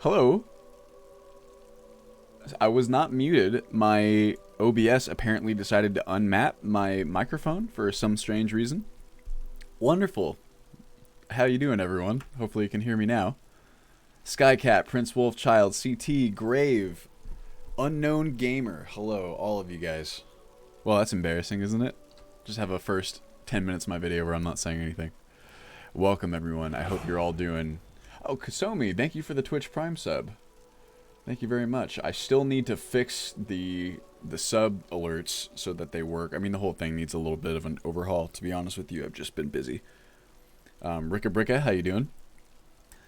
Hello. I was not muted. My OBS apparently decided to unmap my microphone for some strange reason. Wonderful. How you doing, everyone? Hopefully you can hear me now. Skycat, Prince Wolf Child, CT, Grave, Unknown Gamer. Hello, all of you guys. Well, that's embarrassing, isn't it? Just have a first 10 minutes of my video where I'm not saying anything. Welcome, everyone. I hope you're all doing... Oh, Kasomi, thank you for the Twitch Prime sub. Thank you very much. I still need to fix the sub alerts so that they work. I mean, the whole thing needs a little bit of an overhaul, to be honest with you. I've just been busy. Ricka Bricka, how you doing?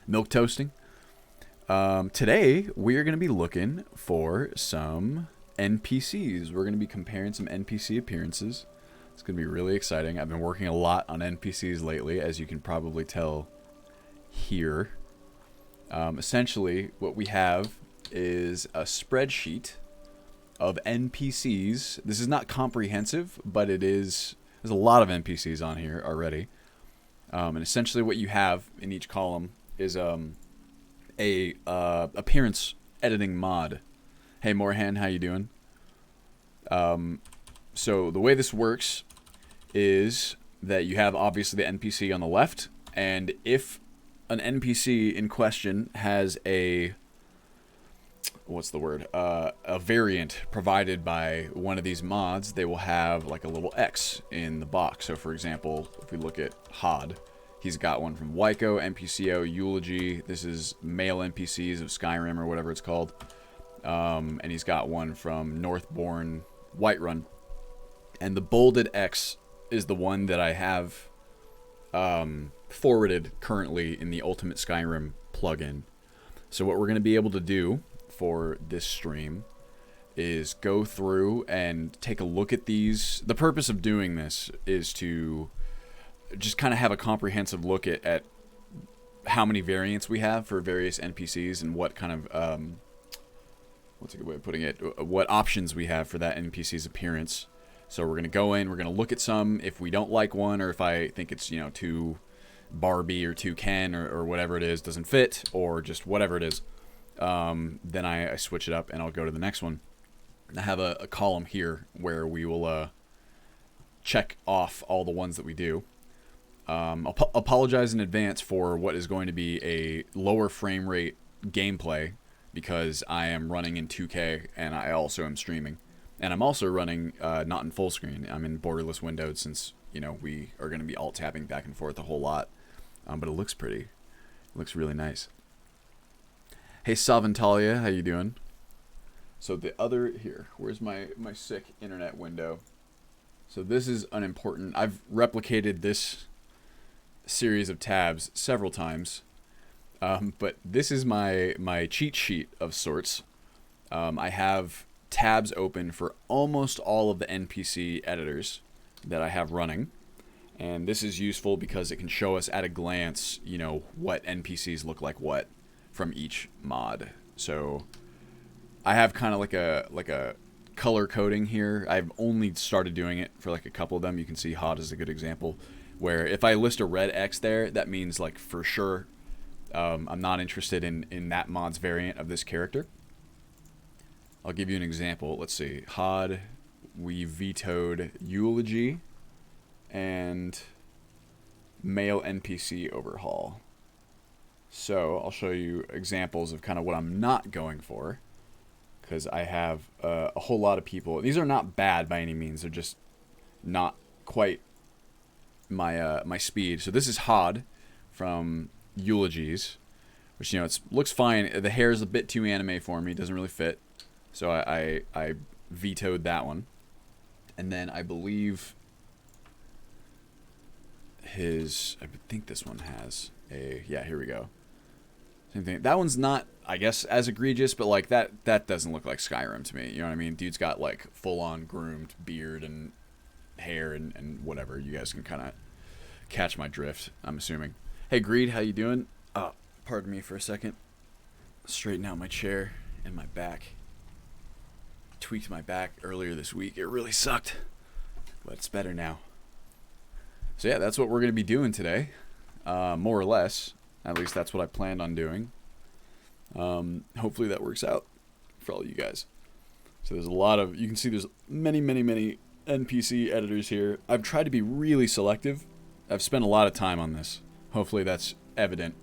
Milk Toasting. Today, we are going to be looking for some NPCs. We're going to be comparing some NPC appearances. It's going to be really exciting. I've been working a lot on NPCs lately, as you can probably tell here. Essentially, what we have is a spreadsheet of NPCs. This is not comprehensive, but it is. There's a lot of NPCs on here already. And essentially what you have in each column is a appearance editing mod. Hey Morhan, how you doing? So the way this works is that you have obviously the NPC on the left, and if an NPC in question has a a variant provided by one of these mods, they will have like a little X in the box. So for example, if we look at Hod, he's got one from Wyco, NPCO, Eulogy. This is male NPCs of Skyrim or whatever it's called. And he's got one from Northbourne, Whiterun. And the bolded X is the one that I have forwarded currently in the Ultimate Skyrim plugin. So what we're going to be able to do for this stream is go through and take a look at these. The purpose of doing this is to just kind of have a comprehensive look at how many variants we have for various NPCs and what kind of what's a good way of putting it, what options we have for that NPC's appearance. So we're going to go in, we're going to look at some. If we don't like one, or if I think it's, you know, too Barbie or too Ken or whatever it is, doesn't fit, or just whatever it is, then I switch it up and I'll go to the next one. I have a column here where we will check off all the ones that we do. I'll apologize in advance for what is going to be a lower frame rate gameplay, because I am running in 2K and I also am streaming. And I'm also running not in full screen. I'm in borderless windowed, since, you know, we are going to be alt-tabbing back and forth a whole lot. But it looks pretty. It looks really nice. Hey, Saventalia, how you doing? So the other, here, where's my sick internet window? So this is unimportant. I've replicated this series of tabs several times. But this is my cheat sheet of sorts. I have tabs open for almost all of the NPC editors that I have running. And this is useful because it can show us at a glance, you know, what NPCs look like what from each mod. So I have kind of like a color coding here. I've only started doing it for like a couple of them. You can see Hod is a good example, where if I list a red X there, that means like for sure I'm not interested in that mod's variant of this character. I'll give you an example. Let's see. Hod, we vetoed Eulogy and male NPC overhaul. So I'll show you examples of kind of what I'm not going for, because I have a whole lot of people. These are not bad by any means. They're just not quite my my speed. So this is Hod from Eulogies, which, you know, it looks fine. The hair is a bit too anime for me. It doesn't really fit. So I vetoed that one. And then I believe I think this one has yeah, here we go. Same thing. That one's not, I guess, as egregious, but like that doesn't look like Skyrim to me. You know what I mean? Dude's got like full-on groomed beard and hair and whatever. You guys can kind of catch my drift, I'm assuming. Hey, Greed, how you doing? Oh, pardon me for a second. Straighten out my chair and my back. Tweaked my back earlier this week. It really sucked, but it's better now. So yeah, that's what we're going to be doing today, more or less. At least that's what I planned on doing. Hopefully that works out for all you guys. So there's a lot of, you can see there's many NPC editors here. I've tried to be really selective. I've spent a lot of time on this. Hopefully that's evident.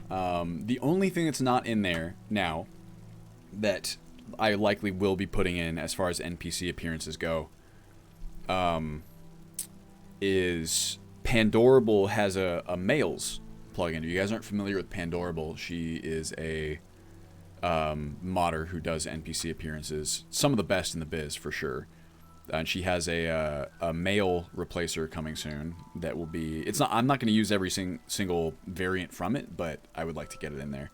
The only thing that's not in there now that I likely will be putting in as far as NPC appearances go is Pandorable has a males plugin. If you guys aren't familiar with Pandorable, she is a modder who does NPC appearances. Some of the best in the biz, for sure. And she has a male replacer coming soon that will be... It's not. I'm not going to use every single variant from it, but I would like to get it in there.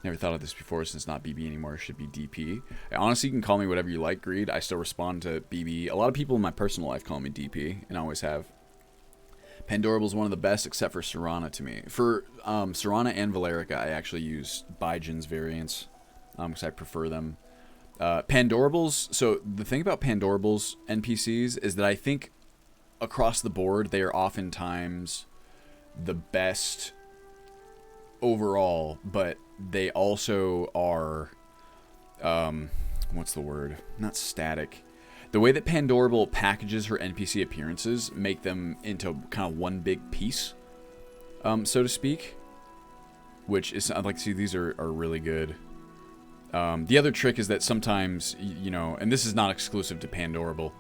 Never thought of this before since it's not BB anymore. It should be DP. Honestly, you can call me whatever you like, Greed. I still respond to BB. A lot of people in my personal life call me DP, and always have. Pandorable is one of the best, except for Serana to me. For Serana and Valerica, I actually use Bijin's variants because I prefer them. Pandorables, so the thing about Pandorables NPCs is that I think across the board, they are oftentimes the best overall, but they also are, what's the word? Not static. The way that Pandorable packages her NPC appearances make them into kind of one big piece, so to speak. Which is, I'd like to see, these are really good. The other trick is that sometimes, you know, and this is not exclusive to Pandorable,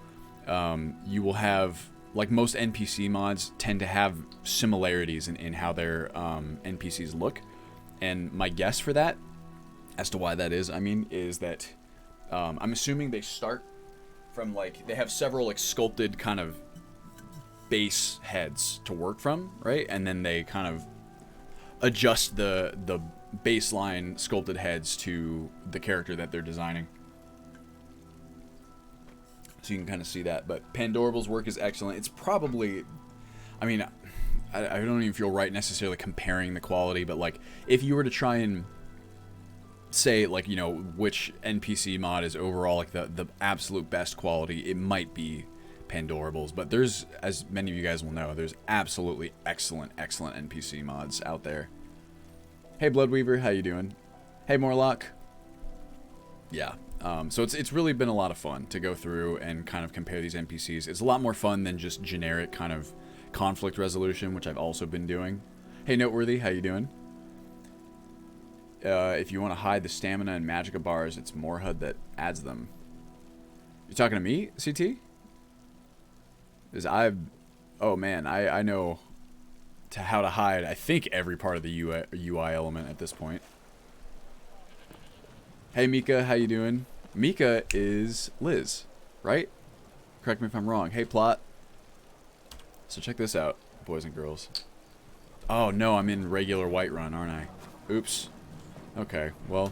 you will have, like most NPC mods tend to have similarities in how their NPCs look. And my guess for that, as to why that is, I mean, is that I'm assuming they start from, like, they have several, like, sculpted kind of base heads to work from, right? And then they kind of adjust the baseline sculpted heads to the character that they're designing. So you can kind of see that. But Pandorable's work is excellent. It's probably, I mean, I don't even feel right necessarily comparing the quality, but like if you were to try and say, like, you know, which NPC mod is overall like the absolute best quality, it might be Pandorable's. But there's, as many of you guys will know, there's absolutely excellent NPC mods out there. Hey Bloodweaver, how you doing? Hey Morlock. Yeah. So it's really been a lot of fun to go through and kind of compare these NPCs. It's a lot more fun than just generic kind of conflict resolution, which I've also been doing. Hey Noteworthy, how you doing? If you want to hide the stamina and magicka bars, it's Morhud that adds them. You talking to me, CT? Oh man, I know how to hide, I think, every part of the UI element at this point. Hey Mika, how you doing? Mika is Liz, right? Correct me if I'm wrong. Hey Plot. So check this out, boys and girls. Oh no, I'm in regular Whiterun, aren't I? Oops. Okay, well,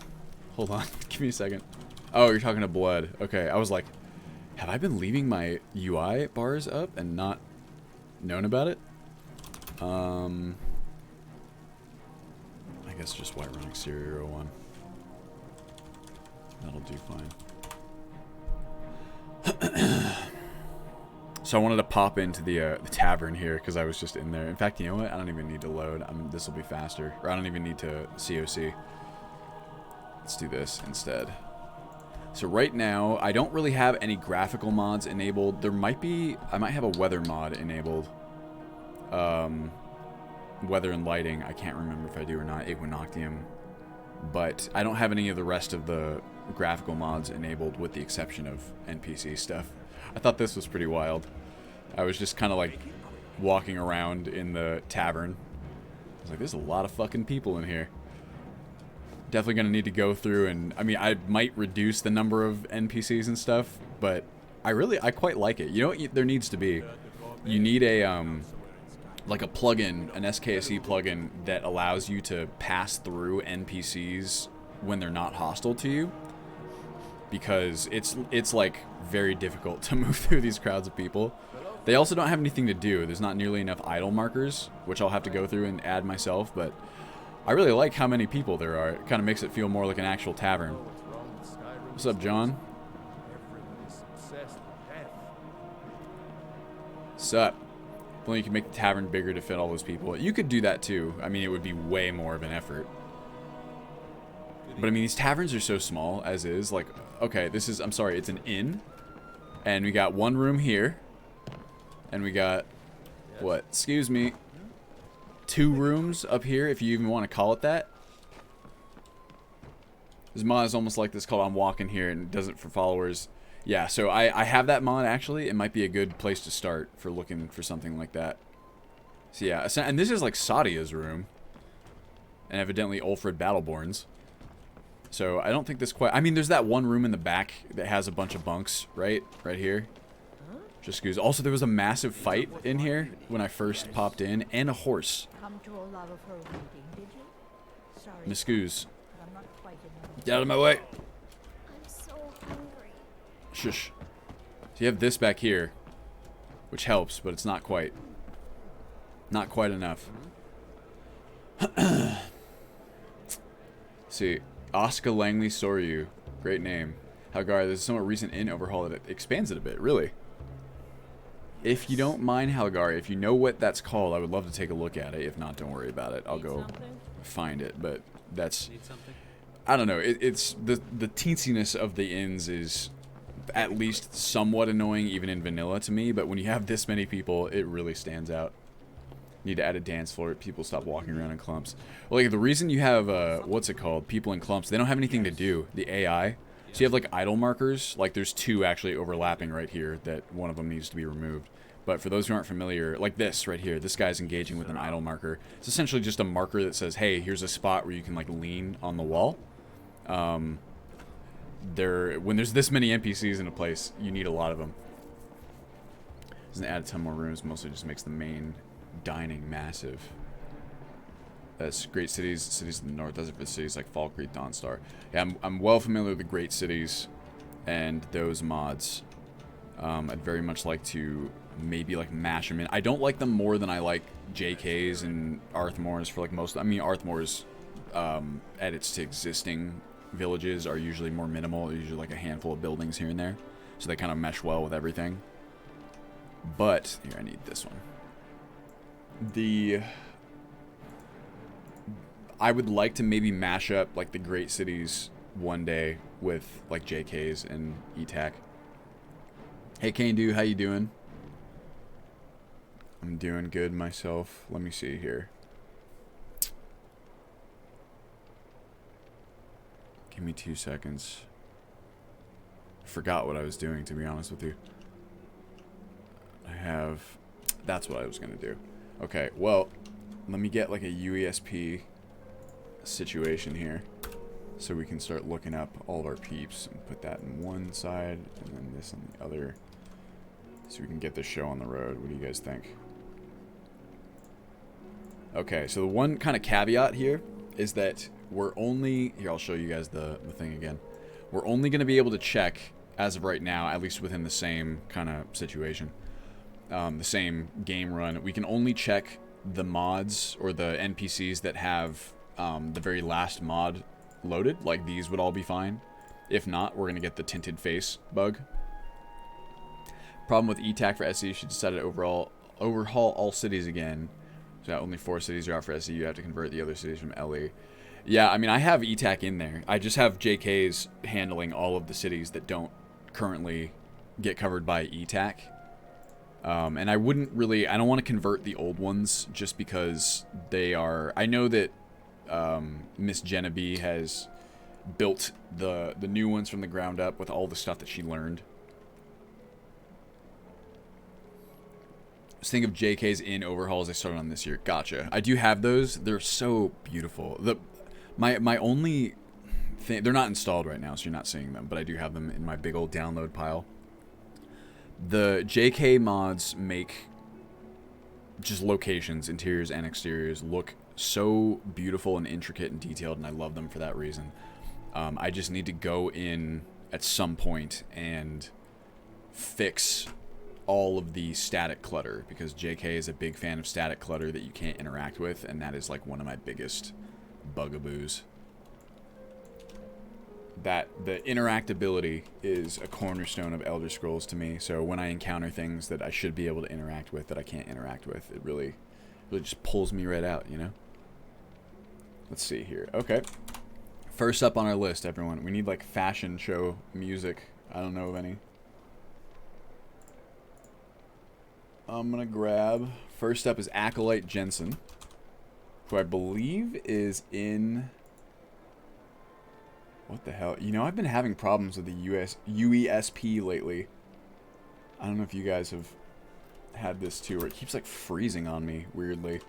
hold on. Give me a second. Oh, you're talking to Blood. Okay, I was like, have I been leaving my UI bars up and not known about it? I guess just Whiterun Exterior 01. That'll do fine. So I wanted to pop into the tavern here because I was just in there. In fact, you know what? I don't even need to load. This will be faster. Or I don't even need to COC. Let's do this instead. So right now, I don't really have any graphical mods enabled. There might be... I might have a weather mod enabled. Weather and lighting. I can't remember if I do or not. Equinoctium. But I don't have any of the rest of the graphical mods enabled with the exception of NPC stuff. I thought this was pretty wild. I was just kind of like walking around in the tavern. I was like, there's a lot of fucking people in here. Definitely going to need to go through and... I mean, I might reduce the number of NPCs and stuff, but I quite like it. You know what there needs to be? You need a, like a plugin, an SKSE plugin that allows you to pass through NPCs when they're not hostile to you. Because it's like very difficult to move through these crowds of people. They also don't have anything to do. There's not nearly enough idle markers, which I'll have to go through and add myself, but I really like how many people there are. It kind of makes it feel more like an actual tavern. What's up, John? Sup? If only you could make the tavern bigger to fit all those people. You could do that too. I mean, it would be way more of an effort. But I mean, these taverns are so small as is. Like, okay, this is, I'm sorry, it's an inn. And we got one room here. And we got, what, excuse me, 2 rooms up here, if you even want to call it that. This mod is almost like this called I'm Walking Here, and it does it for followers. Yeah, so I have that mod, actually. It might be a good place to start for looking for something like that. So yeah, and this is like Sadia's room. And evidently Ulfred Battleborn's. So I don't think this quite... I mean, there's that one room in the back that has a bunch of bunks, right? Right here. Just goes. Also, there was a massive fight in here when I first popped in, and a horse. Miss Goose. Get out of my way. I'm so hungry. Shush. So you have this back here, which helps, but it's not quite. Not quite enough. See, Oscar Langley Soryu. Great name. Halgar, there's a somewhat recent inn overhaul that expands it a bit, really. If you don't mind, Halgar, if you know what that's called, I would love to take a look at it. If not, don't worry about it. I'll go find it, but that's... I don't know. It's the teensiness of the inns is at least somewhat annoying, even in vanilla to me, but when you have this many people, it really stands out. Need to add a dance floor. People stop walking around in clumps. Well, like, the reason you have, what's it called? People in clumps, they don't have anything to do. The AI. So you have, like, idle markers. Like, there's 2 actually overlapping right here that one of them needs to be removed. But for those who aren't familiar, like this right here, this guy's engaging with an idle marker. It's essentially just a marker that says, hey, here's a spot where you can, like, lean on the wall. When there's this many NPCs in a place, you need a lot of them. Doesn't add a ton more rooms, mostly just makes the main dining massive. That's great cities. Cities in the north, desert for cities like Falkreath, Dawnstar. Yeah, I'm well familiar with the great cities and those mods. I'd very much like to maybe like mash them in. I don't like them more than I like JK's and Arthmore's for like most. I mean, Arthmore's edits to existing villages are usually more minimal. Usually like a handful of buildings here and there, so they kind of mesh well with everything. But here, I need this one. I would like to maybe mash up like the great cities one day with like JK's and ETAC. Hey Kane, how you doing? I'm doing good myself. Let me see here. Give me 2 seconds. I forgot what I was doing, to be honest with you. That's what I was gonna do. Okay, well, let me get like a UESP situation here so we can start looking up all of our peeps and put that on one side and then this on the other so we can get this show on the road. What do you guys think? Okay, so the one kind of caveat here is that we're only... Here, I'll show you guys the thing again. We're only going to be able to check, as of right now, at least within the same kind of situation, the same game run, we can only check the mods or the NPCs that have the very last mod loaded. Like, these would all be fine. If not, we're going to get the tinted face bug. Problem with ETAC for SE, she decided to overhaul all cities again. So only 4 cities are out for SE. You have to convert the other cities from LE. Yeah, I mean, I have ETAC in there. I just have JK's handling all of the cities that don't currentently get covered by ETAC. And I wouldn't really... I don't want to convert the old ones just because they are... I know that Miss Genevieve has built the new ones from the ground up with all the stuff that she learned. Just think of JK's in overhauls I started on this year. Gotcha. I do have those. They're so beautiful. My only thing... They're not installed right now, so you're not seeing them, but I do have them in my big old download pile. The JK mods make just locations, interiors and exteriors, look so beautiful and intricate and detailed, and I love them for that reason. I just need to go in at some point and fix all of the static clutter, because JK is a big fan of static clutter that you can't interact with, and that is like one of my biggest bugaboos. That the interactability is a cornerstone of Elder Scrolls to me. So when I encounter things that I should be able to interact with that I can't interact with, it really just pulls me right out, you know? Let's see here. Okay. First up on our list, everyone. We need like fashion show music. I don't know of any. I'm gonna grab. First up is Acolyte Jensen, who I believe is in. What the hell? You know, I've been having problems with the UESP lately. I don't know if you guys have had this too, where it keeps like freezing on me weirdly.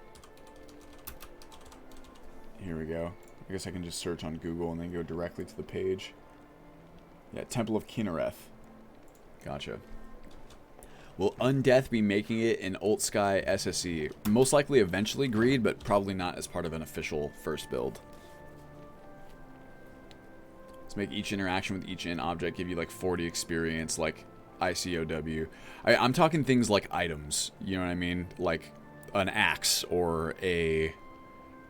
Here we go. I guess I can just search on Google and then go directly to the page. Yeah, Temple of Kinnereth. Gotcha. Will Undeath be making it in Alt Sky SSE? Most likely eventually Greed, but probably not as part of an official first build. Let's make each interaction with each in object give you like 40 experience, like ICOW. I'm talking things like items, you know what I mean? Like an axe or a...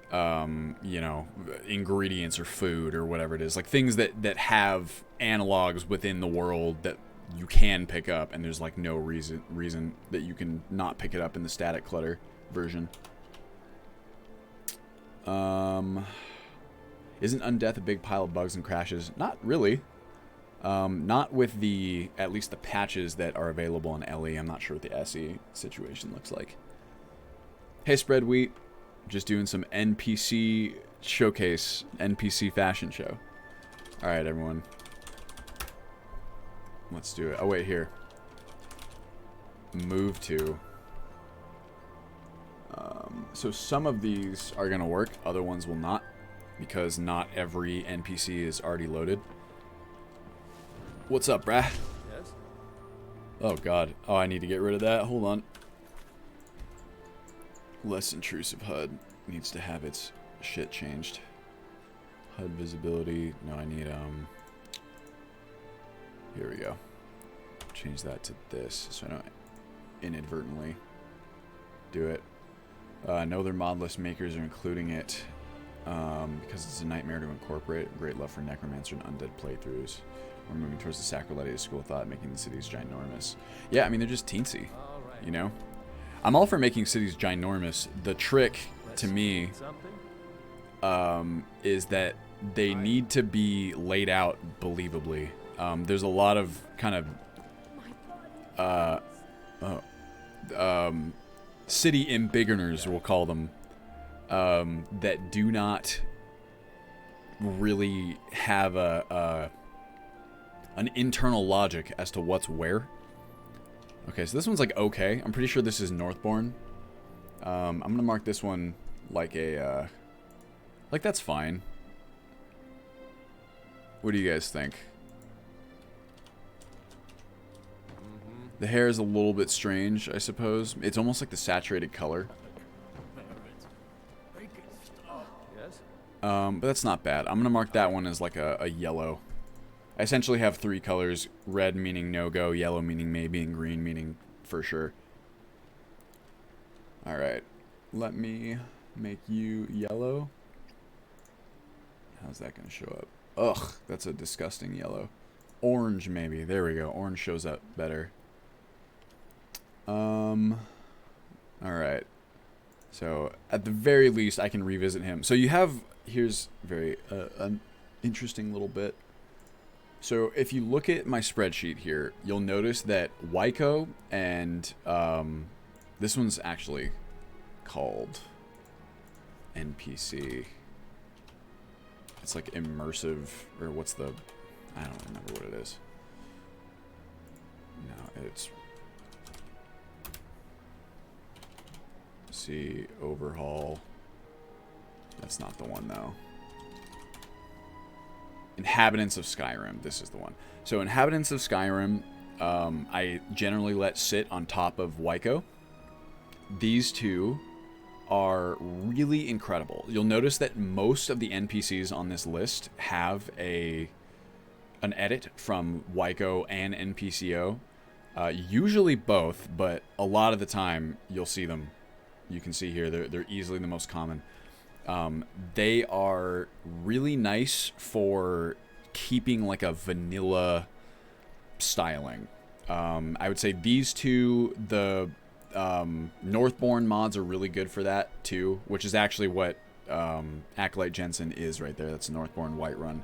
you know, ingredients or food or whatever it is, like things that have analogs within the world that you can pick up, and there's like no reason that you can not pick it up in the static clutter version. Isn't Undeath a big pile of bugs and crashes? Not really. Not with the, at least the patches that are available in LE. I'm not sure what the SE situation looks like. Hey, Spread Wheat. Just doing some NPC showcase, NPC fashion show. Alright, everyone. Let's do it. Oh, wait, here. Move to. So some of these are going to work. Other ones will not. Because not every NPC is already loaded. What's up, brah? Yes? Oh, God. Oh, I need to get rid of that. Hold on. Less intrusive HUD needs to have its shit changed. HUD visibility. No, I need, here we go. Change that to this so I don't inadvertently do it. No other mod list makers are including it because it's a nightmare to incorporate. Great love for Necromancer and Undead playthroughs. We're moving towards the Sacroletti school of thought, making the cities ginormous. Yeah, I mean, they're just teensy, you know? I'm all for making cities ginormous. The trick, to me, is that they need to be laid out believably. There's a lot of kind of city embiggeners, we'll call them, that do not really have an internal logic as to what's where. Okay, so this one's like okay. I'm pretty sure this is Northbourne. I'm gonna mark this one like a like that's fine. What do you guys think? The hair is a little bit strange, I suppose. It's almost like the saturated color. Yes? But that's not bad. I'm gonna mark that one as like a yellow. I essentially have three colors: red meaning no-go, yellow meaning maybe, and green meaning for sure. Alright. Let me make you yellow. How's that gonna show up? Ugh, that's a disgusting yellow. Orange maybe. There we go. Orange shows up better. Alright. So, at the very least, I can revisit him. So you have... Here's very... an interesting little bit. So, if you look at my spreadsheet here, you'll notice that Wyco and... this one's actually called NPC. It's like immersive... Or what's the... I don't remember what it is. No, it's... See, overhaul. That's not the one, though. Inhabitants of Skyrim. This is the one. So, Inhabitants of Skyrim, I generally let sit on top of Wyco. These two are really incredible. You'll notice that most of the NPCs on this list have an edit from Wyco and NPCO. Usually both, but a lot of the time you'll see them. You can see here, they're easily the most common. They are really nice for keeping like a vanilla styling. I would say these two, the Northbourne mods are really good for that too, which is actually what Acolyte Jensen is right there. That's Northbourne Whiterun.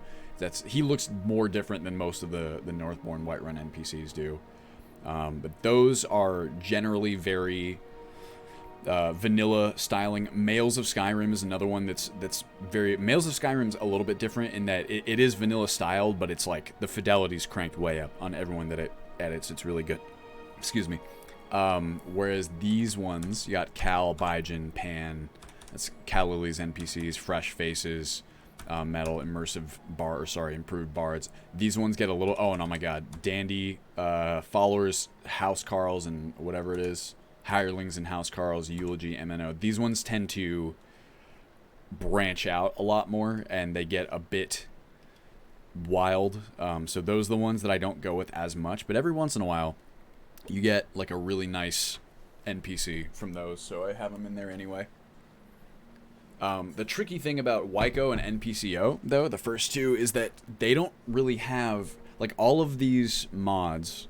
He looks more different than most of the Northbourne Whiterun NPCs do. But those are generally very vanilla styling. Males of Skyrim is another one that's very... Males of Skyrim's a little bit different in that it is vanilla styled, but it's like the fidelity's cranked way up on everyone that it edits. It's really good. Excuse me. Whereas these ones, you got Cal, Baijin, Pan, that's Cal Lily's NPCs, Fresh Faces, Metal, Improved Bards. These ones get a little... Oh, and oh my god. Dandy, Followers, House Carls, and whatever it is. Hirelings and House Carls, Eulogy, MNO. These ones tend to branch out a lot more, and they get a bit wild. So those are the ones that I don't go with as much. But every once in a while, you get like a really nice NPC from those. So I have them in there anyway. The tricky thing about Wyco and NPCO, though, the first two, is that they don't really have... Like, all of these mods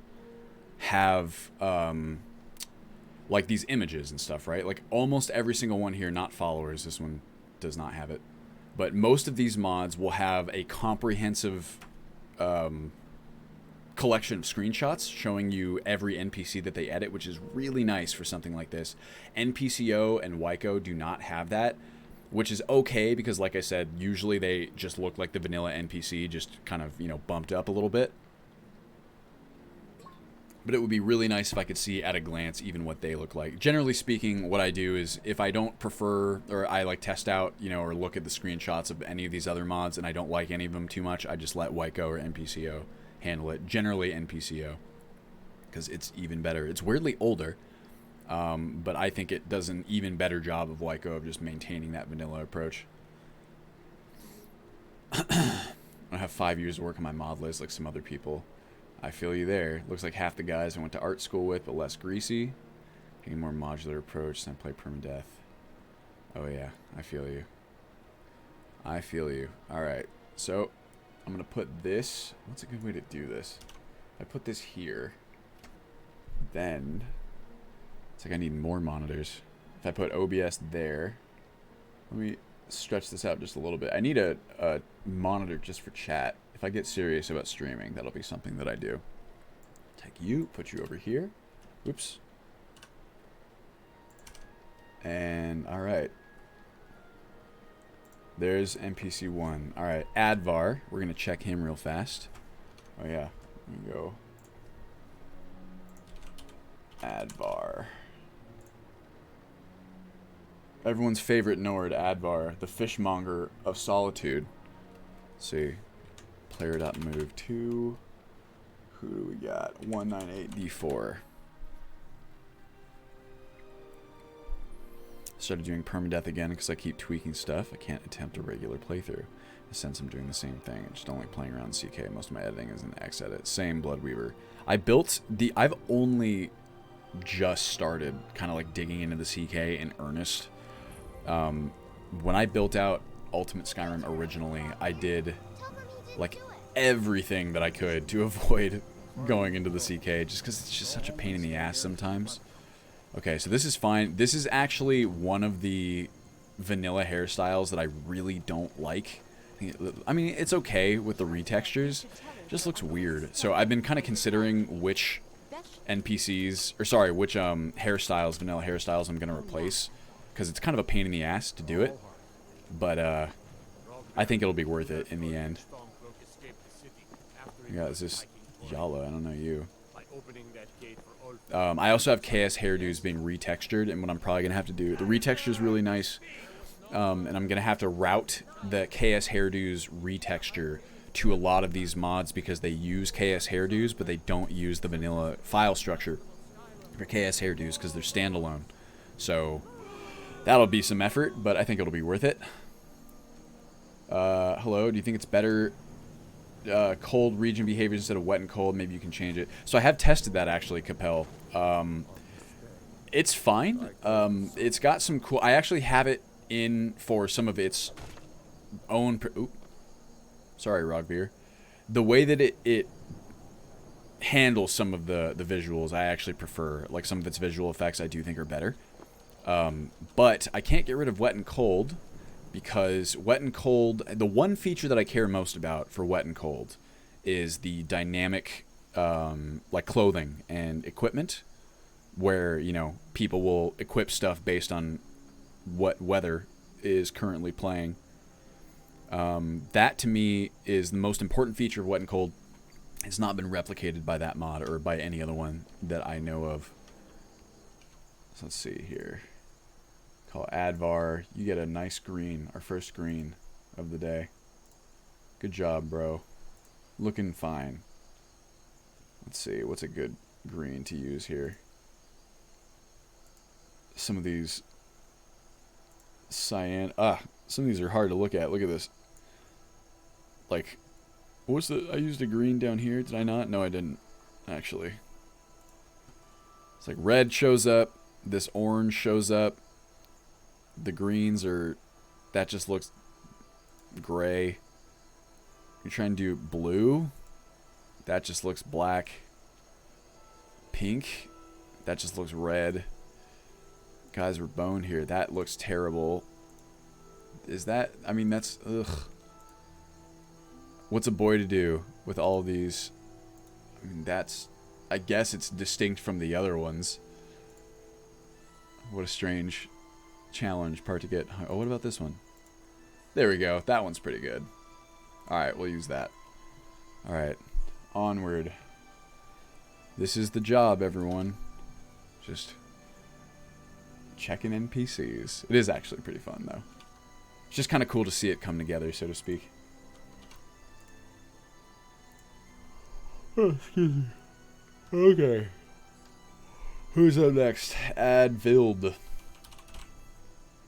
have... like these images and stuff, right? Like almost every single one here, not followers. This one does not have it. But most of these mods will have a comprehensive collection of screenshots showing you every NPC that they edit, which is really nice for something like this. NPCO and Wyco do not have that, which is okay because, like I said, usually they just look like the vanilla NPC, just kind of, you know, bumped up a little bit. But it would be really nice if I could see at a glance even what they look like. Generally speaking, what I do is if I don't prefer, or I like test out, you know, or look at the screenshots of any of these other mods and I don't like any of them too much, I just let Wyco or NPCO handle it. Generally NPCO, because it's even better. It's weirdly older, but I think it does an even better job of Wyco of just maintaining that vanilla approach. I don't have 5 years of work on my mod list like some other people. I feel you there. Looks like half the guys I went to art school with, but less greasy. Taking a more modular approach than play permadeath. Oh yeah, I feel you. I feel you. Alright, so I'm going to put this... What's a good way to do this? If I put this here, then... It's like I need more monitors. If I put OBS there... Let me stretch this out just a little bit. I need a monitor just for chat. If I get serious about streaming, that'll be something that I do. Take you, put you over here. Oops. And, alright. There's NPC 1. Alright, Advar. We're going to check him real fast. Oh, yeah. Let me go. Advar. Everyone's favorite Nord, Advar. The fishmonger of solitude. Let's see. Player.move 2. Who do we got? 198D4. Started doing permadeath again because I keep tweaking stuff. I can't attempt a regular playthrough. Since I'm doing the same thing, just only playing around CK. Most of my editing is in Xedit. Same Bloodweaver. I've only just started kind of like digging into the CK in earnest. When I built out Ultimate Skyrim originally, I did like everything that I could to avoid going into the CK, just because it's just such a pain in the ass sometimes. Okay, so this is fine. This is actually one of the vanilla hairstyles that I really don't like. I mean, it's okay with the retextures. It just looks weird. So I've been kind of considering which NPCs, or sorry, which hairstyles, vanilla hairstyles I'm going to replace, because it's kind of a pain in the ass to do it. But I think it'll be worth it in the end. Yeah, is this Yala? I don't know you. I also have KS hairdos being retextured, and what I'm probably going to have to do... The retexture is really nice, and I'm going to have to route the KS hairdos retexture to a lot of these mods because they use KS hairdos, but they don't use the vanilla file structure for KS hairdos because they're standalone. So that'll be some effort, but I think it'll be worth it. Hello, do you think it's better... cold region behaviors instead of wet and cold? Maybe you can change it. So I have tested that actually, Capel. It's fine. It's got some cool... I actually have it in for some of its own... Sorry, Rogbeer. The way that it handles some of the visuals, I actually prefer. Like some of its visual effects I do think are better. But I can't get rid of wet and cold because wet and cold, the one feature that I care most about for wet and cold is the dynamic, like clothing and equipment, where, you know, people will equip stuff based on what weather is currently playing. That to me is the most important feature of wet and cold. It's not been replicated by that mod or by any other one that I know of. So let's see here. Call Advar. You get a nice green, our first green of the day. Good job, bro. Looking fine. Let's see, what's a good green to use here? Some of these cyan. Some of these are hard to look at. Look at this. Like, what's the? I used a green down here. Did I not? No, I didn't. Actually, it's like red shows up. This orange shows up. The greens are. That just looks gray. You're trying to do blue. That just looks black. Pink. That just looks red. Guys, we're boned here. That looks terrible. Is that... I mean, that's... Ugh. What's a boy to do with all of these? I mean, that's... I guess it's distinct from the other ones. What a strange challenge part to get. Oh, what about this one? There we go. That one's pretty good. Alright, we'll use that. Alright. Onward. This is the job, everyone. Just... checking NPCs. It is actually pretty fun, though. It's just kind of cool to see it come together, so to speak. Oh, excuse me. Okay. Who's up next? Advild.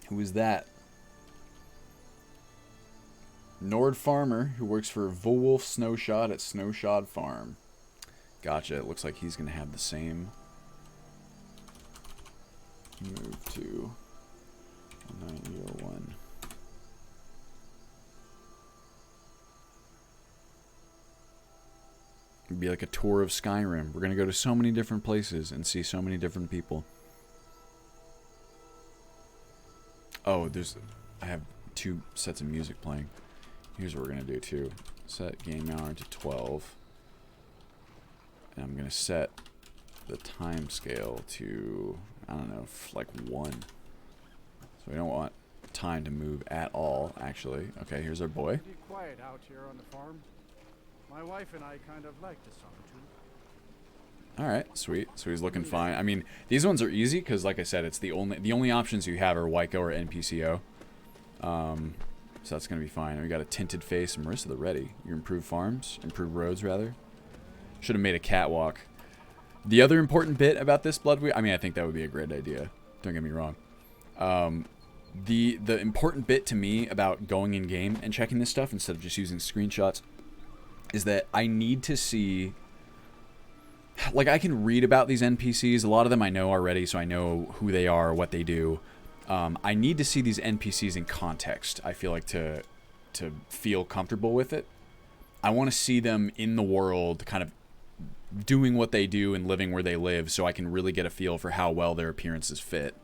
Who is that? Nord Farmer, who works for Volwolf Snowshod at Snowshod Farm. Gotcha. It looks like he's going to have the same... Move to 9001. It'd be like a tour of Skyrim. We're gonna go to so many different places and see so many different people. Oh, I have 2 sets of music playing. Here's what we're gonna do too. Set game hour to 12. And I'm gonna set the time scale to, I don't know, like 1. So we don't want time to move at all, actually. Okay, here's our boy. Pretty quiet out here on the farm. My wife and I kind of like the solitude. Alright, sweet. So he's looking fine. I mean, these ones are easy because, like I said, it's the only options you have are Wyco or NPCO. So that's going to be fine. We got a tinted face and Marissa the Ready. You improve farms, improve roads, rather. Should have made a catwalk. The other important bit about this Bloodweed, I mean, I think that would be a great idea. Don't get me wrong. The important bit to me about going in game and checking this stuff instead of just using screenshots is that I need to see, like, I can read about these NPCs. A lot of them I know already, so I know who they are, what they do. I need to see these NPCs in context, I feel like, to feel comfortable with it. I want to see them in the world, kind of doing what they do and living where they live, so I can really get a feel for how well their appearances fit.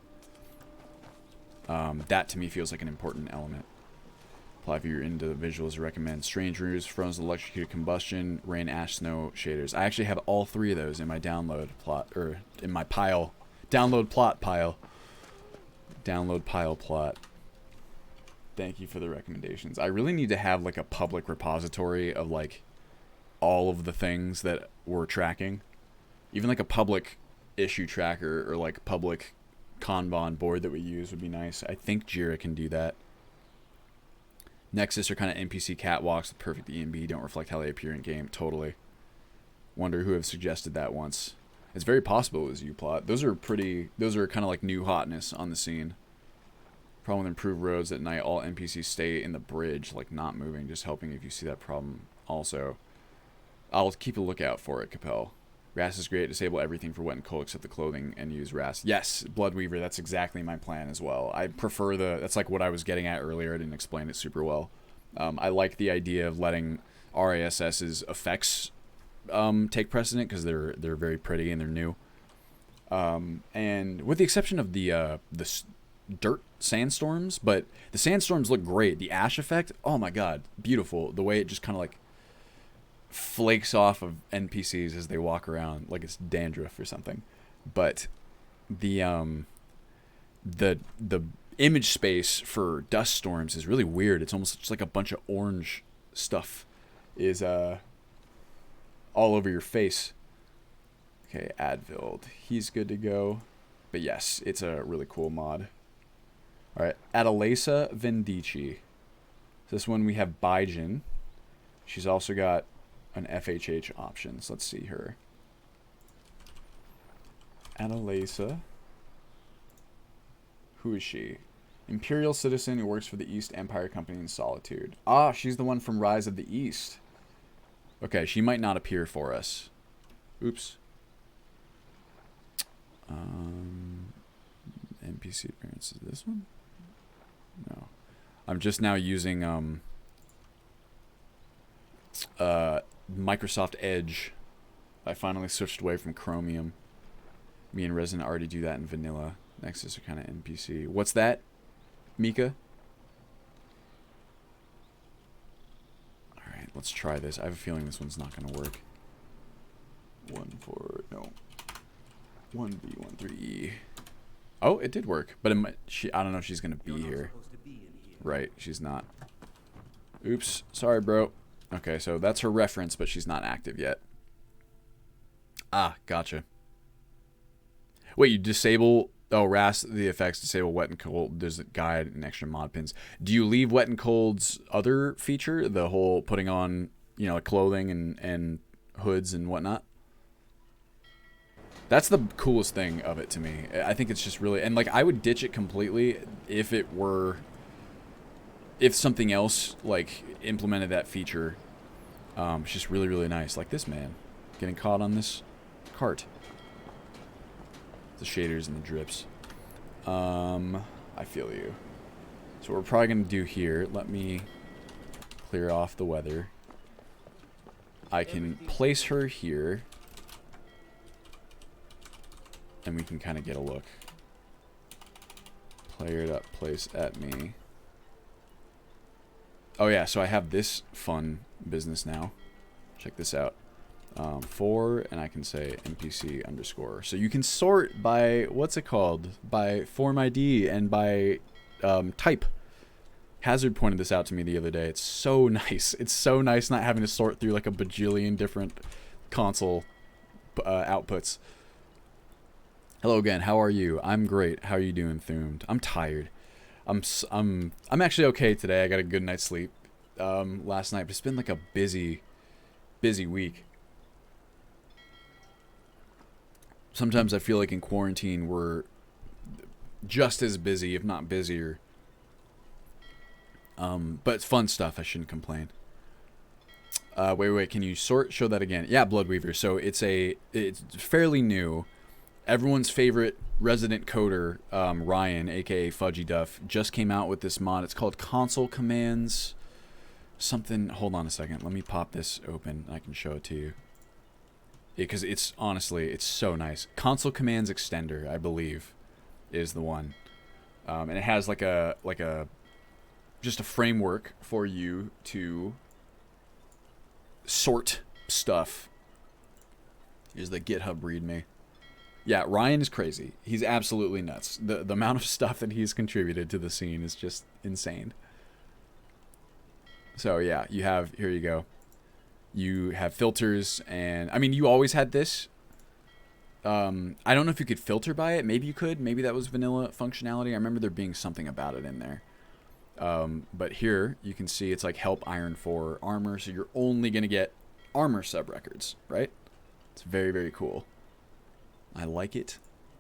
That, to me, feels like an important element. Apply if you're into the visuals. Recommend strange roots, frozen electrocuted combustion, rain, ash, snow shaders. I actually have all 3 of those in my download plot, or in my pile. Download plot pile. Download pile plot. Thank you for the recommendations. I really need to have, like, a public repository of, like, all of the things that we're tracking. Even, like, a public issue tracker or, like, public Kanban board that we use would be nice. I think Jira can do that. Nexus are kind of NPC catwalks with perfect EMB, don't reflect how they appear in game. Totally. Wonder who have suggested that once. It's very possible it was uplot. Those are kind of like new hotness on the scene. Problem with improved roads at night, all NPCs stay in the bridge, like not moving, just helping if you see that problem also. I'll keep a lookout for it, Capel. RAS is great. Disable everything for wet and cold except the clothing and use RAS. Yes, Bloodweaver, that's exactly my plan as well. I prefer that's like what I was getting at earlier. I didn't explain it super well. I like the idea of letting RASS's effects take precedent because they're very pretty and they're new. And with the exception of the dirt sandstorms, but the sandstorms look great. The ash effect, oh my god, beautiful. The way it just kind of like flakes off of NPCs as they walk around like it's dandruff or something. But the image space for dust storms is really weird. It's almost just like a bunch of orange stuff is all over your face. Okay, Advild, he's good to go. But yes, it's a really cool mod. Alright, Adalesa Vendici. This one we have Baijin. She's also got an FHH option. So let's see her. Adalesa. Who is she? Imperial citizen who works for the East Empire Company in Solitude. Ah, she's the one from Rise of the East. Okay, she might not appear for us. Oops. NPC appearance is this one? No. I'm just now using Microsoft Edge. I finally switched away from Chromium. Me and Resident already do that in vanilla. Nexus are kind of NPC. What's that, Mika? Alright, let's try this. I have a feeling this one's not going to work. 1B13E. Oh, it did work, but it might, I don't know if she's gonna be here. Right, she's not. Oops, sorry, bro. Okay, so that's her reference, but she's not active yet. Ah, gotcha. Wait, you disable? Oh, RAS the effects, disable wet and cold. There's a guide and extra mod pins. Do you leave wet and cold's other feature, the whole putting on, you know, like clothing and hoods and whatnot? That's the coolest thing of it to me. I think it's just really, and like I would ditch it completely if it were, if something else like implemented that feature. It's just really, really nice. Like this man getting caught on this cart. The shaders and the drips. I feel you. So what we're probably gonna do here, let me clear off the weather. I can place her here. And we can kind of get a look. Player it up, place at me. Oh yeah, so I have this fun business now. Check this out. For, and I can say NPC underscore. So you can sort by, what's it called? By form ID and by type. Hazard pointed this out to me the other day. It's so nice. It's so nice not having to sort through like a bajillion different console outputs. Hello again. How are you? I'm great. How are you doing, Thumed? I'm tired. I'm actually okay today. I got a good night's sleep last night, but it's been like a busy week. Sometimes I feel like in quarantine we're just as busy, if not busier. But it's fun stuff. I shouldn't complain. Wait. Can you show that again? Yeah, Bloodweaver. So it's fairly new. Everyone's favorite resident coder, Ryan, aka Fudgy Duff, just came out with this mod. It's called Console Commands something. Hold on a second. Let me pop this open. I can show it to you. Because it's honestly, it's so nice. Console Commands Extender, I believe, is the one. And it has just a framework for you to sort stuff. Here's the GitHub README. Yeah, Ryan is crazy. He's absolutely nuts. The amount of stuff that he's contributed to the scene is just insane. So yeah, you have, here you go. You have filters, and I mean, you always had this. I don't know if you could filter by it. Maybe you could. Maybe that was vanilla functionality. I remember there being something about it in there. But here you can see it's like help iron for armor, so you're only gonna get armor sub-records, right? It's very, very cool. I like it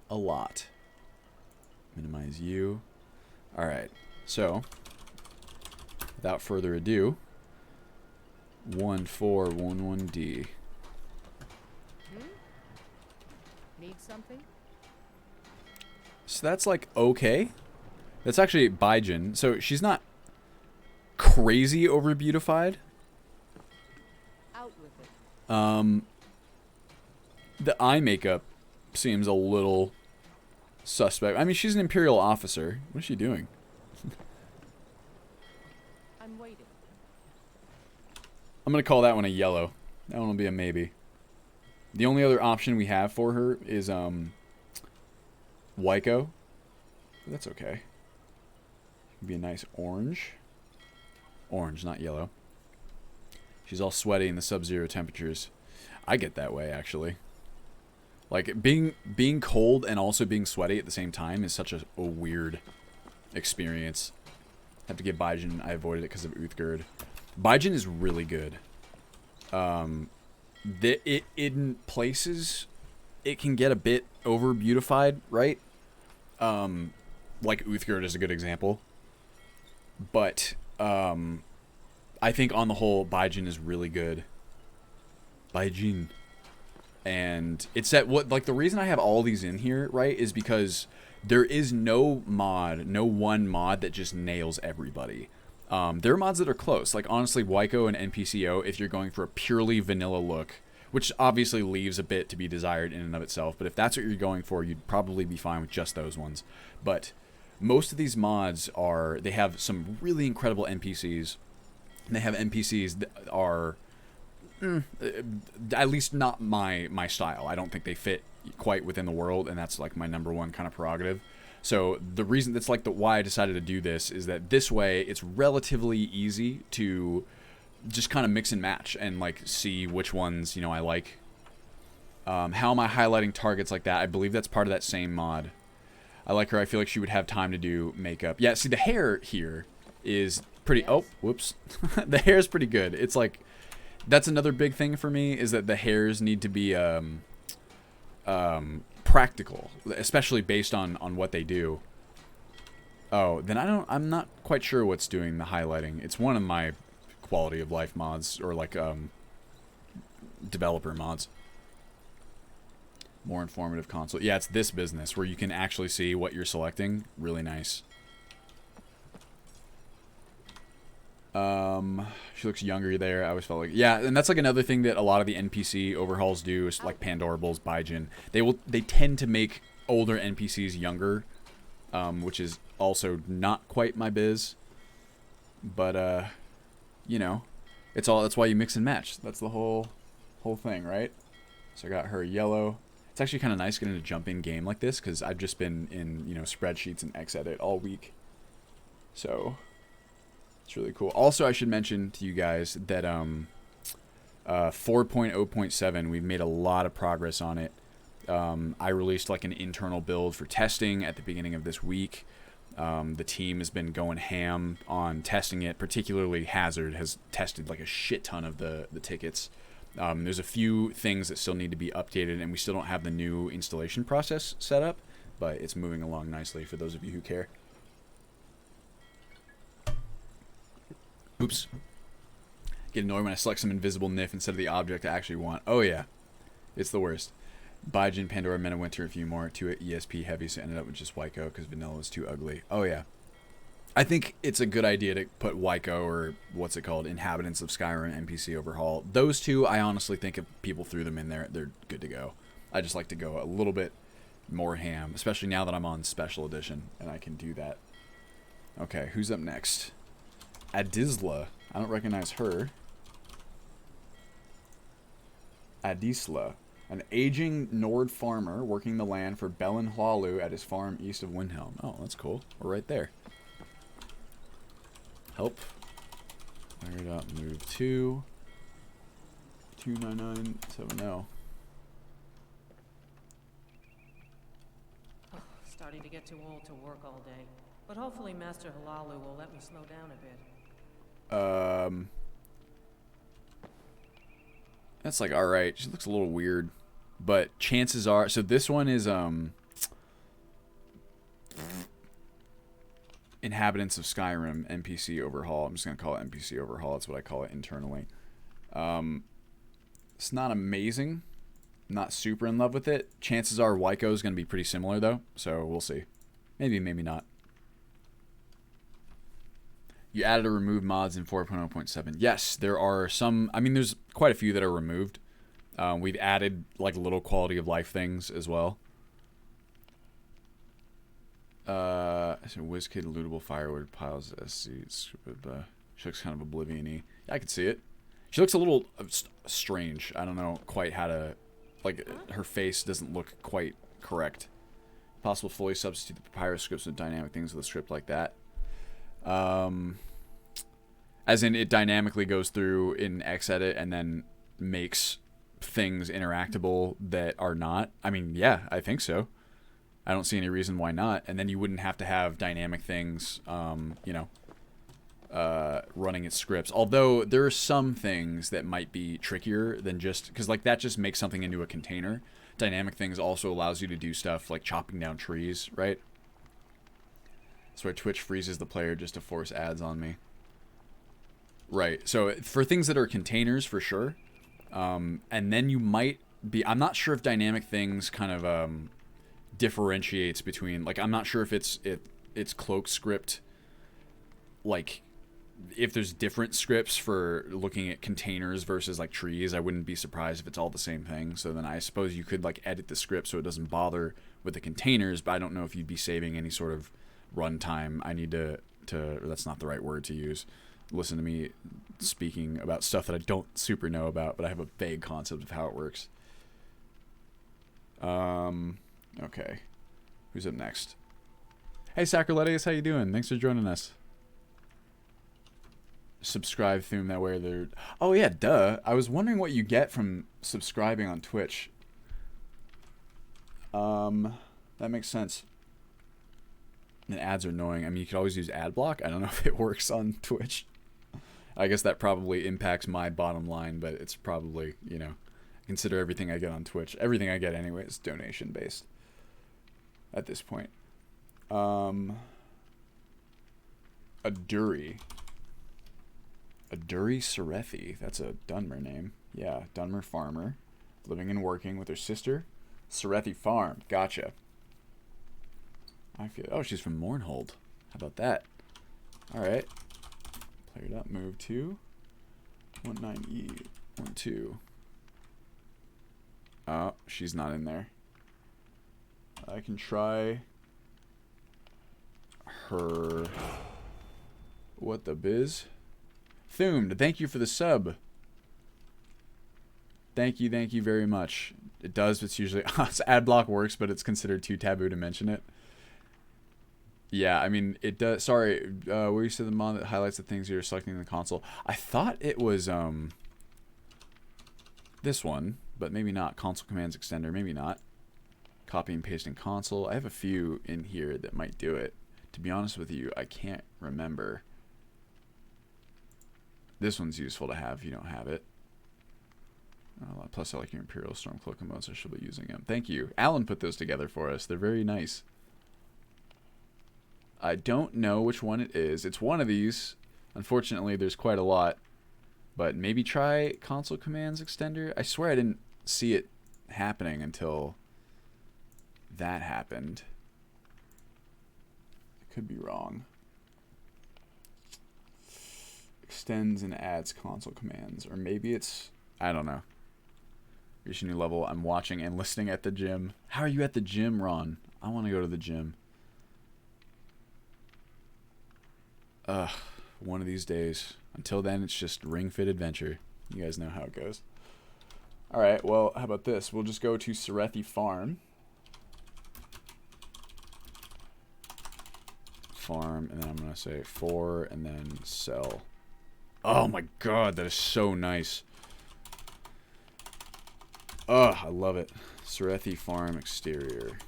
a lot. Minimize you. Alright, so without further ado, 1411D. Need something? So that's like okay. That's actually Baijin. So she's not crazy over beautified. Out with it. The eye makeup seems a little suspect. I mean, she's an Imperial officer. What is she doing? I'm waiting. I'm going to call that one a yellow. That one will be a maybe. The only other option we have for her is, Wyco. But that's okay. Be a nice orange. Orange, not yellow. She's all sweaty in the sub-zero temperatures. I get that way, actually. Like, being cold and also being sweaty at the same time is such a weird experience. Have to get Baijin. I avoided it because of Uthgerd. Baijin is really good. In places, it can get a bit over beautified, right? Like Uthgerd is a good example. But I think on the whole, Baijin is really good. Baijin. And it's at what, like, the reason I have all these in here, right, is because there is no one mod that just nails everybody. There are mods that are close. Like, honestly, Wyco and NPCO, if you're going for a purely vanilla look, which obviously leaves a bit to be desired in and of itself, but if that's what you're going for, you'd probably be fine with just those ones. But most of these mods they have some really incredible NPCs. And they have NPCs that are at least not my style. I don't think they fit quite within the world, and that's like my #1 kind of prerogative. So the reason that's like why I decided to do this is that this way it's relatively easy to just kind of mix and match and like see which ones, you know, I like. How am I highlighting targets like that? I believe that's part of that same mod. I like her. I feel like she would have time to do makeup. Yeah, see, the hair here is pretty... Oh, whoops. The hair is pretty good. It's like... That's another big thing for me, is that the hairs need to be practical, especially based on what they do. Oh, then I'm not quite sure what's doing the highlighting. It's one of my quality of life mods, or like developer mods. More informative console. Yeah, it's this business where you can actually see what you're selecting. Really nice. She looks younger there. I always felt like, yeah, and that's like another thing that a lot of the NPC overhauls do, is like Pandorables, Baijin. They tend to make older NPCs younger, which is also not quite my biz. But you know, that's why you mix and match. That's the whole thing, right? So I got her yellow. It's actually kind of nice getting to jump in game like this, because I've just been in, you know, spreadsheets and Xedit all week. So it's really cool. Also, I should mention to you guys that 4.0.7, we've made a lot of progress on it. I released like an internal build for testing at the beginning of this week. The team has been going ham on testing it. Particularly Hazard has tested like a shit ton of the tickets. There's a few things that still need to be updated, and we still don't have the new installation process set up, but it's moving along nicely for those of you who care. Oops. Get annoyed when I select some invisible NIF instead of the object I actually want. Oh yeah, it's the worst. Baijin, Pandora, Men of Winter, a few more. 2 ESP heavy, so ended up with just Wyco because vanilla is too ugly. Oh yeah. I think it's a good idea to put Wyco, or what's it called, Inhabitants of Skyrim, NPC Overhaul. Those two, I honestly think if people threw them in there, they're good to go. I just like to go a little bit more ham, especially now that I'm on Special Edition, and I can do that. Okay, who's up next? Adisla. I don't recognize her. Adisla. An aging Nord farmer working the land for Belen Hlalu at his farm east of Windhelm. Oh, that's cool. We're right there. Help. Fire it up. Move 2. 29970. Starting to get too old to work all day. But hopefully Master Halalu will let me slow down a bit. That's like alright. She looks a little weird. But chances are, so this one is Inhabitants of Skyrim, NPC Overhaul. I'm just gonna call it NPC Overhaul. That's what I call it internally. It's not amazing. Not super in love with it. Chances are Wyco is gonna be pretty similar though, so we'll see. Maybe, maybe not. You added or removed mods in 4.0.7. Yes, there are some. I mean, there's quite a few that are removed. We've added like little quality of life things as well. So WizKid lootable firewood piles. She looks kind of oblivion-y. Yeah, I could see it. She looks a little strange. I don't know quite how to... Like, her face doesn't look quite correct. Possible fully substitute the papyrus scripts with dynamic things with a script like that. As in, it dynamically goes through in Xedit and then makes things interactable that are not. I mean, yeah, I think so. I don't see any reason why not. And then you wouldn't have to have dynamic things, you know, running its scripts. Although there are some things that might be trickier than just... Because, like, that just makes something into a container. Dynamic things also allows you to do stuff like chopping down trees, right? That's why Twitch freezes the player just to force ads on me. Right. So for things that are containers, for sure. And then you might be... I'm not sure if dynamic things kind of differentiates between... Like, I'm not sure if it's cloak script... Like, if there's different scripts for looking at containers versus, like, trees, I wouldn't be surprised if it's all the same thing. So then I suppose you could, like, edit the script so it doesn't bother with the containers, but I don't know if you'd be saving any sort of runtime. I need to that's not the right word to use. Listen to me speaking about stuff that I don't super know about, but I have a vague concept of how it works. Okay. Who's up next? Hey, Sacrolettes, how you doing? Thanks for joining us. Subscribe theme that way. They're... Oh, yeah, duh. I was wondering what you get from subscribing on Twitch. That makes sense. And ads are annoying. I mean, you could always use ad block. I don't know if it works on Twitch. I guess that probably impacts my bottom line, but it's probably, you know, consider everything I get on Twitch. Everything I get anyway is donation based at this point. Aduri. Aduri Sarethi. That's a Dunmer name. Yeah, Dunmer farmer. Living and working with her sister. Sarethi Farm. Gotcha. I feel... Oh, she's from Mournhold. How about that? Alright. Played up. Move to 19E. 12. Oh, she's not in there. I can try her... What the biz? Thumed, thank you for the sub. Thank you very much. It does, it's usually... ad block works, but it's considered too taboo to mention it. Yeah, I mean, it does... Sorry, where you said the mod that highlights the things you're selecting in the console. I thought it was, this one, but maybe not. Console commands extender, maybe not. Copy and paste in console. I have a few in here that might do it. To be honest with you, I can't remember. This one's useful to have if you don't have it. Plus, I like your Imperial Stormcloak emotes. I should be using them. Thank you. Alan put those together for us. They're very nice. I don't know which one it is. It's one of these. Unfortunately, there's quite a lot. But maybe try console commands extender. I swear I didn't see it happening until that happened. I could be wrong. Extends and adds console commands. Or maybe it's... I don't know. Reach a new level. I'm watching and listening at the gym. How are you at the gym, Ron? I want to go to the gym. One of these days. Until then, it's just Ring Fit Adventure. You guys know how it goes. Alright, well, how about this? We'll just go to Sarethi Farm. Farm, and then I'm going to say for, and then sell. Oh my god, that is so nice. Oh, I love it. Sarethi Farm exterior.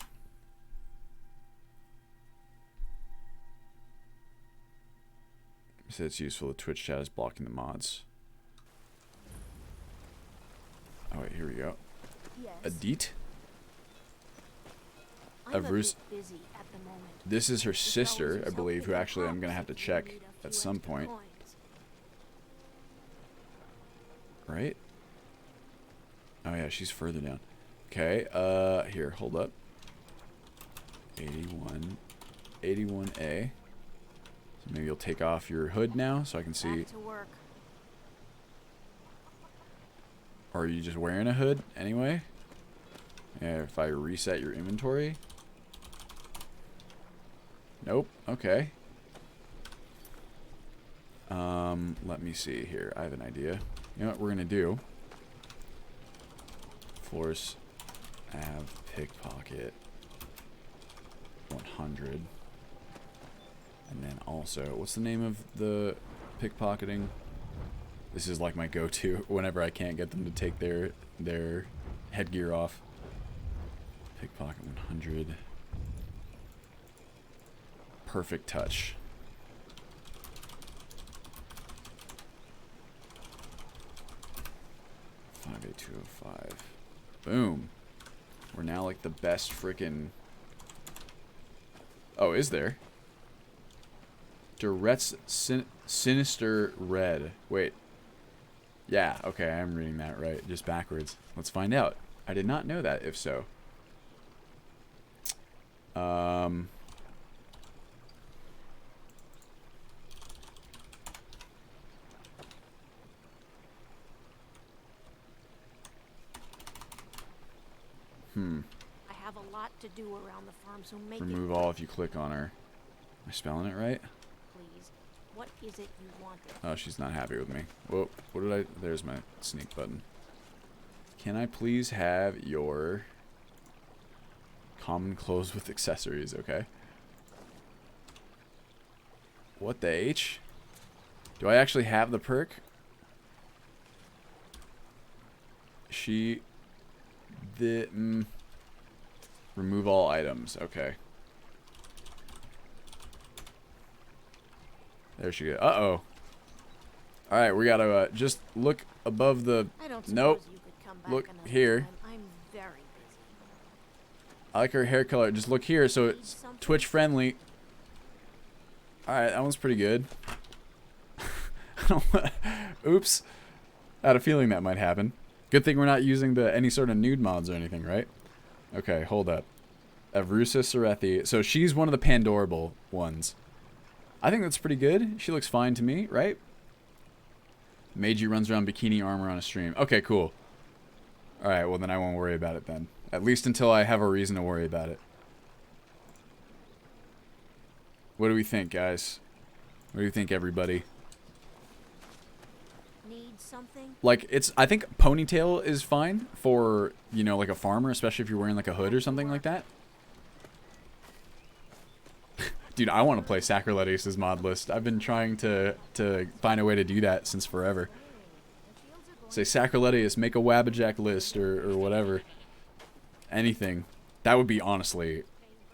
So it's useful. The Twitch chat is blocking the mods. Oh wait, here we go. Yes. Adit. I'm a Avrusa. bit busy at the moment. This is her You could sister, always I use believe, help who with actually I'm the gonna have to crops if you check need a at few some extra point. coins. Right? Oh yeah, she's further down. Okay, here, hold up. 81A. So maybe you'll take off your hood now so I can see. Back to work. Or are you just wearing a hood anyway? Yeah, if I reset your inventory. Nope. Okay. Let me see here. I have an idea. You know what we're gonna do? Force Av pickpocket 100. And then also, what's the name of the pickpocketing? This is like my go-to whenever I can't get them to take their headgear off. Pickpocket 100. Perfect touch. 58205. Boom. We're now like the best freaking. Oh, is there? Duret's Sinister Red. Wait. Yeah, okay, I'm reading that right. Just backwards. Let's find out. I did not know that, if so. I have a lot to do around the farm, so make Remove it all if you click on her. Am I spelling it right? please. What is it you wanted? Oh, she's not happy with me. Whoa, what did I... There's my sneak button. Can I please have your... common clothes with accessories, okay? What the H? Do I actually have the perk? She... remove all items, okay. There she goes. Uh-oh. Alright, we gotta just look above the... I don't Nope. suppose you could come back Look another here. time. I'm very busy. I like her hair color. Just look here so it's Something? Twitch friendly. Alright, that one's pretty good. I don't Oops. I had a feeling that might happen. Good thing we're not using any sort of nude mods or anything, right? Okay, hold up. Avrusa Serethi. So she's one of the Pandorable ones. I think that's pretty good. She looks fine to me, right? Meiji runs around bikini armor on a stream. Okay, cool. Alright, well then I won't worry about it then. At least until I have a reason to worry about it. What do we think, guys? What do you think, everybody? Need something? Like, I think ponytail is fine for, you know, like a farmer, especially if you're wearing like a hood or something like that. Dude, I want to play Sacrilegious' mod list. I've been trying to find a way to do that since forever. Say, Sacrilegious, make a Wabbajack list or whatever. Anything. That would be, honestly...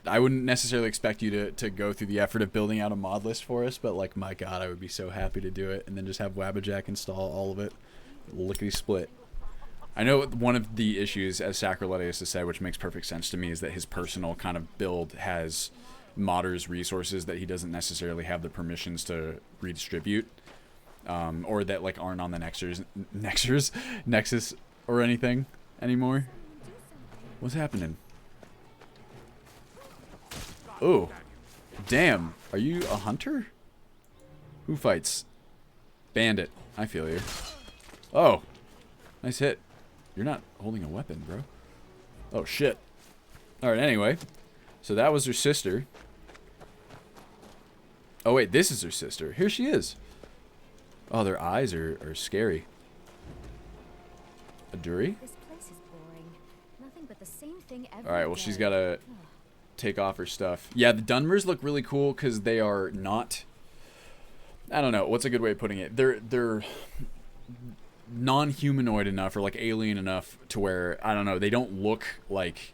I wouldn't necessarily expect you to go through the effort of building out a mod list for us, but, like, my god, I would be so happy to do it. And then just have Wabbajack install all of it. Lickety-split. I know one of the issues, as Sacrilegious has said, which makes perfect sense to me, is that his personal kind of build has... modders resources that he doesn't necessarily have the permissions to redistribute, or that like aren't on the Nexus or anything anymore. What's happening? Oh, damn! Are you a hunter? Who fights? Bandit. I feel you. Oh, nice hit. You're not holding a weapon, bro. Oh shit. All right. Anyway, so that was her sister. Oh wait, this is her sister. Here she is. Oh, their eyes are scary. Aduri? This place is boring. Nothing but the same thing every Alright, well day. she's gotta take off her stuff. Yeah, the Dunmers look really cool because they are not... I don't know, what's a good way of putting it? They're non-humanoid enough or like alien enough to where, I don't know, they don't look like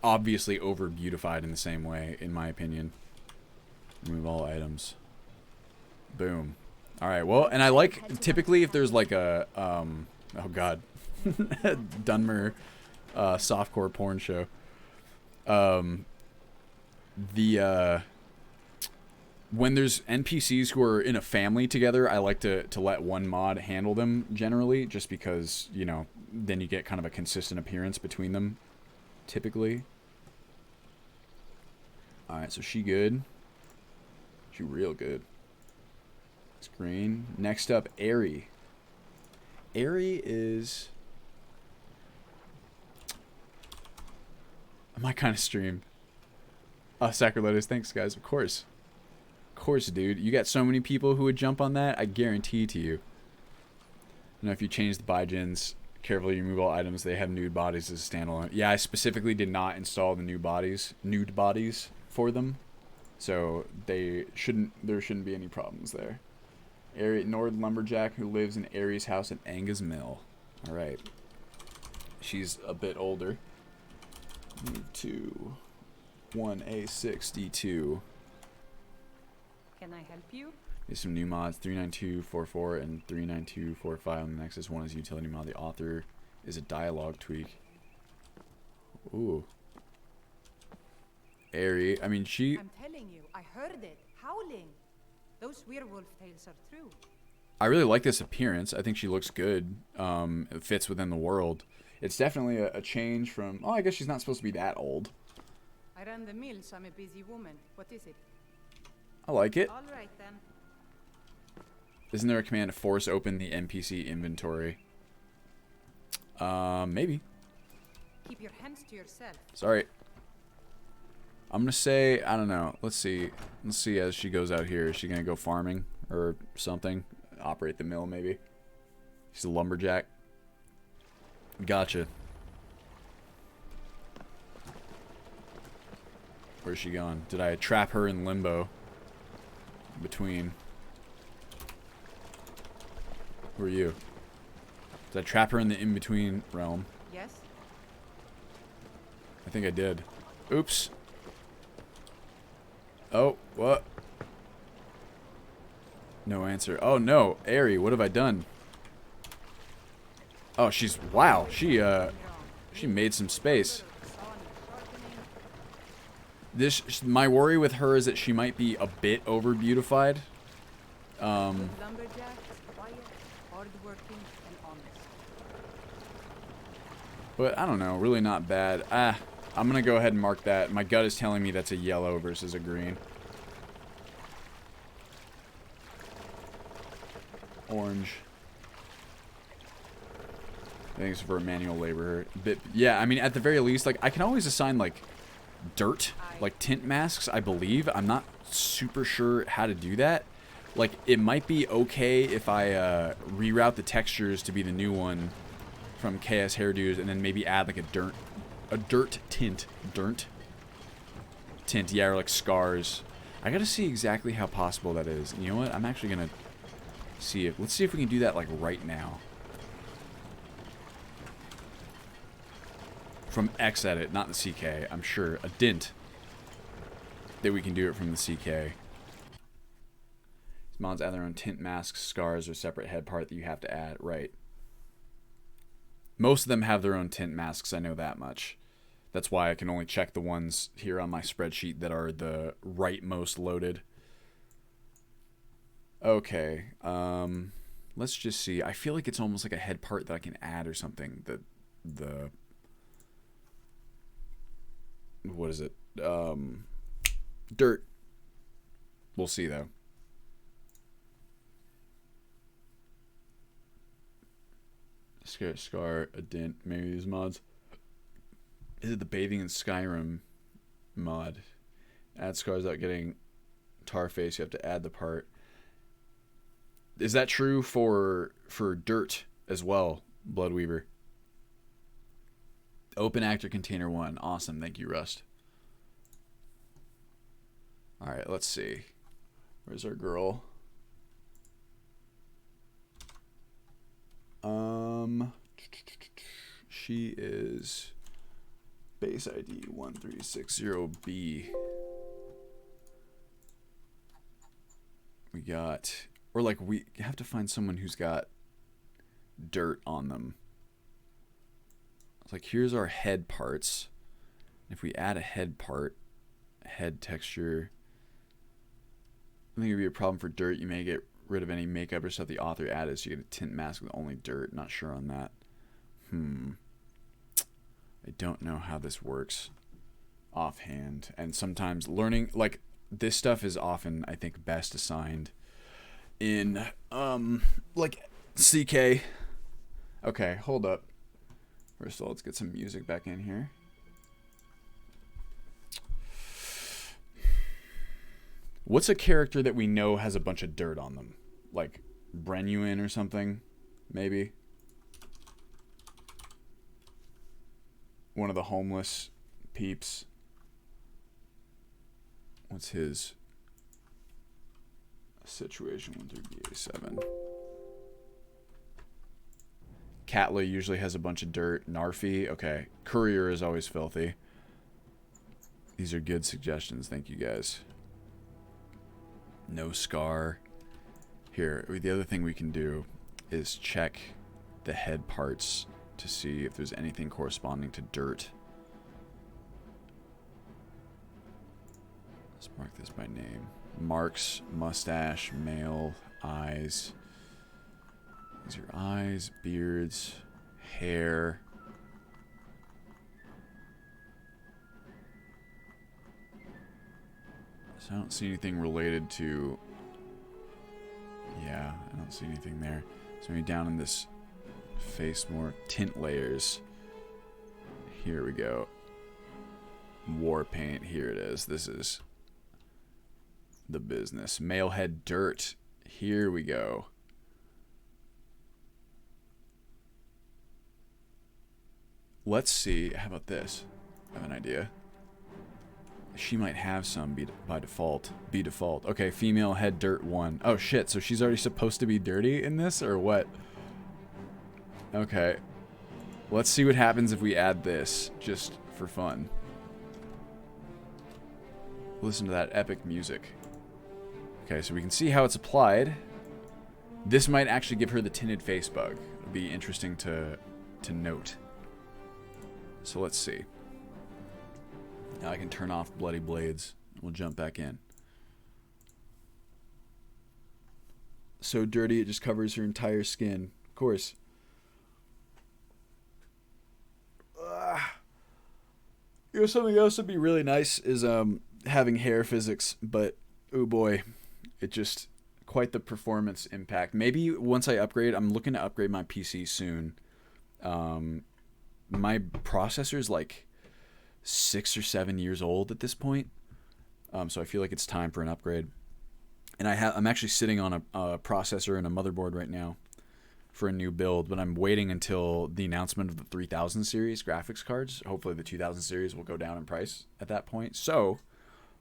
obviously over-beautified in the same way, in my opinion. Remove all items. Boom. Alright, well, and I like, typically if there's like a, oh god. Dunmer, softcore porn show. When there's NPCs who are in a family together, I like to let one mod handle them generally, just because, you know, then you get kind of a consistent appearance between them, typically. Alright, so she good. She real good. It's green. Next up, Airy. Airy is... my kind of stream. Sacrilegious, thanks guys, of course. course, dude. You got so many people who would jump on that. I guarantee to you. You know, if you change the Bijins, carefully remove all items. They have nude bodies as a standalone. Yeah, I specifically did not install the nude bodies for them, so there shouldn't be any problems there. Nord Lumberjack who lives in Aries' house at Angus Mill. All right. She's a bit older. Move to 1A6D2. Can I help you? There's some new mods, 39244 and 39245 on the Nexus. One is utility mod. The author is a dialogue tweak. Ooh. Airy. I mean, I'm telling you, I heard it. Howling. Those werewolf tales are true. I really like this appearance. I think she looks good. It fits within the world. It's definitely a change from... Oh, I guess she's not supposed to be that old. I run the mills. I'm a busy woman. What is it? I like it. All right, then. Isn't there a command to force open the NPC inventory? Maybe. Keep your hands to yourself. Sorry. I'm gonna say, I don't know. Let's see. Let's see as she goes out here. Is she gonna go farming or something? Operate the mill, maybe. She's a lumberjack. Gotcha. Where's she going? Did I trap her in limbo? Between... Who are you? Did I trap her in the in-between realm? Yes? I think I did. Oops. Oh, what? No answer. Oh no, Airy, what have I done? Oh, she's... Wow, she made some space. My worry with her is that she might be a bit over-beautified. Lumberjack, quiet, hardworking, and honest. But I don't know, really not bad. I'm gonna go ahead and mark that. My gut is telling me that's a yellow versus a green. Orange. I think it's for a manual laborer. Yeah, I mean, at the very least, like, I can always assign, like, dirt, like tint masks, I believe. I'm not super sure how to do that. Like, it might be okay if I reroute the textures to be the new one from KS Hairdos and then maybe add like a dirt tint, yeah, or like scars. I gotta see exactly how possible that is. And you know what? I'm actually gonna see if, let's see if we can do that like right now. From Xedit, not the CK. I'm sure a dint that we can do it from the CK. These mods add their own tint masks, scars, or separate head part that you have to add. Right. Most of them have their own tint masks, I know that much. That's why I can only check the ones here on my spreadsheet that are the rightmost loaded. Okay, let's just see. I feel like it's almost like a head part that I can add or something. What is it? Dirt. We'll see, though. Scar, a dent, maybe these mods. Is it the bathing in Skyrim mod? Add scars without getting tar face. You have to add the part. Is that true for dirt as well, Bloodweaver? Open actor container 1. Awesome. Thank you, Rust. Alright, let's see. Where's our girl? She is base ID 1360B. We got, or like we have to find someone who's got dirt on them. It's like, here's our head parts. If we add a head part, head texture, I think it'd be a problem for dirt. You may get rid of any makeup or stuff the author added, so you get a tint mask with only dirt. Not sure on that. I don't know how this works offhand. And sometimes learning, like, this stuff is often, I think, best assigned in, like, CK. Okay, hold up. First of all, let's get some music back in here. What's a character that we know has a bunch of dirt on them? Like Brenuin or something, maybe? One of the homeless peeps. What's his situation? 1 through BA7. Katla usually has a bunch of dirt. Narfi, okay. Courier is always filthy. These are good suggestions. Thank you, guys. No Scar. Here, the other thing we can do is check the head parts to see if there's anything corresponding to dirt. Let's mark this by name. Marks, mustache, male, eyes. These are eyes, beards, hair. So I don't see anything related to... Yeah, I don't see anything there. So maybe down in this face more. Tint layers. Here we go. War paint. Here it is. This is the business. Male head dirt. Here we go. Let's see. How about this? I have an idea. She might have some by default. Be default. Okay, female head dirt 1. Oh shit, so she's already supposed to be dirty in this, or what? Okay. Let's see what happens if we add this, just for fun. Listen to that epic music. Okay, so we can see how it's applied. This might actually give her the tinted face bug. It'll be interesting to note. So let's see. Now I can turn off Bloody Blades. We'll jump back in. So dirty, it just covers her entire skin. Of course. You know, something else would be really nice is having hair physics, but oh boy, it just quite the performance impact. Maybe once I upgrade, I'm looking to upgrade my PC soon. My processor's like 6 or 7 years old at this point, so I feel like it's time for an upgrade. And I'm actually sitting on a processor and a motherboard right now for a new build, but I'm waiting until the announcement of the 3000 series graphics cards. Hopefully the 2000 series will go down in price at that point. So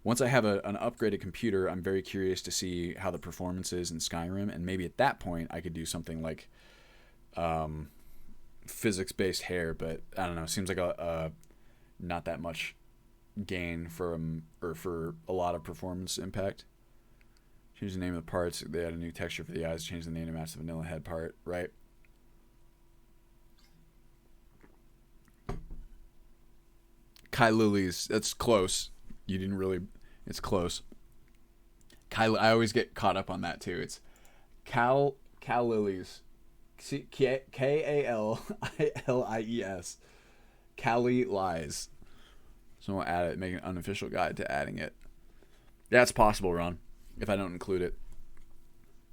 once I have an upgraded computer, I'm very curious to see how the performance is in Skyrim, and maybe at that point I could do something like physics-based hair, but I don't know. Seems like a not that much gain for a lot of performance impact. Change the name of the parts. They add a new texture for the eyes. Change the name to match the vanilla head part. Right. Kai Lilies. That's close. You didn't really. It's close. I always get caught up on that too. It's Cal Lilies. Kalilies. Cali Lies. So we'll add it, make an unofficial guide to adding it. That's possible, Ron, if I don't include it.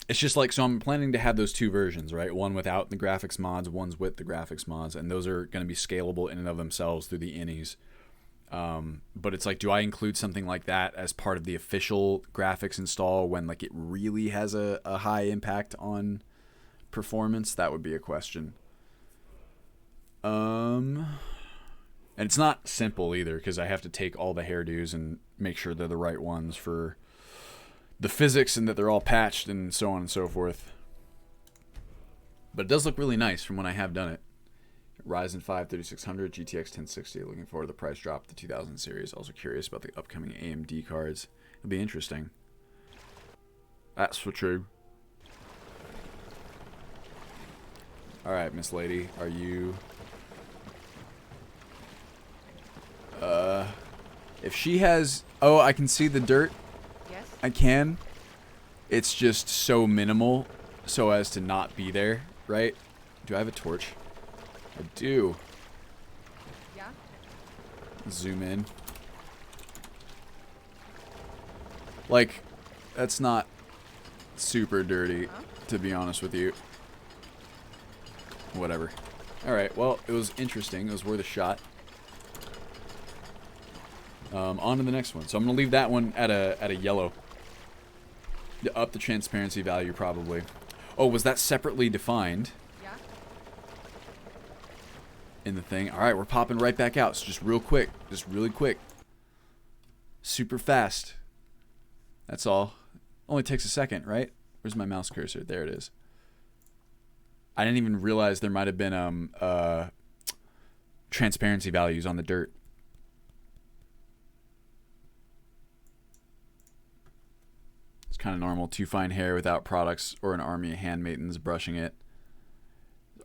It's just like, so I'm planning to have those two versions, right? One without the graphics mods, one's with the graphics mods, and those are going to be scalable in and of themselves through the innies. But it's like, do I include something like that as part of the official graphics install when like it really has a high impact on performance? That would be a question. And it's not simple either, because I have to take all the hairdos and make sure they're the right ones for the physics and that they're all patched and so on and so forth. But it does look really nice from when I have done it. Ryzen 5 3600, GTX 1060. Looking forward to the price drop, the 2000 series. Also curious about the upcoming AMD cards. It'll be interesting. That's for true. Alright, Miss Lady, are you... if she has... Oh, I can see the dirt. Yes? I can. It's just so minimal so as to not be there, right? Do I have a torch? I do. Yeah? Zoom in. Like, that's not super dirty, to be honest with you. Whatever. Alright, well, it was interesting. It was worth a shot. On to the next one. So I'm going to leave that one at a yellow. Up the transparency value, probably. Oh, was that separately defined? Yeah? In the thing? Alright, we're popping right back out. So just real quick. Just really quick. Super fast. That's all. Only takes a second, right? Where's my mouse cursor? There it is. I didn't even realize there might have been transparency values on the dirt. It's kind of normal to find hair without products or an army of handmaidens brushing it.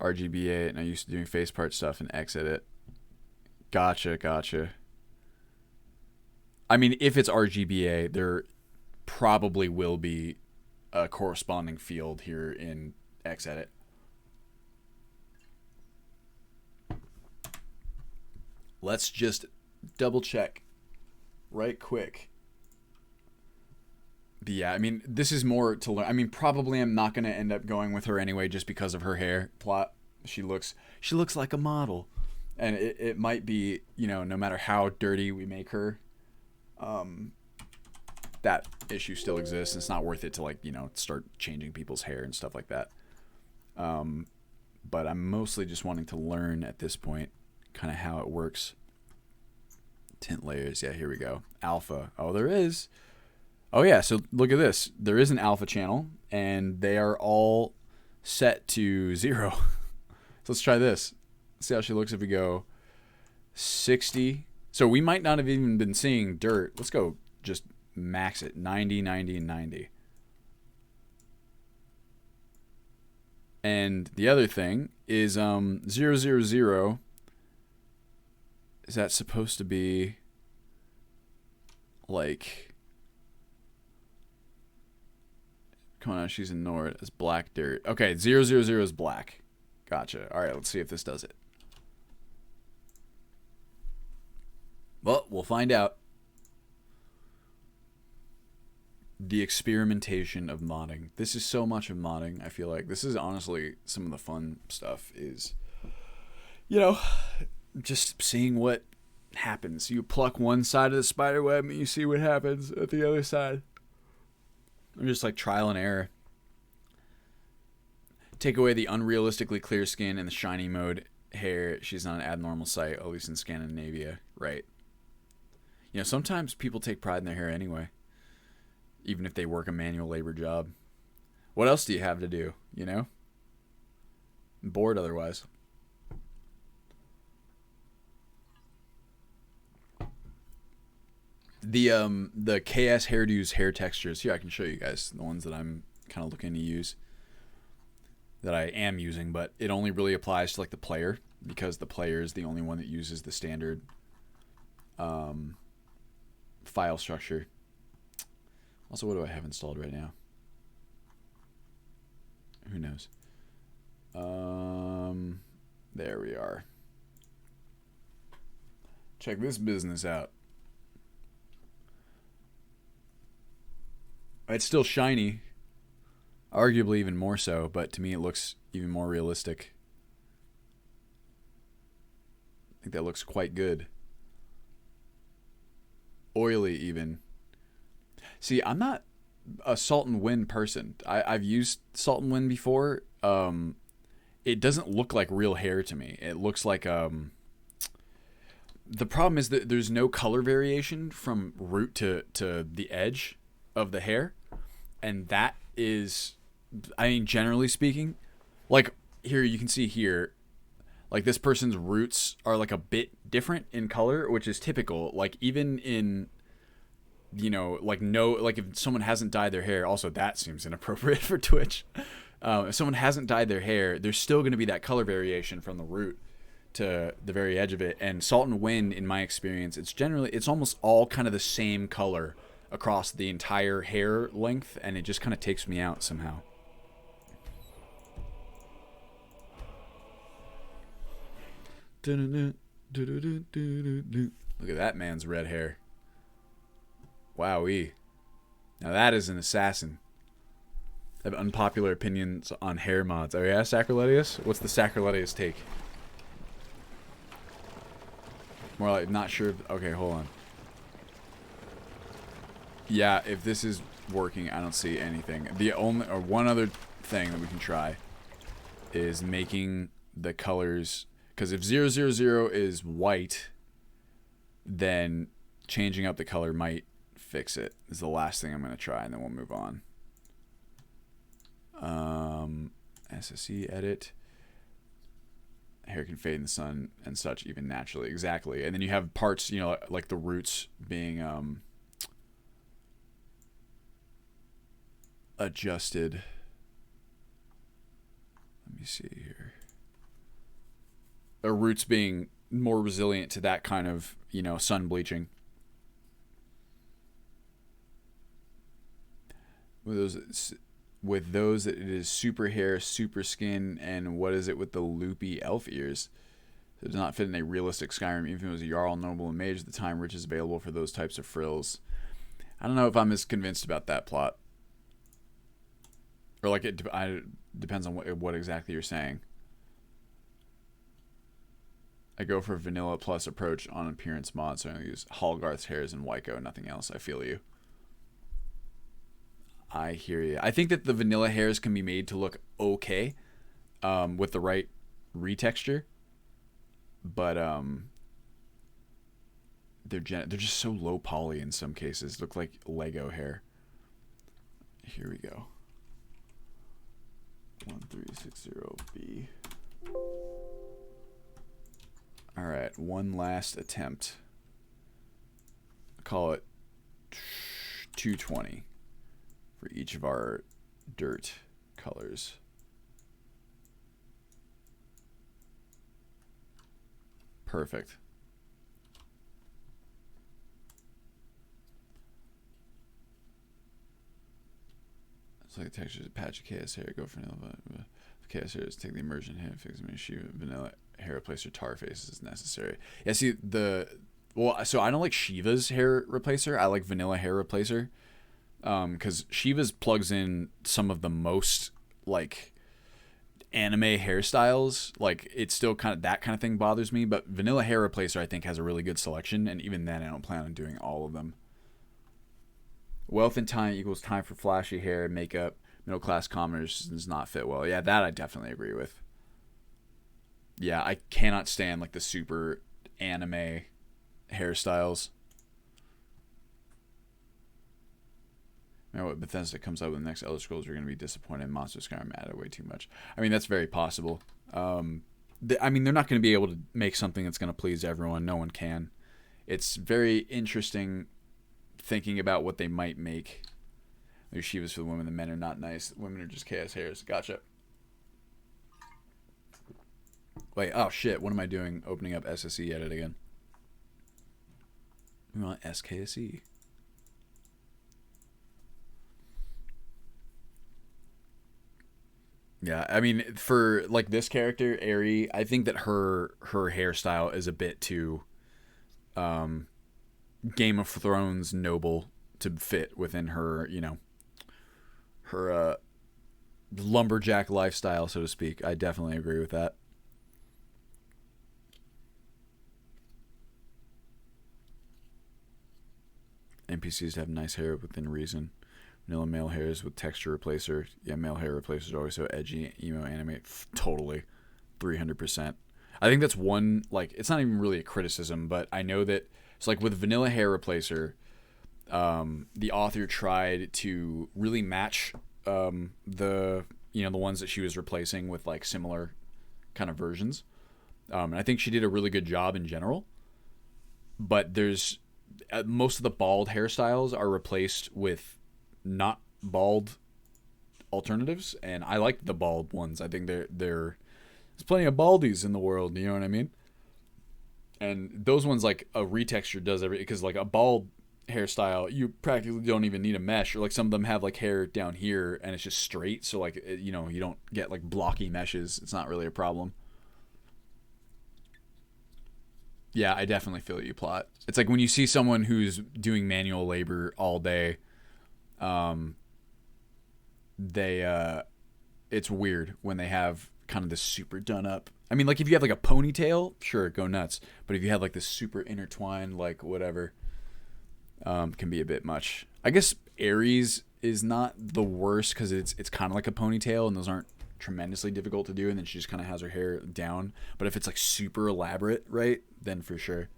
RGBA, and I used to doing face part stuff and exit it. Gotcha, gotcha. I mean, if it's RGBA, there probably will be a corresponding field here in Xedit. Let's just double check right quick. But yeah, I mean, this is more to learn. I mean, probably I'm not going to end up going with her anyway just because of her hair plot. She looks like a model. And it might be, you know, no matter how dirty we make her, that issue still exists. And it's not worth it to, like, you know, start changing people's hair and stuff like that. But I'm mostly just wanting to learn at this point kind of how it works. Tint layers. Yeah, here we go. Alpha. Oh, there is. Oh, yeah. So look at this. There is an alpha channel, and they are all set to 0. So let's try this. See how she looks if we go 60. So we might not have even been seeing dirt. Let's go just max it. 90, 90, and 90. And the other thing is 0, 0, 0. Is that supposed to be like... Come on, she's in Nord. It's black dirt. Okay, 0, 0, 0 is black. Gotcha. All right, let's see if this does it. Well, we'll find out. The experimentation of modding. This is so much of modding, I feel like. This is honestly some of the fun stuff is, you know, just seeing what happens. You pluck one side of the spider web and you see what happens at the other side. Just like trial and error. Take away the unrealistically clear skin and the shiny mode hair. She's not an abnormal sight, at least in Scandinavia. Right. You know, sometimes people take pride in their hair anyway. Even if they work a manual labor job. What else do you have to do, you know? I'm bored otherwise. The KS hairdos hair textures. Here, I can show you guys the ones that I'm kind of looking to use. That I am using, but it only really applies to like the player, because the player is the only one that uses the standard file structure. Also, what do I have installed right now? Who knows? There we are. Check this business out. It's still shiny. Arguably even more so, but to me it looks even more realistic. I think that looks quite good. Oily even. See, I'm not a Salt and Wind person. I've used Salt and Wind before. It doesn't look like real hair to me. It looks like the problem is that there's no color variation from root to the edge of the hair, and that is, I mean, generally speaking, like here you can see here, like this person's roots are like a bit different in color, which is typical. Like even in, you know, like no, like if someone hasn't dyed their hair, also that seems inappropriate for Twitch. If someone hasn't dyed their hair, there's still going to be that color variation from the root to the very edge of it. And Salt and Wind, in my experience, it's almost all kind of the same color across the entire hair length, and it just kind of takes me out somehow. Look at that man's red hair. Wowee. Now that is an assassin. I have unpopular opinions on hair mods. Oh yeah, Sacriletius? What's the Sacriletius take? More like, not sure. Okay, hold on. Yeah, if this is working. I don't see anything. The only or one other thing that we can try is making the colors, because if 000 is white, then changing up the color might fix it. Is the last thing I'm going to try, and then we'll move on. SSE edit. Hair can fade in the sun and such, even naturally. Exactly. And then you have parts, you know, like the roots being adjusted. Let me see here. Or roots being more resilient to that kind of, you know, sun bleaching. With those, it is super hair, super skin, and what is it with the loopy elf ears? It does not fit in a realistic Skyrim, even if it was a Jarl, Noble, and Mage at the time. Rich is available for those types of frills. I don't know if I'm as convinced about that plot. Or like it depends on what exactly you're saying. I go for a vanilla plus approach on appearance mod, so I use Hallgarth's hairs and Wyko, nothing else. I feel you. I hear you. I think that the vanilla hairs can be made to look okay with the right retexture, but they're just so low poly in some cases. Look like Lego hair. Here we go. 1360B. All right, one last attempt. Call it 220 for each of our dirt colors. Perfect. It's like a texture, a patch of chaos hair. Go for vanilla. Chaos hair is take the immersion hair, fix me shoe vanilla hair replacer tar face is necessary. Yeah, see so I don't like Shiva's hair replacer. I like vanilla hair replacer. Because Shiva's plugs in some of the most like anime hairstyles. Like it's still kind of that kind of thing bothers me, but vanilla hair replacer I think has a really good selection, and even then I don't plan on doing all of them. Wealth and time equals time for flashy hair, makeup. Middle class commoners does not fit well. Yeah, that I definitely agree with. Yeah, I cannot stand like the super anime hairstyles. What Bethesda comes up with the next Elder Scrolls, you're going to be disappointed. Monster Skyrim added way too much. I mean, that's very possible. I mean, they're not going to be able to make something that's going to please everyone. No one can. It's very interesting thinking about what they might make. Like Shivas for the women, the men are not nice. Women are just chaos hairs. Gotcha. Wait, oh shit, what am I doing opening up SSE edit again? We want SKSE. Yeah, I mean, for like this character, Aerie, I think that her hairstyle is a bit too Game of Thrones noble to fit within her, you know, her lumberjack lifestyle, so to speak. I definitely agree with that. NPCs have nice hair within reason. Vanilla male hairs with texture replacer. Yeah, male hair replacers are always so edgy, emo, animate. Totally. 300%. I think that's one, like, it's not even really a criticism, but I know that it's like with vanilla hair replacer, the author tried to really match the ones that she was replacing with like similar kind of versions. And I think she did a really good job in general. But there's most of the bald hairstyles are replaced with not bald alternatives, and I like the bald ones. I think there's plenty of baldies in the world, you know what I mean? And those ones, like a retexture does everything, because like a bald hairstyle, you practically don't even need a mesh, or like some of them have like hair down here and it's just straight, so like, you know, you don't get like blocky meshes. It's not really a problem. Yeah, I definitely feel you, Plot. It's like when you see someone who's doing manual labor all day, it's weird when they have kind of this super done up. I mean, like if you have like a ponytail, sure, go nuts. But if you have like this super intertwined, like whatever, can be a bit much. I guess Aries is not the worst because it's kind of like a ponytail, and those aren't tremendously difficult to do, and then she just kind of has her hair down. But if it's like super elaborate, right, then for sure.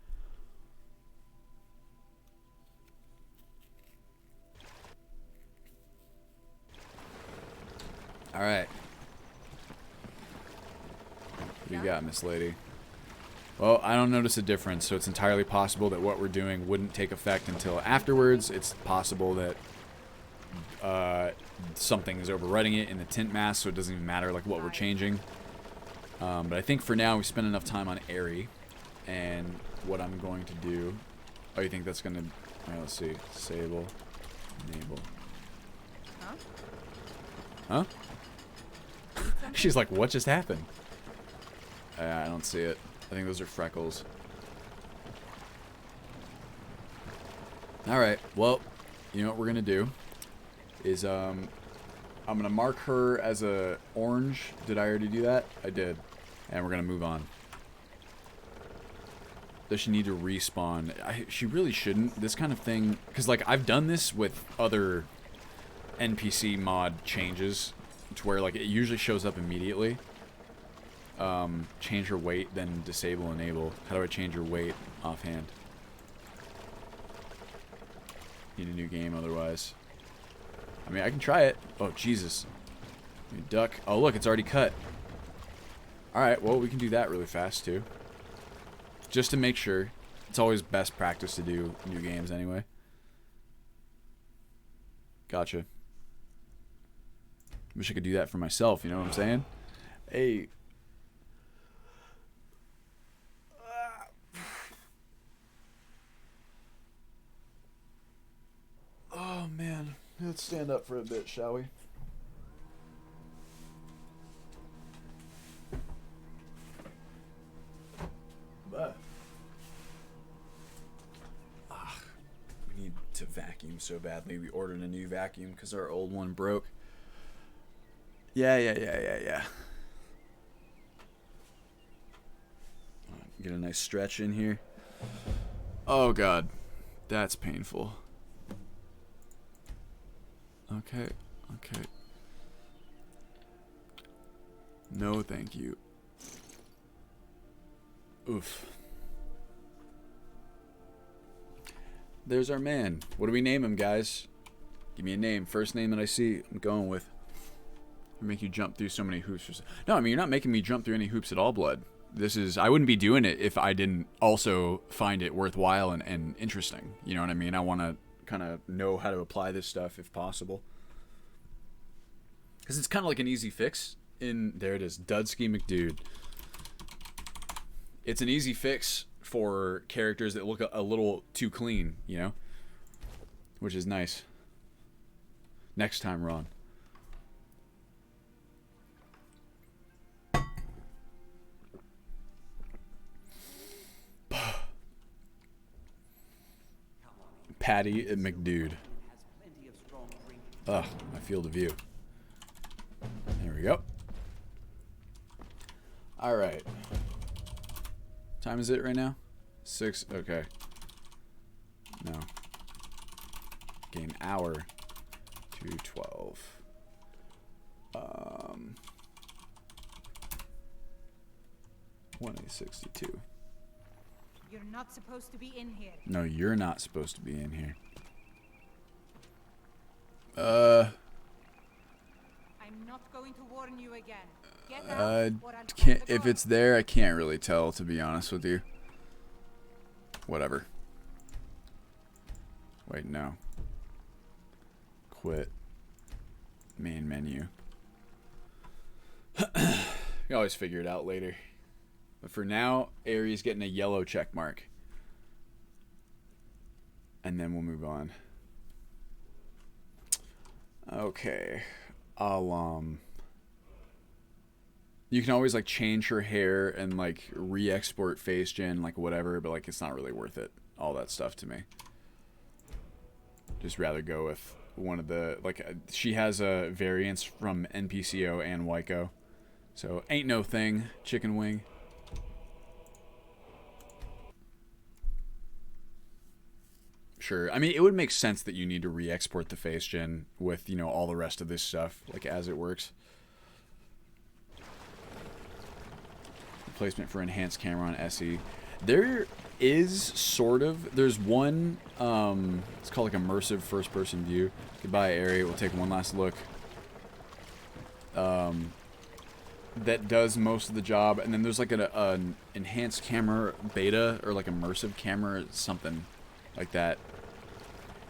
All right. What do you got, Miss Lady? Well, I don't notice a difference, so it's entirely possible that what we're doing wouldn't take effect until afterwards. It's possible that something is overriding it in the tint mask, so it doesn't even matter like what we're changing. But I think for now we spent enough time on Airy, and what I'm going to do. Oh, you think that's gonna? Alright, let's see. Disable, enable. Huh? She's like, what just happened? I don't see it. I think those are freckles. Alright, well, you know what we're gonna do is I'm gonna mark her as a orange. Did I already do that? I did. And we're gonna move on. Does she need to respawn? She really shouldn't. This kind of thing, because like I've done this with other NPC mod changes, to where like it usually shows up immediately. Change her weight, then disable enable. How do I change her weight offhand? Need a new game otherwise. I mean, I can try it. Oh, Jesus. Let me duck. Oh, look, it's already cut. Alright, well, we can do that really fast, too. Just to make sure. It's always best practice to do new games anyway. Gotcha. Wish I could do that for myself, you know what I'm saying? Hey. Oh, man. Let's stand up for a bit, shall we? We need to vacuum so badly. We ordered a new vacuum because our old one broke. Yeah. Get a nice stretch in here. Oh, God. That's painful. Okay. No, thank you. Oof. There's our man. What do we name him, guys? Give me a name. First name that I see, I'm going with. Make you jump through so many hoops. No, I mean, you're not making me jump through any hoops at all, Blood. This is... I wouldn't be doing it if I didn't also find it worthwhile and interesting. You know what I mean? I want to kind of know how to apply this stuff if possible. Because it's kind of like an easy fix. There it is. Dudsky McDude. It's an easy fix for characters that look a little too clean, you know? Which is nice. Next time, Ron. Patty and McDude. Ugh, I feel the view. There we go. Alright. Time is it right now? 6, okay. No. Game hour. 2:12. 1:62. You're not supposed to be in here. No, you're not supposed to be in here. I'm not going to warn you again. Get out, or I'll Can't, close the if door. it's there, I can't really tell, to be honest with you. Whatever. Wait, no. Quit. Main menu. You always figure it out later. But for now, Aries getting a yellow check mark. And then we'll move on. Okay. You can always like change her hair and like re-export face gen, like whatever, but like it's not really worth it. All that stuff to me. Just rather go with one of the, like, she has a variance from NPCO and Wyco. So ain't no thing, chicken wing. sure. I mean, it would make sense that you need to re-export the face gen with, you know, all the rest of this stuff, like, as it works. Replacement for enhanced camera on SE. There is sort of, there's one, it's called like immersive first-person view. Goodbye, area. We'll take one last look. That does most of the job, and then there's like an enhanced camera beta, or like immersive camera, something like that.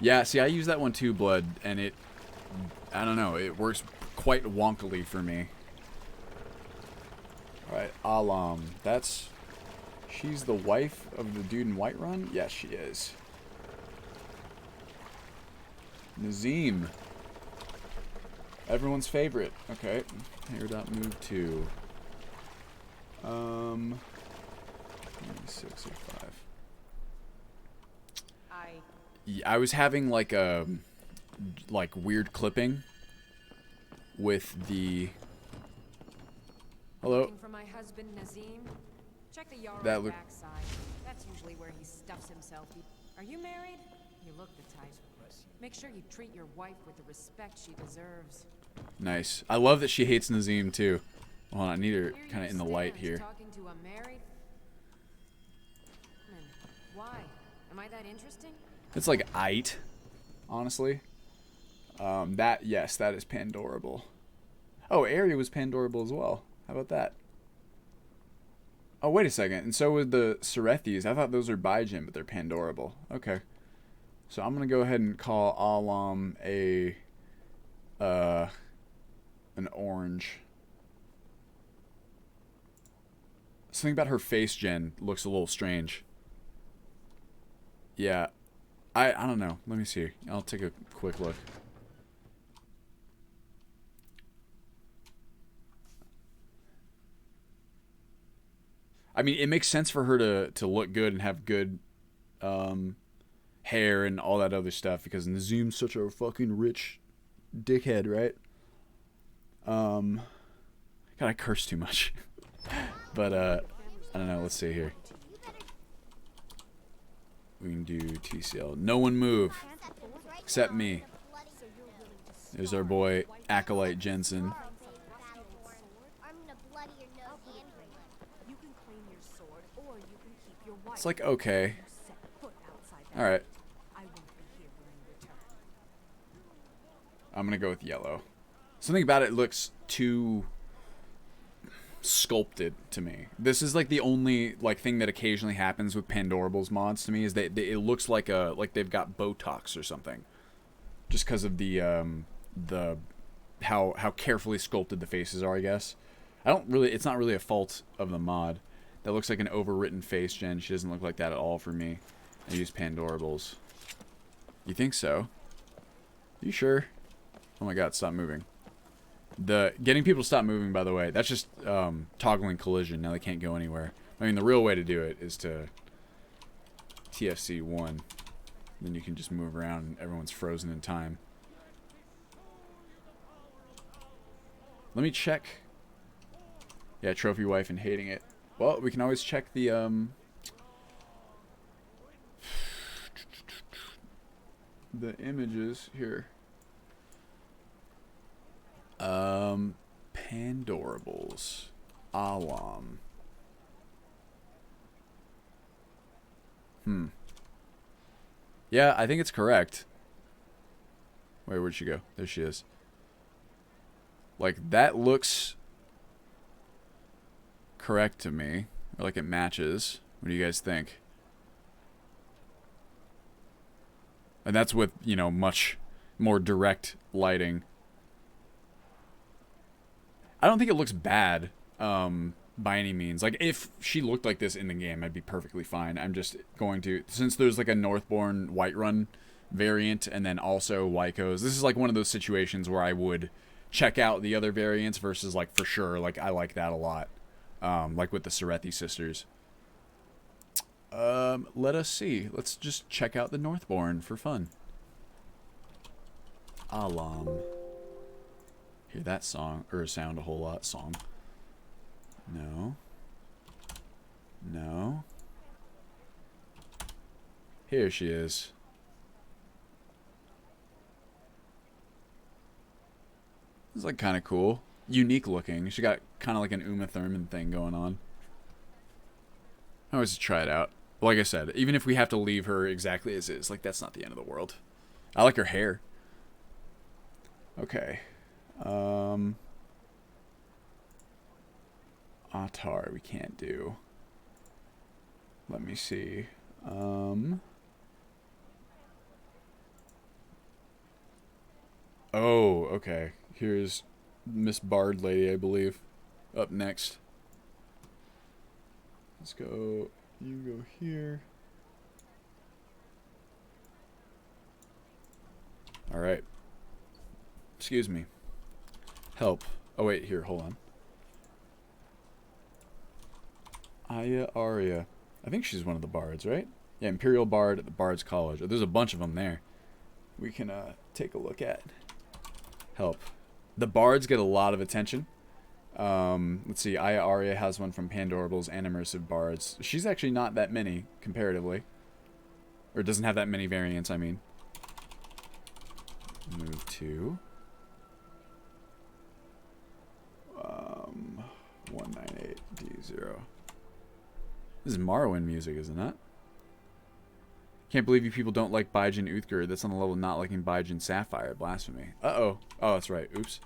Yeah, see, I use that one too, Blood, and it, I don't know, it works quite wonkily for me. Alright, Alam, that's, she's the wife of the dude in Whiterun? Yes, she is. Nazim. Everyone's favorite. Okay. Here.move to. 6 or 5. I was having like a weird clipping with the. Hello. For my husband Nazim. Check the yard That look. backside. That's usually where he stuffs himself. Are you married? You look the type. Make sure you treat your wife with the respect she deserves. Nice. I love that she hates Nazim too. Hold on, I need her kind of in the light here. Talking to a married woman. Why? Am I that interesting? It's like Ite, honestly. That, yes, that is Pandorable. Oh, Arya was Pandorable as well. How about that? Oh, wait a second. And so would the Serethis. I thought those were Baijin, but they're Pandorable. Okay. So I'm going to go ahead and call Alam an orange. Something about her face gen looks a little strange. Yeah. I don't know. Let me see. I'll take a quick look. I mean, it makes sense for her to look good and have good hair and all that other stuff because Nazim's such a fucking rich dickhead, right? God, I curse too much. But I don't know. Let's see here. We can do TCL. No one move except me. There's our boy Acolyte Jensen. It's like, okay. Alright. I'm gonna go with yellow. Something about it looks too sculpted to me. This is like the only like thing that occasionally happens with Pandorable's mods to me is that it looks like they've got Botox or something. Just because of the how carefully sculpted the faces are, I guess. It's not really a fault of the mod. That looks like an overwritten face gen. She doesn't look like that at all for me. I use Pandorables. You think so? You sure? Oh my god, stop moving. Getting people to stop moving, by the way, that's just toggling collision. Now they can't go anywhere. I mean, the real way to do it is to TFC 1. Then you can just move around and everyone's frozen in time. Let me check. Yeah, trophy wife and hating it. Well, we can always check the images here. Pandorables. Alam. Yeah, I think it's correct. Wait, where'd she go? There she is. Like, that looks correct to me. Or like it matches. What do you guys think? And that's with, you know, much more direct lighting. I don't think it looks bad by any means. Like, if she looked like this in the game, I'd be perfectly fine. I'm just going to... Since there's like a Northbourne Whiterun variant and then also Wyco's, this is like one of those situations where I would check out the other variants versus, like, for sure, like, I like that a lot. Like with the Serethi sisters. Let us see. Let's just check out the Northbourne for fun. Alam. Hear that song, or sound a whole lot. Song. No. No. Here she is. It's like kind of cool. Unique looking. She got kind of like an Uma Thurman thing going on. I always try it out. Like I said, even if we have to leave her exactly as is, like that's not the end of the world. I like her hair. Okay. Advar we can't do. Let me see. Oh, okay. Here's Miss Bard lady, I believe. Up next. Let's go. You go here. Alright. Excuse me. Help. Oh, wait. Here, hold on. Aria. I think she's one of the bards, right? Yeah, Imperial Bard at the Bard's College. Oh, there's a bunch of them there. We can take a look at. Help. The bards get a lot of attention. Let's see. Aria has one from Pandorables and Immersive Bards. She's actually not that many, comparatively. Or doesn't have that many variants, I mean. Move to 198D0. This is Morrowind music, is it not? Can't believe you people don't like Baijin Uthgard. That's on the level of not liking Baijin Sapphire. Blasphemy. Uh-oh. Oh, that's right. Oops.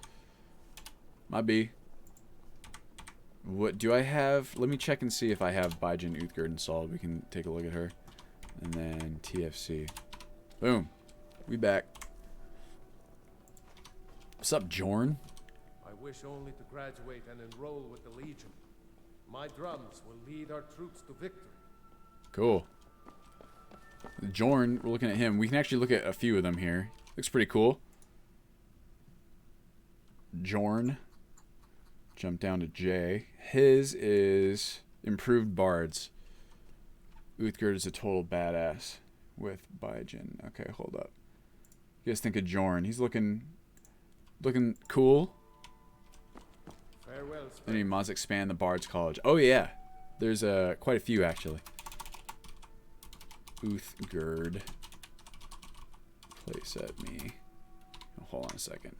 My B. What do I have? Let me check and see if I have Baijin Uthgard installed. We can take a look at her. And then TFC. Boom. We back. What's up, Jorn? I wish only to graduate and enroll with the Legion. My drums will lead our troops to victory. Cool. Jorn, we're looking at him. We can actually look at a few of them here. Looks pretty cool. Jorn. Jump down to J. His is Improved Bards. Uthgard is a total badass with Baijin. Okay, hold up. You guys think of Jorn? He's looking cool. Farewell, Any mods expand the Bard's College? Oh yeah, there's quite a few actually. Uthgard. Place at me. Oh, hold on a second.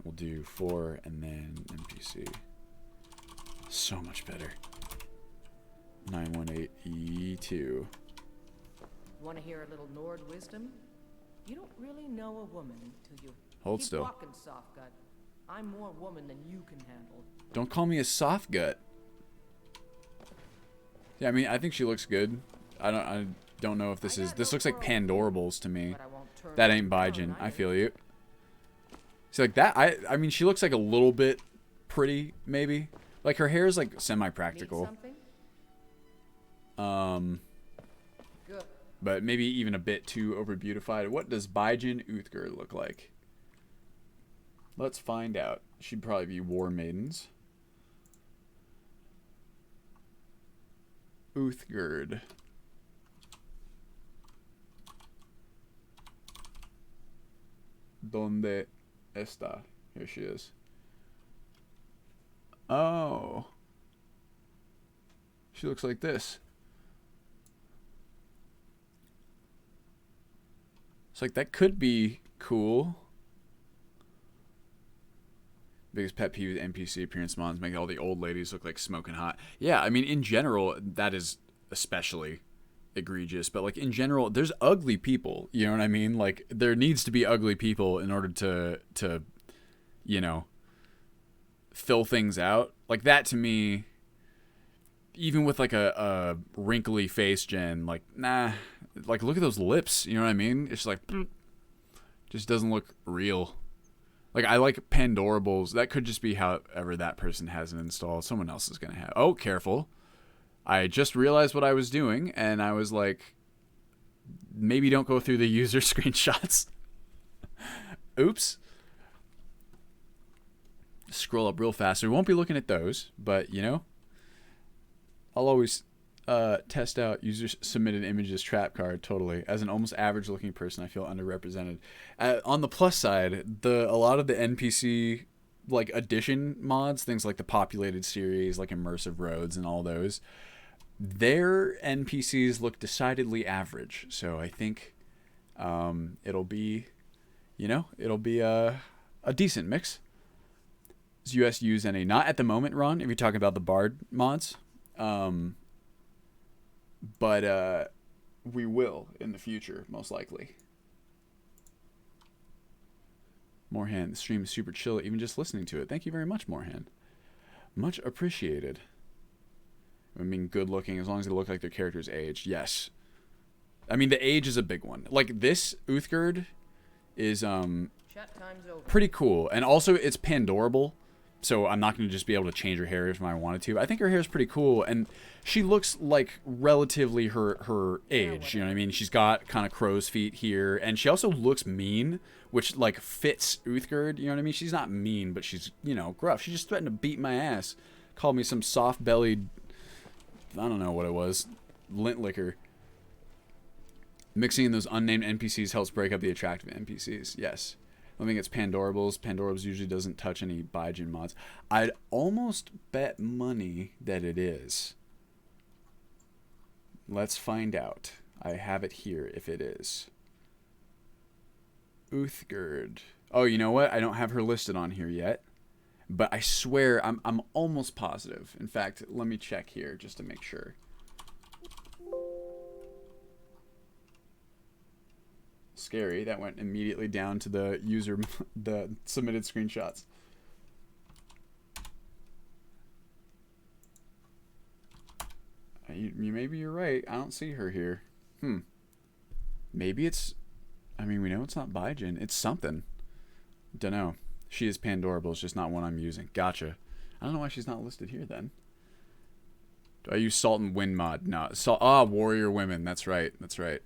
We'll do 4 and then NPC. So much better. 918E2. Want to hear a little Nord wisdom? You don't really know a woman until you Hold keep still. walking, soft gut. I'm more woman than you can handle. Don't call me a soft gut. Yeah, I mean, I think she looks good. I don't know if this is. This looks like Pandorables to me. But I won't turn That you ain't down, Baijin. I either. feel you. See, like that. I mean, she looks like a little bit pretty, maybe. Like her hair is like Need semi-practical. something? Good. But maybe even a bit too over beautified. What does Baijin Uthgard look like? Let's find out. She'd probably be War Maidens. Uthgard. Donde está? Here she is. Oh. She looks like this. It's like that could be cool. Biggest pet peeve with NPC appearance mods make all the old ladies look like smoking hot. Yeah, I mean in general that is especially egregious, but like in general there's ugly people, you know what I mean? Like there needs to be ugly people in order to you know, fill things out. Like that to me, even with like a wrinkly face gen, like nah, like look at those lips, you know what I mean? It's like just doesn't look real. Like I like Pandorables. That could just be however that person has it installed. Someone else is gonna have. Oh, careful! I just realized what I was doing, and I was like, maybe don't go through the user screenshots. Oops. Scroll up real fast. We won't be looking at those, but you know, I'll always test out user submitted images trap card. Totally. As an almost average looking person, I feel underrepresented. On the plus side, a lot of the NPC like addition mods, things like the populated series, like immersive roads and all those, their NPCs look decidedly average. So I think it'll be, you know, it'll be a a decent mix. Does US use any? Not at the moment, Ron, if you're talking about the Bard mods. But we will in the future, most likely. Morhan, the stream is super chill, even just listening to it. Thank you very much, Morhan. Much appreciated. I mean, good looking, as long as they look like their character's aged. Yes. I mean, the age is a big one. Like, this Uthgerd is pretty cool. And also, it's Pandorable, so I'm not going to just be able to change her hair if I wanted to. I think her hair is pretty cool, and she looks like relatively her age. You know what I mean? She's got kind of crow's feet here, and she also looks mean, which, like, fits Uthgerd. You know what I mean? She's not mean, but she's, you know, gruff. She just threatened to beat my ass. Called me some soft-bellied, I don't know what it was, lint liquor. Mixing in those unnamed NPCs helps break up the attractive NPCs. Yes. I think it's Pandorables. Pandorables usually doesn't touch any Baijin mods. I'd almost bet money that it is. Let's find out. I have it here if it is. Uthgerd. Oh, you know what? I don't have her listed on here yet. But I swear I'm almost positive. In fact, let me check here just to make sure. Scary. That went immediately down to the user, the submitted screenshots. Maybe you're right. I don't see her here. Maybe it's... I mean, we know it's not Baijin. It's something. Dunno. She is Pandorable. It's just not one I'm using. Gotcha. I don't know why she's not listed here then. Do I use Salt and Wind mod? No. Warrior Women. That's right. That's right.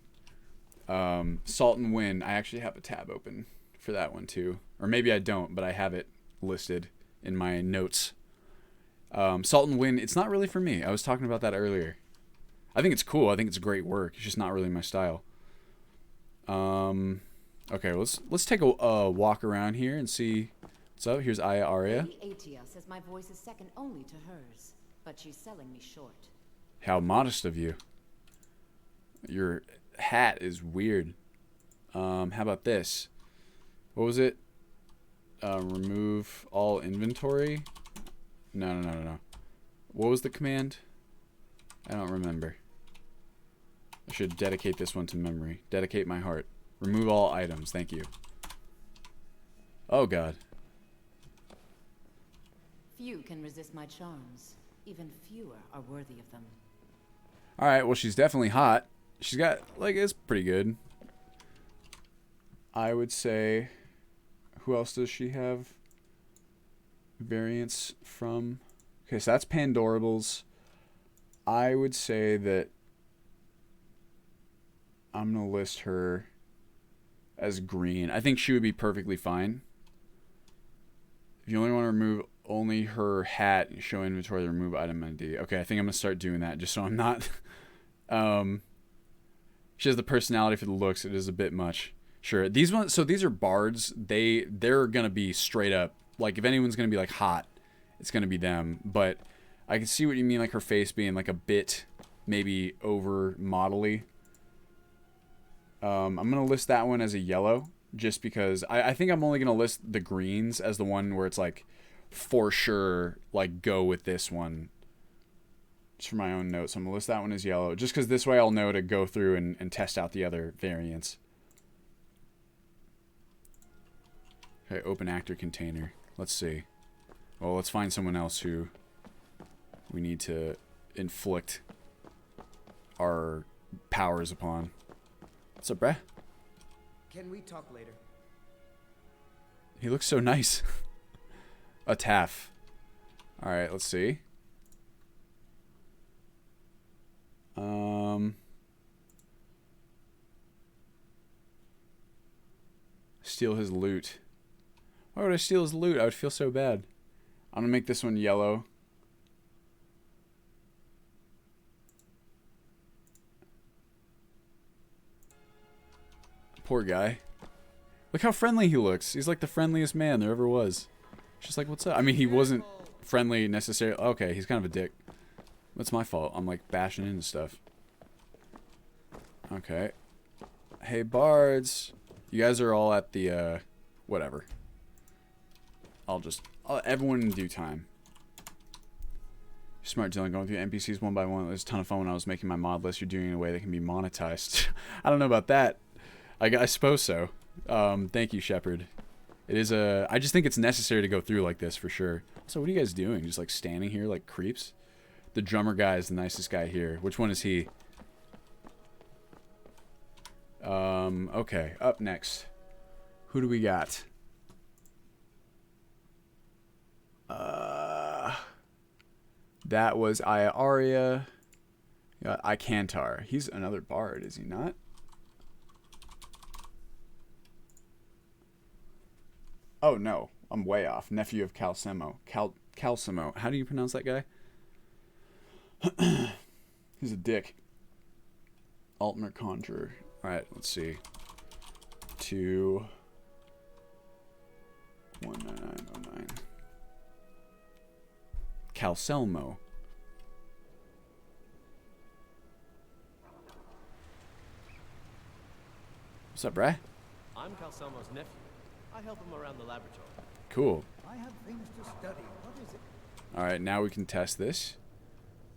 Salt and Wind. I actually have a tab open for that one too. Or maybe I don't, but I have it listed in my notes. Salt and Wind. It's not really for me. I was talking about that earlier. I think it's cool. I think it's great work. It's just not really my style. Okay, let's take a walk around here and see what's up. Here's Aya Aria. Lady Atia says my voice is second only to hers, but she's selling me short. How modest of you. Your hat is weird. How about this? What was it? Remove all inventory? No. What was the command? I don't remember. I should dedicate this one to memory. Dedicate my heart. Remove all items. Thank you. Oh, God. Few can resist my charms. Even fewer are worthy of them. Alright, well, she's definitely hot. She's got, like, it's pretty good. I would say... Who else does she have variants from? Okay, so that's Pandorables. I would say that I'm going to list her as green. I think she would be perfectly fine. If you only want to remove only her hat, show inventory, remove item ID. Okay, I think I'm going to start doing that just so I'm not... She has the personality for the looks. It is a bit much. Sure. These ones, so these are bards. They're going to be straight up. Like, if anyone's going to be, like, hot, it's going to be them. But I can see what you mean, like, her face being, like, a bit maybe over modelly. I'm going to list that one as a yellow, just because I think I'm only going to list the greens as the one where it's like, for sure, like, go with this one. Just for my own notes. I'm going to list that one as yellow, just because this way I'll know to go through and test out the other variants. Okay, open actor container. Let's see. Well, let's find someone else who we need to inflict our powers upon. What's up, bruh? Can we talk later? He looks so nice. A Taff. Alright, let's see. Steal his loot. Why would I steal his loot? I would feel so bad. I'm gonna make this one yellow. Poor guy. Look how friendly he looks. He's like the friendliest man there ever was. Just like, what's up? I mean, he wasn't friendly necessarily. Okay, he's kind of a dick. That's my fault. I'm like bashing into stuff. Okay. Hey, bards. You guys are all at the, whatever. everyone in due time. Smart, Dylan, going through NPCs one by one. It was a ton of fun when I was making my mod list. You're doing it in a way that can be monetized. I don't know about that. I suppose so. Thank you, Shepard. It is I just think it's necessary to go through like this for sure. So what are you guys doing? Just like standing here like creeps? The drummer guy is the nicest guy here. Which one is he? Okay. Up next. Who do we got? That was Iaria. Got Icantar. He's another bard, is he not? Oh no, I'm way off. Nephew of Calcemo. Calcemo. How do you pronounce that guy? He's a dick. Altmer Conjurer. Alright, let's see. 19909. Calcelmo. What's up, brah? I'm Calcelmo's nephew. I help him around the laboratory. Cool. I have things to study. What is it? Alright, now we can test this.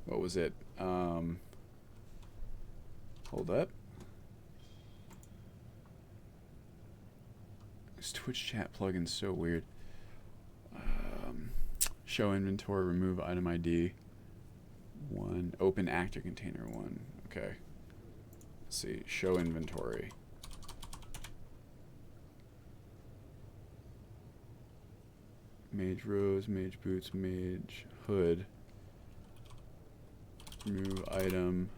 What was it? Hold up. This Twitch chat plugin's so weird. Show inventory, remove item ID. 1. Open actor container 1. Okay. Let's see. Show inventory. Mage rose, mage boots, mage hood. Remove item.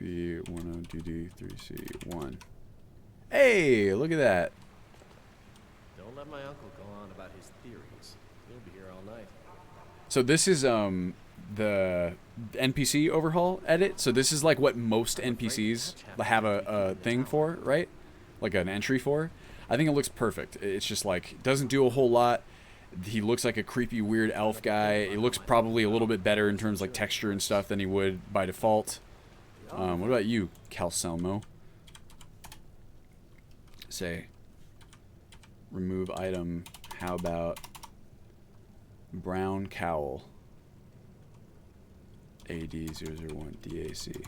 B10DD3C1. Hey, look at that. Don't let my uncle go on about his theories. He'll be here all night. So this is the NPC overhaul edit. So this is like what most NPCs have a thing for, right? Like an entry for. I think it looks perfect. It's just like, doesn't do a whole lot. He looks like a creepy, weird elf guy. It looks probably a little bit better in terms of like texture and stuff than he would by default. What about you, Calcelmo? Say, remove item. How about brown cowl? AD001 DAC.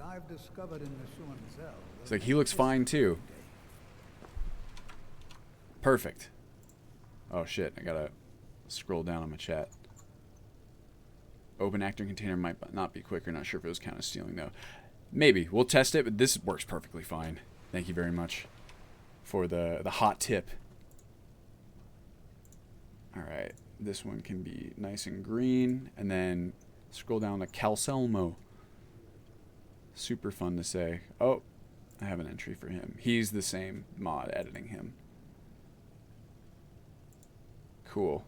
I've discovered in the Schumanzel. It's like he looks fine too. Perfect. Oh shit, I gotta scroll down on my chat. Open actor container might not be quicker. Not sure if it was kind of stealing though. Maybe. We'll test it, but this works perfectly fine. Thank you very much for the hot tip. Alright, this one can be nice and green. And then scroll down to Calcelmo. Super fun to say. Oh, I have an entry for him. He's the same mod editing him. Cool.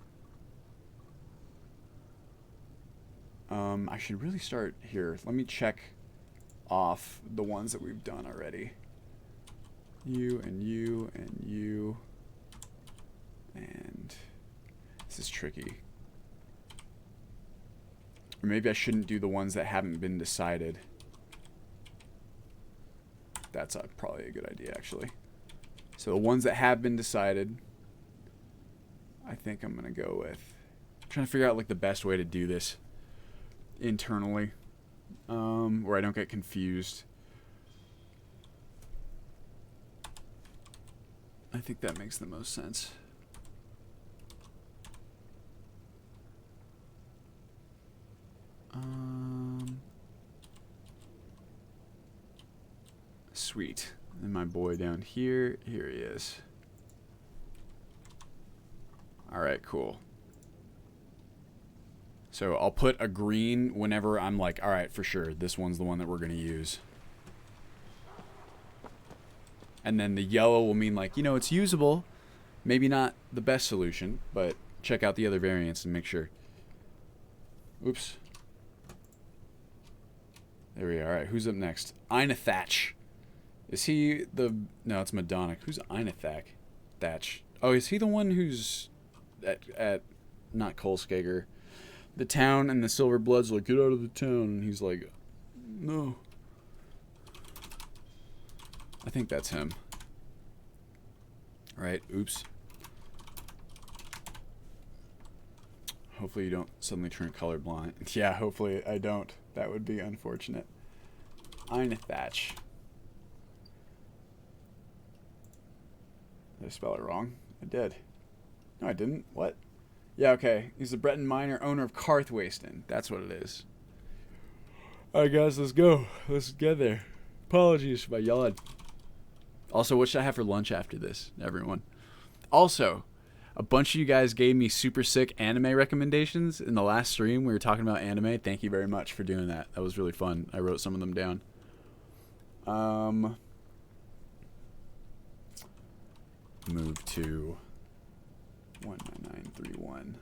I should really start here. Let me check off the ones that we've done already. You and you and you. And this is tricky. Or maybe I shouldn't do the ones that haven't been decided. That's probably a good idea, actually. So the ones that have been decided, I think I'm going to go with. I'm trying to figure out like the best way to do this internally, where I don't get confused. I think that makes the most sense. Sweet. And my boy down here, here he is. Alright, cool. So I'll put a green whenever I'm like, alright, for sure, this one's the one that we're going to use. And then the yellow will mean like, you know, it's usable. Maybe not the best solution, but check out the other variants and make sure. Oops. There we are. Alright, who's up next? Einethach. Is he the... No, it's Madonic. Who's Einethach? Thatch. Oh, is he the one who's at not Kolskager? The town, and the Silver Bloods like, get out of the town. And he's like, no. I think that's him. Alright, oops. Hopefully you don't suddenly turn colorblind. Yeah, hopefully I don't. That would be unfortunate. Einathatch. Did I spell it wrong? I did. No, I didn't. What? Yeah, okay. He's the Breton miner, owner of Carthwayston. That's what it is. Alright, guys, let's go. Let's get there. Apologies for my yawn. Also, what should I have for lunch after this, everyone? Also, a bunch of you guys gave me super sick anime recommendations in the last stream. We were talking about anime. Thank you very much for doing that. That was really fun. I wrote some of them down. Move to 19931.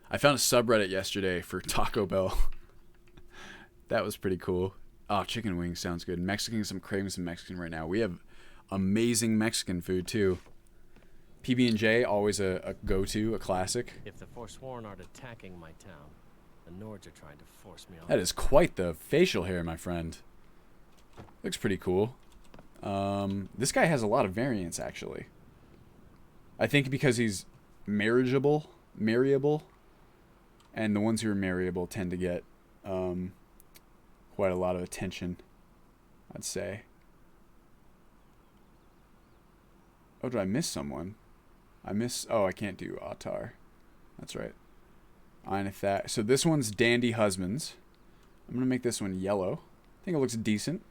I found a subreddit yesterday for Taco Bell. That was pretty cool. Oh, chicken wings sounds good. Mexican, I'm craving some Mexican right now. We have amazing Mexican food too. PB&J, always a go-to, a classic. If the Forsworn aren't attacking my town, the Nords are trying to force me off. That is quite the facial hair, my friend. Looks pretty cool. This guy has a lot of variants, actually. I think because he's marriageable, and the ones who are marriable tend to get quite a lot of attention, I'd say. Oh, did I miss someone? Oh, I can't do Advar. That's right. Einathatch. So this one's Dandy Husbands. I'm going to make this one yellow. I think it looks decent.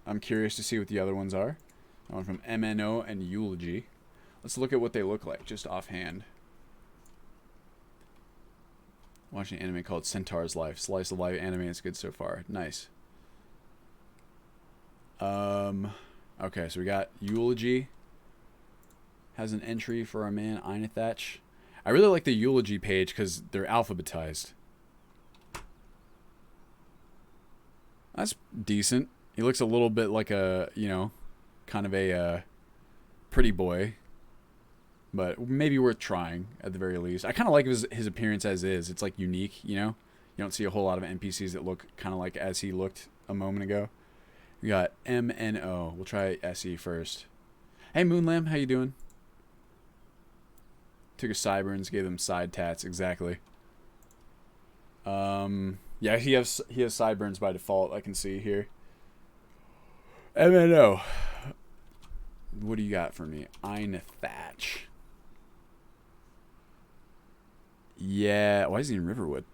I'm curious to see what the other ones are. That one from MNO and Eulogy. Let's look at what they look like, just offhand. Watching an anime called Centaur's Life. Slice of life anime. It's good so far. Nice. Okay, so we got Eulogy. Has an entry for our man Einathatch. I really like the Eulogy page because they're alphabetized. That's decent. He looks a little bit like a, you know, kind of a pretty boy. But maybe worth trying at the very least. I kind of like his appearance as is. It's like unique, you know? You don't see a whole lot of NPCs that look kind of like as he looked a moment ago. We got MNO. We'll try SE first. Hey, Moonlamb, how you doing? Took his sideburns, gave them side tats, exactly. Yeah, he has sideburns by default, I can see here. MNO. What do you got for me? Einathatch. Yeah, why is he in Riverwood?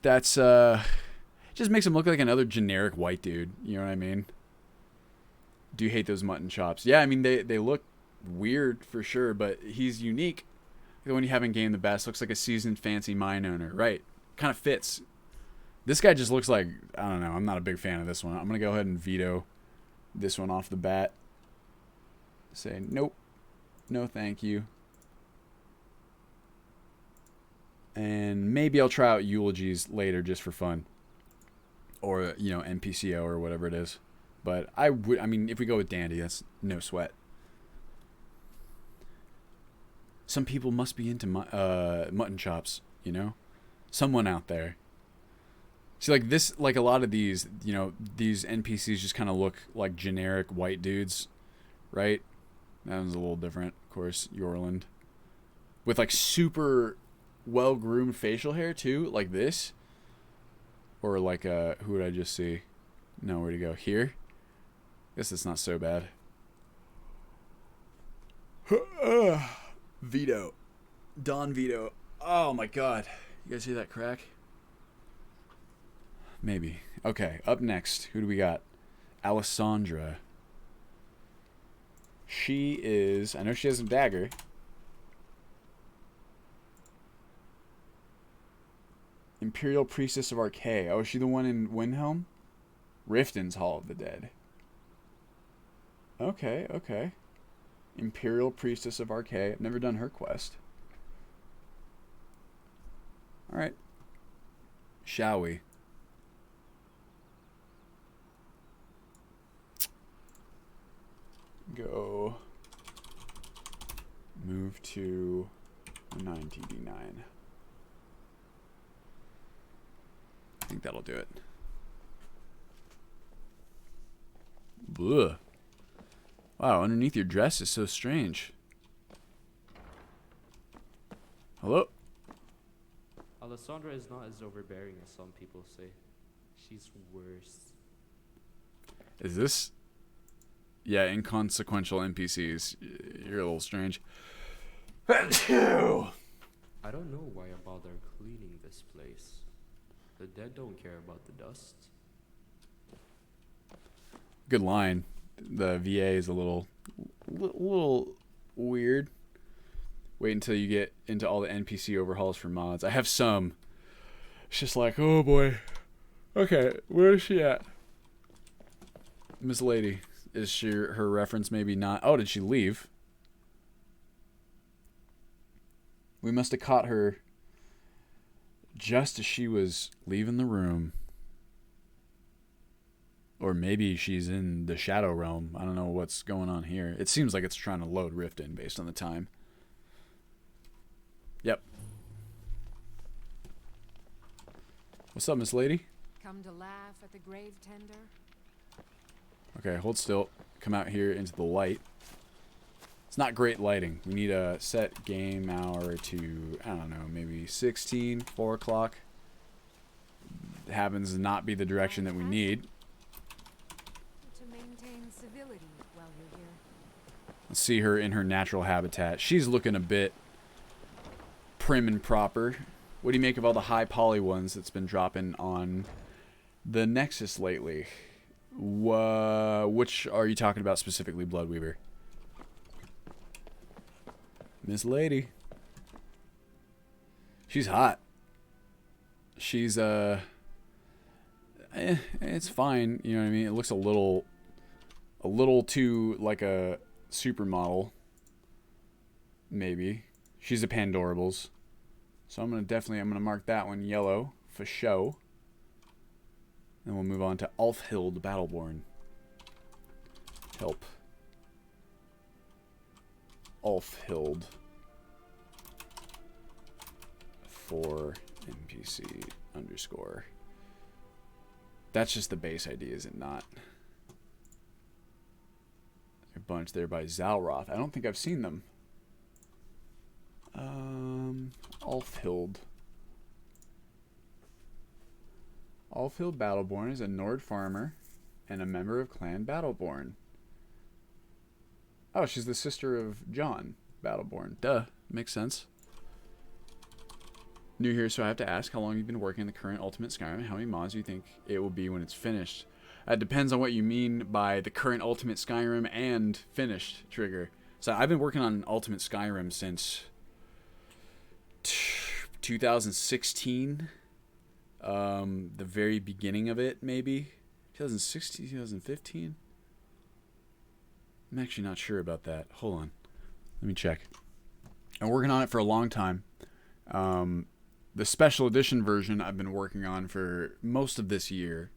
That's, just makes him look like another generic white dude, you know what I mean? Do you hate those mutton chops? Yeah, I mean, they look weird for sure, but he's unique. The one you have in game the best looks like a seasoned fancy mine owner. Right. Kind of fits. This guy just looks like, I don't know, I'm not a big fan of this one. I'm going to go ahead and veto this one off the bat. Say, nope. No thank you. And maybe I'll try out eulogies later just for fun. Or, you know, NPCO or whatever it is. But I mean, if we go with Dandy, that's no sweat. Some people must be into mutton chops, you know? Someone out there. See, like this, like a lot of these, you know, these NPCs just kind of look like generic white dudes, right? That one's a little different, of course, Yorland. With like super well-groomed facial hair too, like this. Or like, who would I just see? No, where'd he go? Here? Guess it's not so bad. Vito. Don Vito. Oh my god. You guys hear that crack? Maybe. Okay, up next. Who do we got? Alessandra. She is... I know she has a dagger. Imperial Priestess of Archay. Oh, is she the one in Windhelm? Riften's Hall of the Dead. Okay, okay. Imperial Priestess of Archay. I've never done her quest. Alright. Shall we? Go. Move to 9TD9. I think that'll do it. Bleh. Wow, underneath your dress is so strange. Hello? Alessandra is not as overbearing as some people say. She's worse. Is this? Yeah, inconsequential NPCs. You're a little strange. I don't know why I bother cleaning this place. The dead don't care about the dust. Good line. The VA is a little weird. Wait until you get into all the NPC overhauls for mods. I have some. It's just like, oh boy. Okay, where is she at? Miss Lady. Is she her reference maybe not? Oh, did she leave? We must have caught her just as she was leaving the room. Or maybe she's in the Shadow Realm. I don't know what's going on here. It seems like it's trying to load Riften based on the time. Yep. What's up, Miss Lady? Come to laugh at the grave tender? Okay, hold still. Come out here into the light. It's not great lighting. We need a set game hour to, I don't know, maybe 16, 4 o'clock. It happens to not be the direction that we need. To maintain civility while you're here. Let's see her in her natural habitat. She's looking a bit prim and proper. What do you make of all the high poly ones that's been dropping on the Nexus lately? Which are you talking about specifically, Bloodweaver? Miss Lady. She's hot. She's it's fine, you know what I mean? It looks a little too like a supermodel. Maybe. She's a Pandorables. So I'm gonna mark that one yellow for show. Then we'll move on to Ulfhild Battleborn. Help. Ulfhild. For NPC underscore. That's just the base ID, is it not? A bunch there by Zalroth. I don't think I've seen them. Ulfhild. Ulfhild Battleborn is a Nord farmer and a member of Clan Battleborn. Oh, she's the sister of John Battleborn. Duh. Makes sense. New here, so I have to ask how long you've been working in the current Ultimate Skyrim. How many mods do you think it will be when it's finished? It depends on what you mean by the current Ultimate Skyrim and finished, Trigger. So I've been working on Ultimate Skyrim since 2016. The very beginning of it, maybe 2016, 2015. I'm actually not sure about that. Hold on, let me check. I'm working on it for a long time. The special edition version I've been working on for most of this year.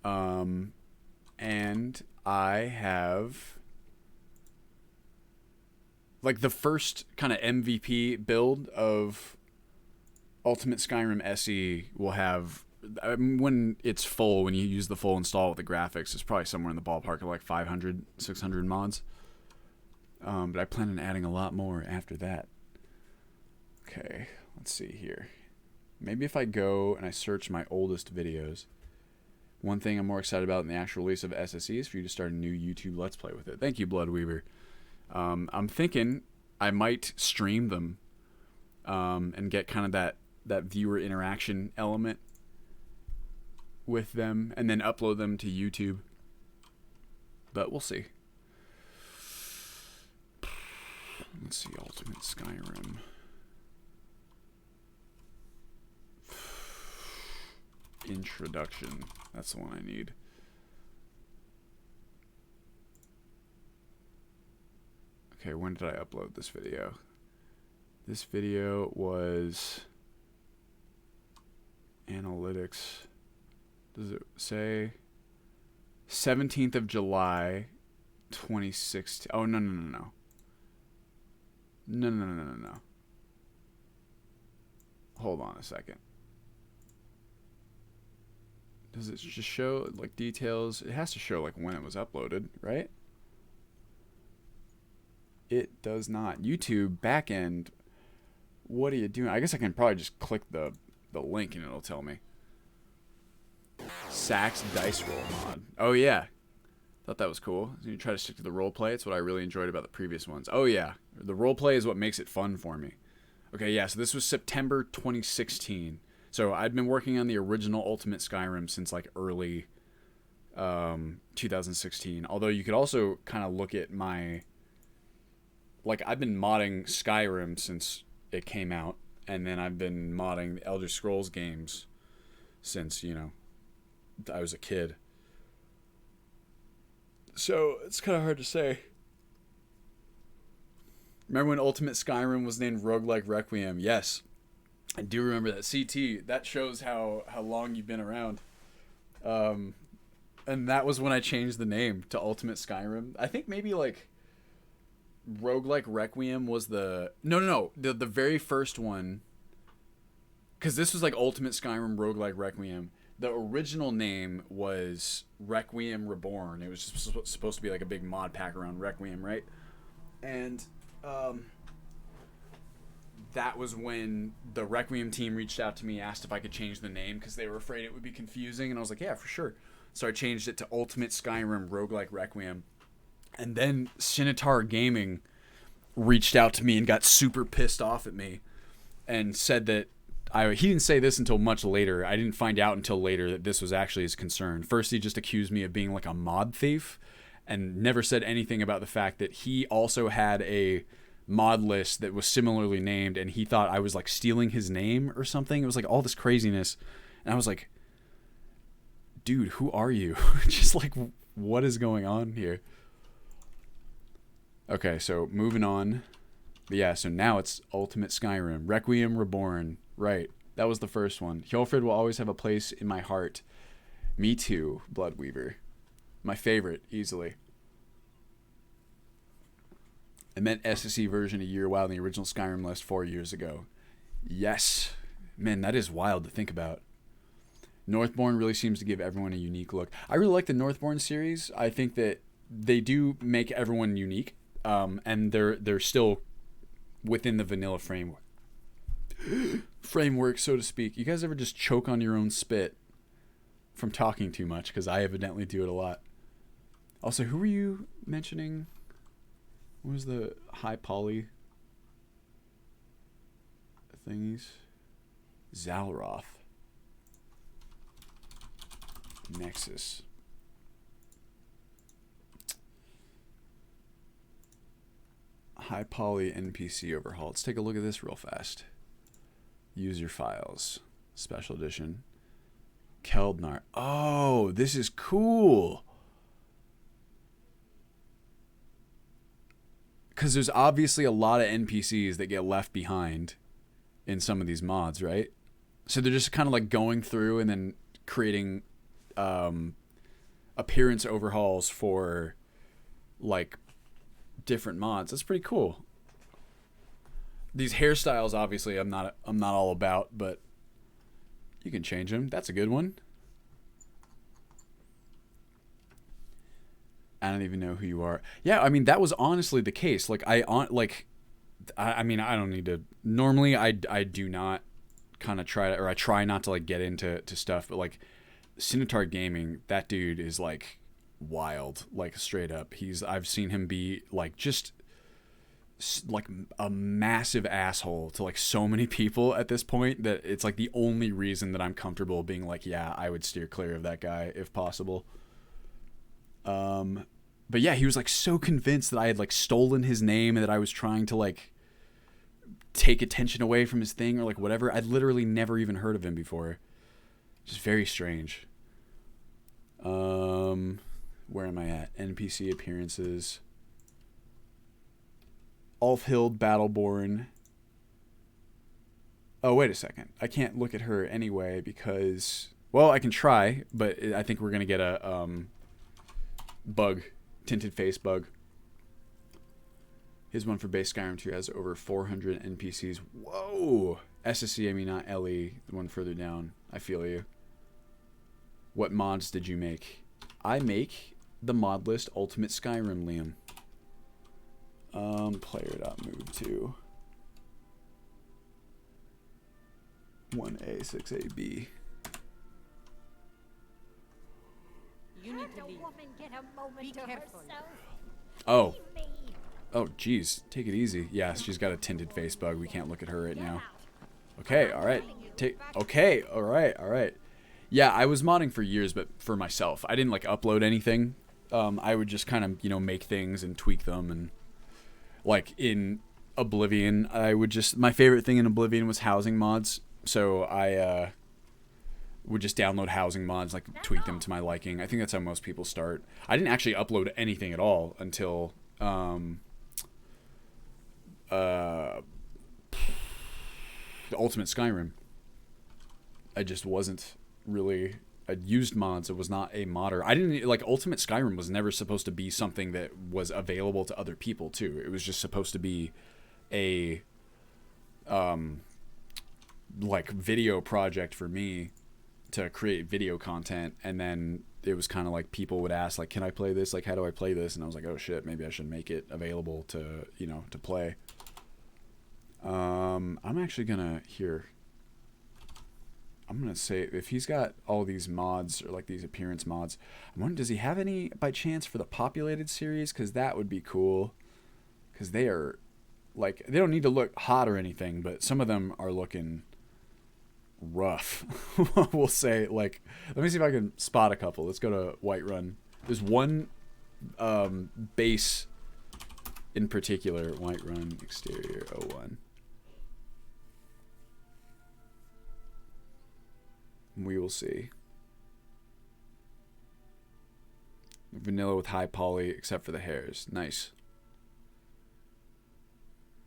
And I have like the first kind of MVP build of Ultimate Skyrim SE will have, when it's full, when you use the full install with the graphics, it's probably somewhere in the ballpark of like 500, 600 mods. But I plan on adding a lot more after that. Okay, let's see here. Maybe if I go and I search my oldest videos. One thing I'm more excited about than the actual release of SSE is for you to start a new YouTube Let's Play with it. Thank you, Bloodweaver. I'm thinking I might stream them and get kind of that viewer interaction element with them and then upload them to YouTube. But we'll see. Let's see, Ultimate Skyrim. Introduction. That's the one I need. Okay, when did I upload this video? This video was analytics. Does it say 17th of July 2016? Oh, no. No. Hold on a second. Does it just show like details? It has to show like when it was uploaded, right? It does not. YouTube backend What are you doing? I guess I can probably just click the link and it'll tell me. Sax dice roll mod. Oh yeah. Thought that was cool. You try to stick to the roleplay. It's what I really enjoyed about the previous ones. Oh yeah. The roleplay is what makes it fun for me. Okay, yeah, so this was September 2016. So I'd been working on the original Ultimate Skyrim since like early 2016. Although you could also kind of look at my... Like, I've been modding Skyrim since it came out. And then I've been modding the Elder Scrolls games since, you know, I was a kid. So it's kind of hard to say. Remember when Ultimate Skyrim was named Roguelike Requiem? Yes. I do remember that. CT, that shows how long you've been around. And that was when I changed the name to Ultimate Skyrim. I think maybe like Roguelike Requiem was the... No. The very first one. Because this was like Ultimate Skyrim Roguelike Requiem. The original name was Requiem Reborn. It was just supposed to be like a big mod pack around Requiem, right? And that was when the Requiem team reached out to me, asked if I could change the name because they were afraid it would be confusing. And I was like, yeah, for sure. So I changed it to Ultimate Skyrim Roguelike Requiem. And then Sinitar Gaming reached out to me and got super pissed off at me and said that he didn't say this until much later. I didn't find out until later that this was actually his concern. First, he just accused me of being like a mod thief and never said anything about the fact that he also had a mod list that was similarly named and he thought I was like stealing his name or something. It was like all this craziness. And I was like, dude, who are you? Just like, what is going on here? Okay, so moving on. But yeah, so now it's Ultimate Skyrim. Requiem Reborn. Right, that was the first one. Hjolfred will always have a place in my heart. Me too, Bloodweaver. My favorite, easily. I meant SSE version a year while in the original Skyrim list 4 years ago. Yes. Man, that is wild to think about. Northborn really seems to give everyone a unique look. I really like the Northborn series. I think that they do make everyone unique. And they're still within the vanilla framework, so to speak. You guys ever just choke on your own spit from talking too much? Because I evidently do it a lot. Also, who were you mentioning? What was the high poly thingies? Zalroth. Nexus. High poly NPC overhaul. Let's take a look at this real fast. User files. Special edition. Keldnar. Oh, this is cool. Because there's obviously a lot of NPCs that get left behind in some of these mods, right? So they're just kind of like going through and then creating appearance overhauls for like different mods. That's pretty cool. These hairstyles, obviously, I'm not all about, but you can change them. That's a good one. I don't even know who you are. Yeah, I mean that was honestly the case. Like I mean I don't need to. Normally I do not kind of try to, or I try not to like get into stuff, but like Sinitar Gaming, that dude is like wild, like straight up. I've seen him be like just like a massive asshole to like so many people at this point that it's like the only reason that I'm comfortable being like, yeah, I would steer clear of that guy if possible. But yeah, he was like so convinced that I had like stolen his name and that I was trying to like take attention away from his thing or like whatever. I'd literally never even heard of him before. Just very strange. Where am I at? NPC appearances. Ulfhild Battleborn. Oh, wait a second. I can't look at her anyway because... Well, I can try, but I think we're going to get a bug. Tinted face bug. His one for base Skyrim 2 has over 400 NPCs. Whoa! SSC, I mean not LE. The one further down. I feel you. What mods did you make? I make the mod list Ultimate Skyrim, Liam. Player.move to. 1A, 6AB. You need to leave. Be careful. Oh. Oh, geez. Take it easy. Yeah, she's got a tinted face bug. We can't look at her right now. Okay, alright. Okay, alright. Yeah, I was modding for years, but for myself. I didn't, like, upload anything. I would just kind of, you know, make things and tweak them. And, like, in Oblivion, I would just... My favorite thing in Oblivion was housing mods. So I would just download housing mods, like, tweak them to my liking. I think that's how most people start. I didn't actually upload anything at all until... the Ultimate Skyrim. I just wasn't really... I used mods. It was not a modder. I didn't... Like, Ultimate Skyrim was never supposed to be something that was available to other people, too. It was just supposed to be a... like, video project for me to create video content. And then it was kind of like people would ask, like, can I play this? Like, how do I play this? And I was like, oh, shit, maybe I should make it available to, you know, to play. I'm actually gonna I'm gonna say if he's got all these mods or like these appearance mods, I'm wondering, does he have any by chance for the populated series? Because that would be cool. Because they are like, they don't need to look hot or anything, but some of them are looking rough. We'll say, like, let me see if I can spot a couple. Let's go to Whiterun. There's one base in particular, Whiterun exterior 01. We will see. Vanilla with high poly, except for the hairs. Nice.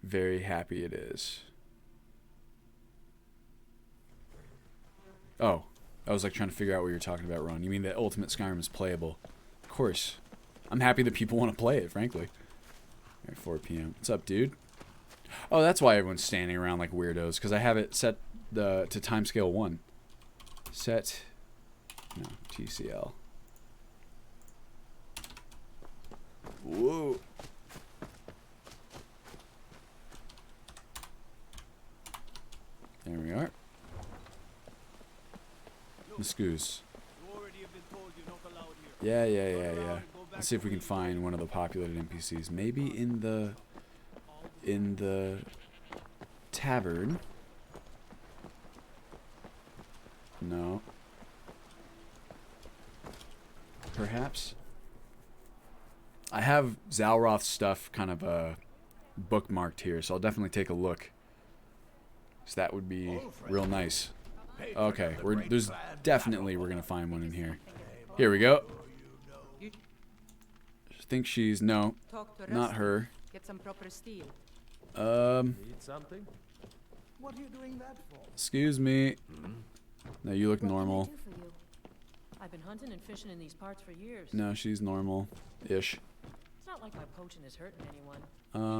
Very happy it is. Oh, I was like trying to figure out what you're talking about, Ron. You mean that Ultimate Skyrim is playable? Of course. I'm happy that people want to play it, frankly. At 4 p.m. What's up, dude? Oh, that's why everyone's standing around like weirdos, because I have it set to timescale 1. Set, no, TCL. Whoa. There we are. Muscus. Yeah. Let's see if we can find one of the populated NPCs. Maybe in the tavern. No. Perhaps. I have Zalroth's stuff kind of bookmarked here, so I'll definitely take a look. So that would be real nice. Okay, we're gonna find one in here. Here we go. I think she's not her. Get some proper steel. Need something? What are you doing that for? Excuse me. No, you look normal. I've been hunting and fishing in these parts for years. No, she's normal-ish. It's not like my poaching is hurting anyone.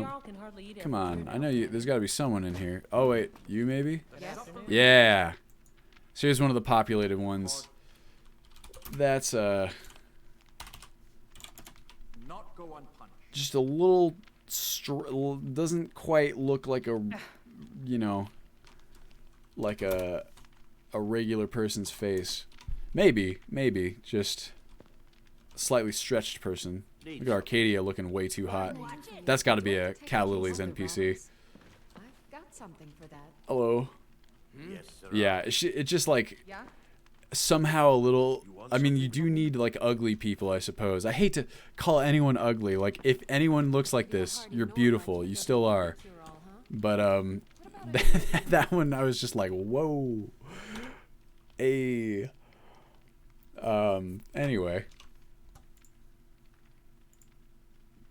Jarl can hardly eat Come on, I know you. There's got to be someone in here. Oh wait, you maybe? Yes. Yeah. So here's one of the populated ones. That's Not go unpunished. just a little doesn't quite look like a, you know, like a regular person's face. Maybe just a slightly stretched person. Look at Arcadia looking way too hot. That's got to be a Cal Lily's NPC. I've got something for that. Hello. Yes, sir. Yeah, it's just like Yeah? somehow a little. I mean, you do need like ugly people, I suppose. I hate to call anyone ugly. Like, if anyone looks like this, you're beautiful. You still are. But that one I was just like, whoa. Anyway,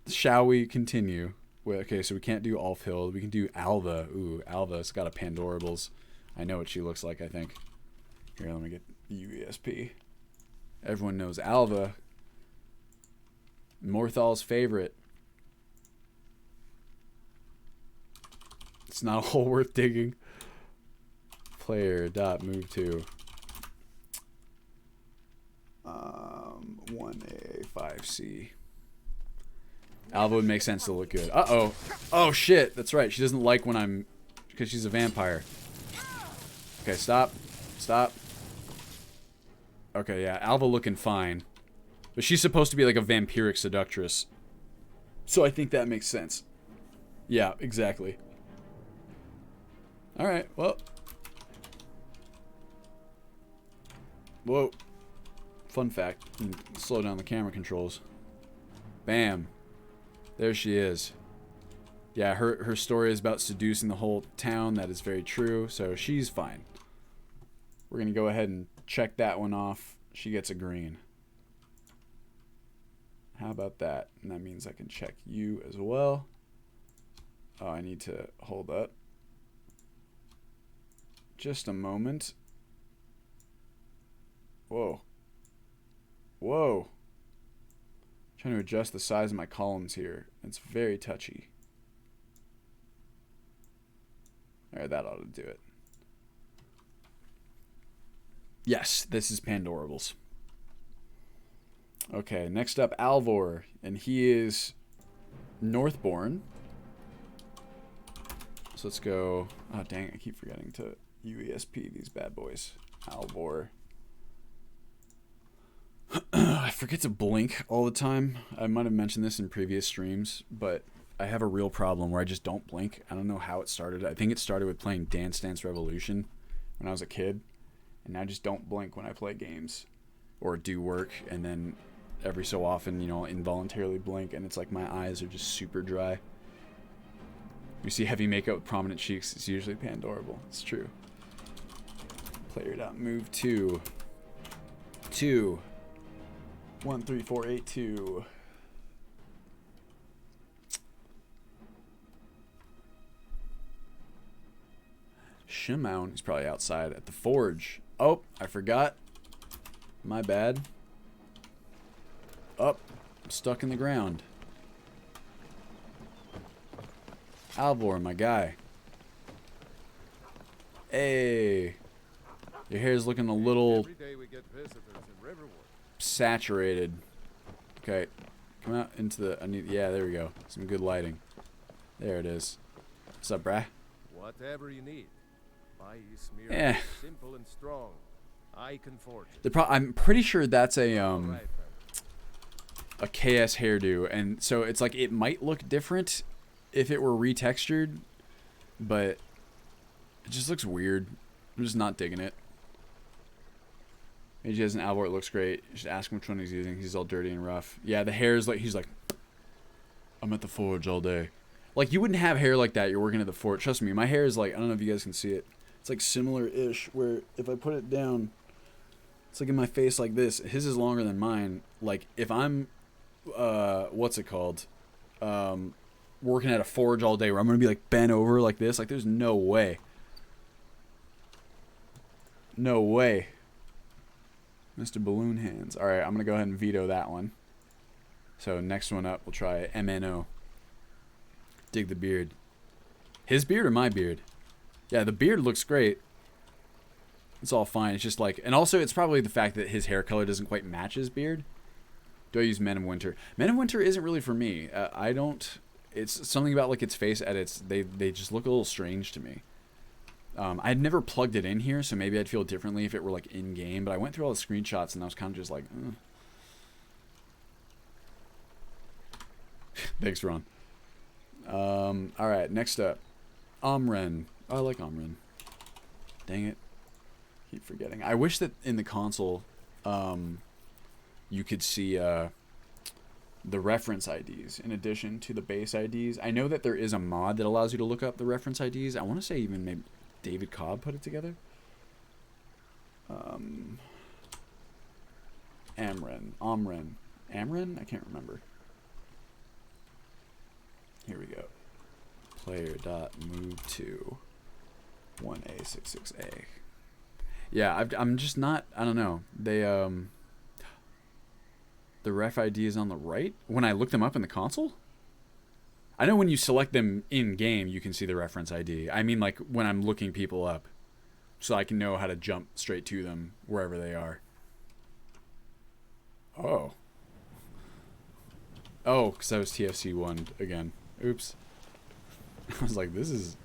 shall we continue? Okay, so we can't do Alfhild. We can do Alva. Ooh, Alva's got a Pandorables. I know what she looks like, I think. Here, let me get the UESP. Everyone knows Alva. Morthal's favorite. It's not a hole worth digging. Player dot move to 1A5C. Alva would make sense to look good. Uh-oh. Oh, shit. That's right. She doesn't like when I'm... Because she's a vampire. Okay, stop. Stop. Okay, yeah, Alva looking fine. But she's supposed to be like a vampiric seductress. So I think that makes sense. Yeah, exactly. Alright, well. Whoa. Fun fact. Slow down the camera controls. Bam. There she is. Yeah, her story is about seducing the whole town. That is very true. So she's fine. We're going to go ahead and check that one off. She gets a green. How about that? And that means I can check you as well. Oh, I need to hold up. Just a moment. Whoa. Whoa. I'm trying to adjust the size of my columns here. It's very touchy. Alright, that ought to do it. Yes, this is Pandorables. Okay, next up, Alvor. And he is Northborn. So let's go... Oh, dang, I keep forgetting to UESP these bad boys. Alvor. I forget to blink all the time. I might have mentioned this in previous streams, but I have a real problem where I just don't blink. I don't know how it started. I think it started with playing Dance Dance Revolution when I was a kid. And I just don't blink when I play games or do work. And then every so often, you know, involuntarily blink. And it's like my eyes are just super dry. You see heavy makeup with prominent cheeks. It's usually Pandorable. It's true. Player.move 2. 2. 1, 3, 4, 8, 2. Shimon, he's probably outside at the forge. Oh, I forgot. My bad. Oh, I'm stuck in the ground. Alvor, my guy. Hey. Your hair's looking a little saturated. Okay. Come out into the... yeah, there we go. Some good lighting. There it is. What's up, brah? Whatever you need. Yeah. Simple and strong. I can forge it. I'm pretty sure that's a KS hairdo, and so it's like it might look different if it were retextured, but it just looks weird. I'm just not digging it. He has an Alvor. It looks great. You should ask him which one he's using. He's all dirty and rough. Yeah, the hair is like he's like, I'm at the forge all day. Like you wouldn't have hair like that. You're working at the forge. Trust me, my hair is like I don't know if you guys can see it. It's like similar-ish, where if I put it down, it's like in my face like this. His is longer than mine. Like, if I'm, what's it called? Working at a forge all day where I'm going to be, like, bent over like this. Like, there's no way. No way. Mr. Balloon Hands. All right, I'm going to go ahead and veto that one. So, next one up, we'll try MNO. Dig the beard. His beard or my beard? Yeah, the beard looks great. It's all fine. It's just like... And also, it's probably the fact that his hair color doesn't quite match his beard. Do I use Men of Winter? Men of Winter isn't really for me. I don't... It's something about, like, its face edits. They just look a little strange to me. I'd never plugged it in here, so maybe I'd feel differently if it were, like, in-game. But I went through all the screenshots, and I was kind of just like... Thanks, Ron. Alright, next up. Amren. Oh, I like Amren. Dang it. Keep forgetting. I wish that in the console, you could see the reference IDs in addition to the base IDs. I know that there is a mod that allows you to look up the reference IDs. I want to say even maybe David Cobb put it together. Amren. Amren? I can't remember. Here we go. Player.move to 1A66A. Yeah, I'm just not... I don't know. They, the ref ID is on the right? When I look them up in the console? I know when you select them in-game, you can see the reference ID. I mean, like, when I'm looking people up. So I can know how to jump straight to them wherever they are. Oh. Oh, because I was TFC 1 again. Oops. I was like, this is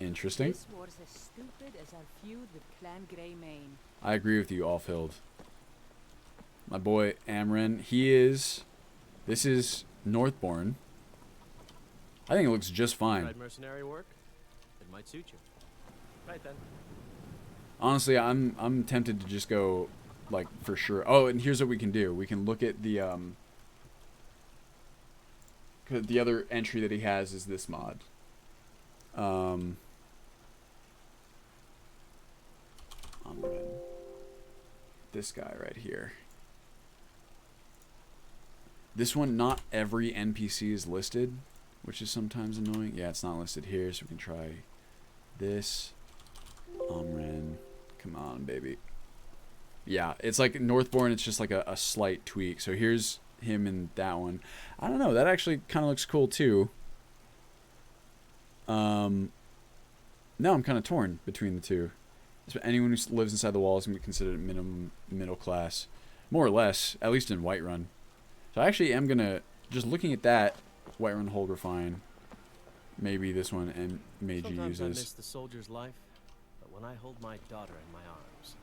Interesting. This war's as stupid as our feud with Clan Greymane. I agree with you, Allfield. My boy Amren, this is Northbourne. I think it looks just fine. Tried mercenary work? It might suit you. Right then. Honestly, I'm tempted to just go, like, for sure. Oh, and here's what we can do. We can look at the other entry that he has is this mod. This guy right here. This one, not every NPC is listed, which is sometimes annoying. Yeah, it's not listed here, so we can try this. Amren. Come on, baby. Yeah, it's like Northbourne, it's just like a slight tweak. So here's him in that one. I don't know, that actually kind of looks cool too. Now I'm kind of torn between the two. So anyone who lives inside the walls can be considered minimum middle class. More or less, at least in Whiterun. So I actually am going to, just looking at that, Whiterun Hold Refine, maybe this one, and Meiji Sometimes I uses. miss the soldier's life, but when I hold my daughter in my arms,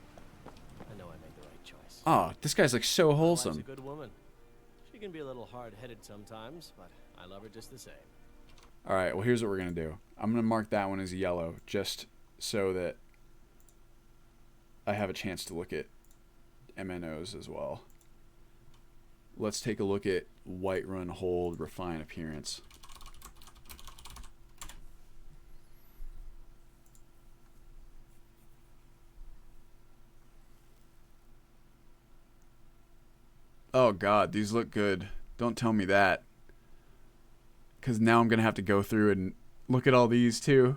I know I made the right choice. Oh, this guy's like so My wife's wholesome. a good woman. She can be a little hard-headed sometimes, but I love her just the same. Alright, well here's what we're going to do. I'm going to mark that one as yellow, just so that I have a chance to look at MNOs as well. Let's take a look at Whiterun Hold Refine appearance. Oh god, these look good. Don't tell me that. Because now I'm going to have to go through and look at all these too.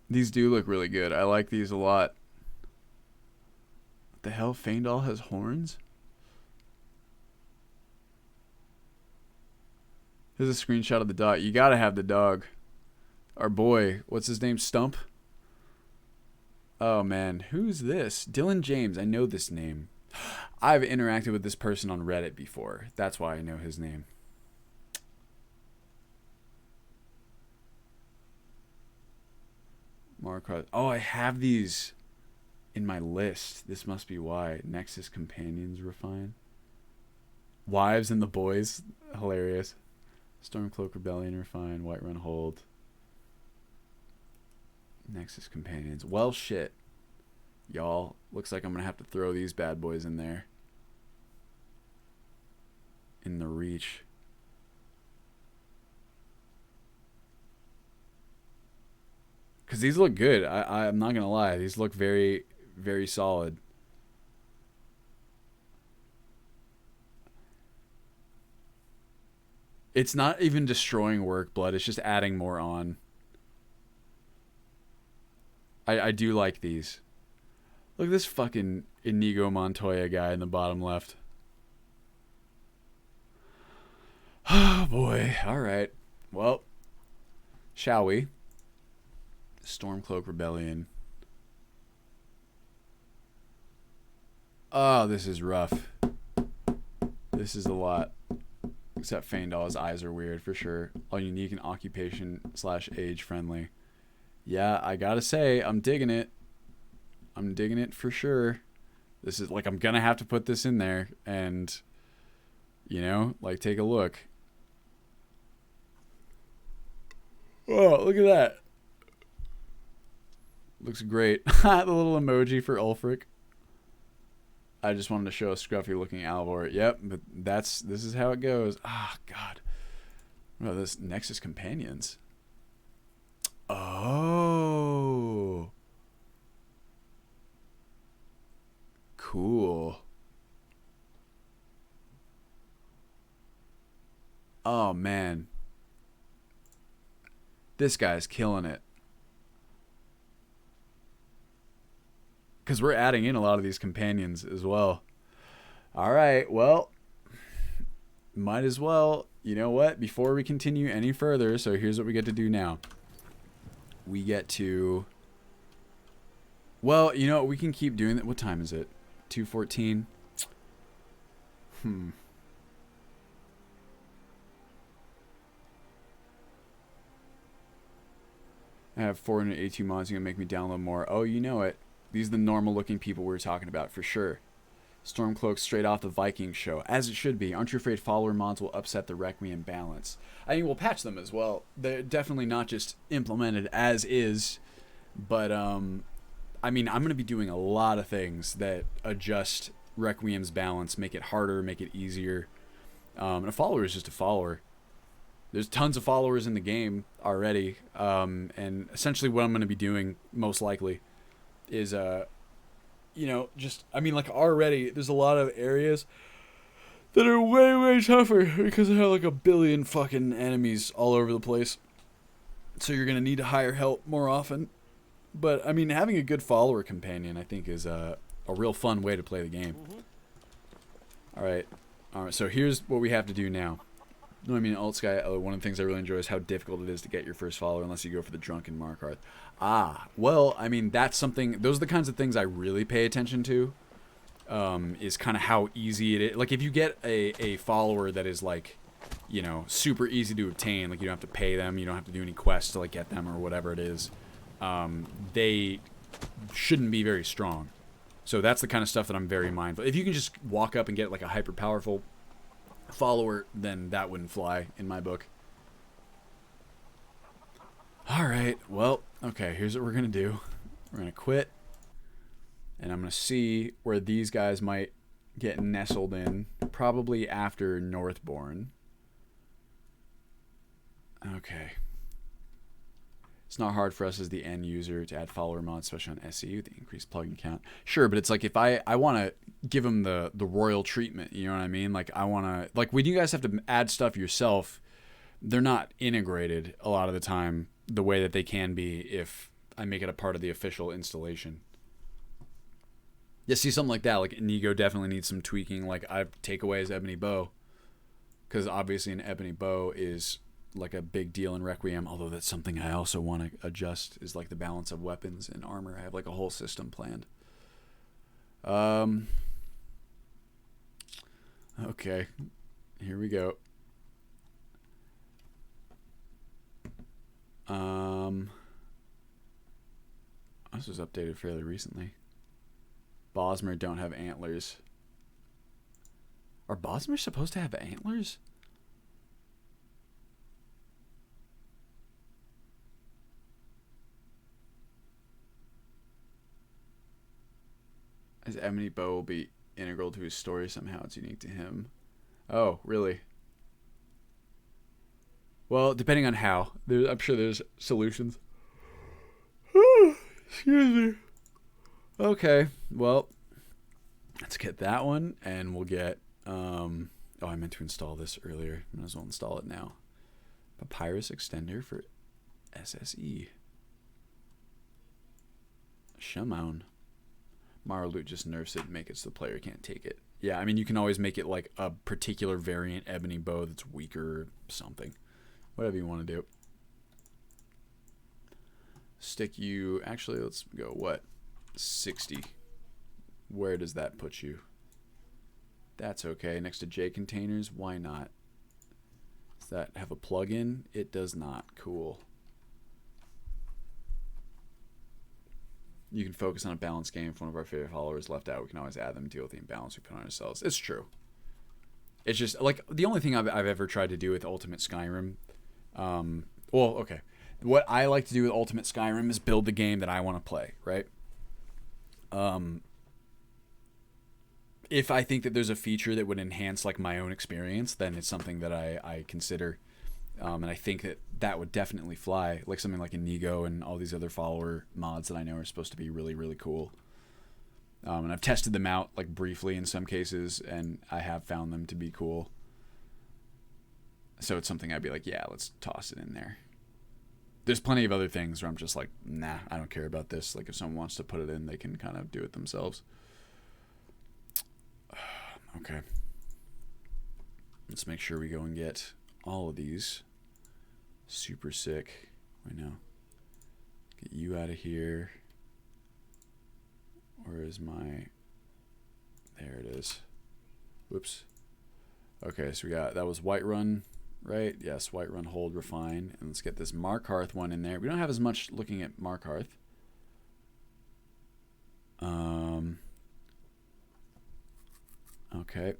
These do look really good. I like these a lot. What the hell? Feindal has horns? Here's a screenshot of the dog. You gotta have the dog. Our boy. What's his name? Stump? Oh man. Who's this? Dylan James. I know this name. I've interacted with this person on Reddit before. That's why I know his name. Oh, I have these in my list. This must be why. Nexus Companions Refine. Wives and the Boys. Hilarious. Stormcloak Rebellion Refine. Whiterun Hold. Nexus Companions. Well, shit. Y'all, looks like I'm going to have to throw these bad boys in there. In the reach. Because these look good. I'm not going to lie. These look very, very solid. It's not even destroying Workblood. It's just adding more on. I do like these. Look at this fucking Inigo Montoya guy in the bottom left. Oh boy. Alright. Well, shall we? Stormcloak Rebellion. Oh, this is rough. This is a lot. Except Feindal's eyes are weird for sure. All unique and occupation / age friendly. Yeah, I gotta say, I'm digging it. I'm digging it for sure. This is like, I'm gonna have to put this in there and, you know, like, take a look. Oh, look at that. Looks great. The little emoji for Ulfric. I just wanted to show a scruffy looking Alvor. Yep, but this is how it goes. Ah, God. What about this? Nexus Companions. Oh. Cool. Oh, man. This guy's killing it. Because we're adding in a lot of these companions as well. All right, well, might as well. You know what? Before we continue any further, so here's what we get to do now. We get to... Well, you know, we can keep doing that. What time is it? 2:14? I have 482 mods. You're going to make me download more. Oh, you know it. These are the normal looking people we were talking about for sure. Stormcloak straight off the Viking show. As it should be. Aren't you afraid follower mods will upset the Requiem balance? I mean, we'll patch them as well. They're definitely not just implemented as is. But, I mean, I'm going to be doing a lot of things that adjust Requiem's balance, make it harder, make it easier. And a follower is just a follower. There's tons of followers in the game already. And essentially what I'm going to be doing, most likely, is, you know, just, I mean, like, already, there's a lot of areas that are way, way tougher because they have, like, a billion fucking enemies all over the place. So you're going to need to hire help more often. But, I mean, having a good follower companion, I think, is a real fun way to play the game. Alright, so here's what we have to do now. No, I mean, Alt Sky, one of the things I really enjoy is how difficult it is to get your first follower unless you go for the drunken Markarth. Ah, well, I mean, that's something, those are the kinds of things I really pay attention to, is kind of how easy it is. Like, if you get a follower that is, like, you know, super easy to obtain, like, you don't have to pay them, you don't have to do any quests to, like, get them or whatever it is, they shouldn't be very strong. So that's the kind of stuff that I'm very mindful. If you can just walk up and get, like, a hyper-powerful follower, then that wouldn't fly in my book. Alright, well, okay, here's what we're gonna do. We're gonna quit, and I'm gonna see where these guys might get nestled in, probably after Northbourne. Okay. It's not hard for us as the end user to add follower mods, especially on SCU, the increased plugin count. Sure, but it's like if I want to give them the royal treatment, you know what I mean? Like, I want to, like, when you guys have to add stuff yourself, they're not integrated a lot of the time the way that they can be if I make it a part of the official installation. Yeah, see, something like that, like Inigo definitely needs some tweaking. Like, I take away his ebony bow, because obviously an ebony bow is like a big deal in Requiem, although that's something I also want to adjust, is like the balance of weapons and armor. I have like a whole system planned. Okay, here we go. This was updated fairly recently. Bosmer don't have antlers. Are Bosmer supposed to have antlers? His ebony bow will be integral to his story somehow. It's unique to him. Oh, really? Well, depending on how. I'm sure there's solutions. Excuse me. Okay, well, let's get that one, and we'll get, oh, I meant to install this earlier. Might as well install it now. Papyrus extender for SSE. Shimon. Maraloot just nerfs it and make it so the player can't take it. Yeah, I mean, you can always make it like a particular variant ebony bow that's weaker or something. Whatever you want to do. Stick you... Actually, let's go, what? 60. Where does that put you? That's okay. Next to J containers, why not? Does that have a plug-in? It does not. Cool. You can focus on a balanced game. If one of our favorite followers left out, we can always add them and deal with the imbalance we put on ourselves. It's true. It's just, like, the only thing I've ever tried to do with Ultimate Skyrim... well, okay. What I like to do with Ultimate Skyrim is build the game that I want to play, right? If I think that there's a feature that would enhance, like, my own experience, then it's something that I consider. And I think that would definitely fly, like something like Inigo and all these other follower mods that I know are supposed to be really, really cool. And I've tested them out, like, briefly in some cases, and I have found them to be cool. So it's something I'd be like, yeah, let's toss it in there. There's plenty of other things where I'm just like, nah, I don't care about this. Like, if someone wants to put it in, they can kind of do it themselves. Okay. Let's make sure we go and get all of these. Super sick. Wait, no. Get you out of here. Where is my... There it is. Whoops. Okay, so we got... That was Whiterun, right? Yes, Whiterun, hold, refine. And let's get this Markarth one in there. We don't have as much looking at Markarth. Okay.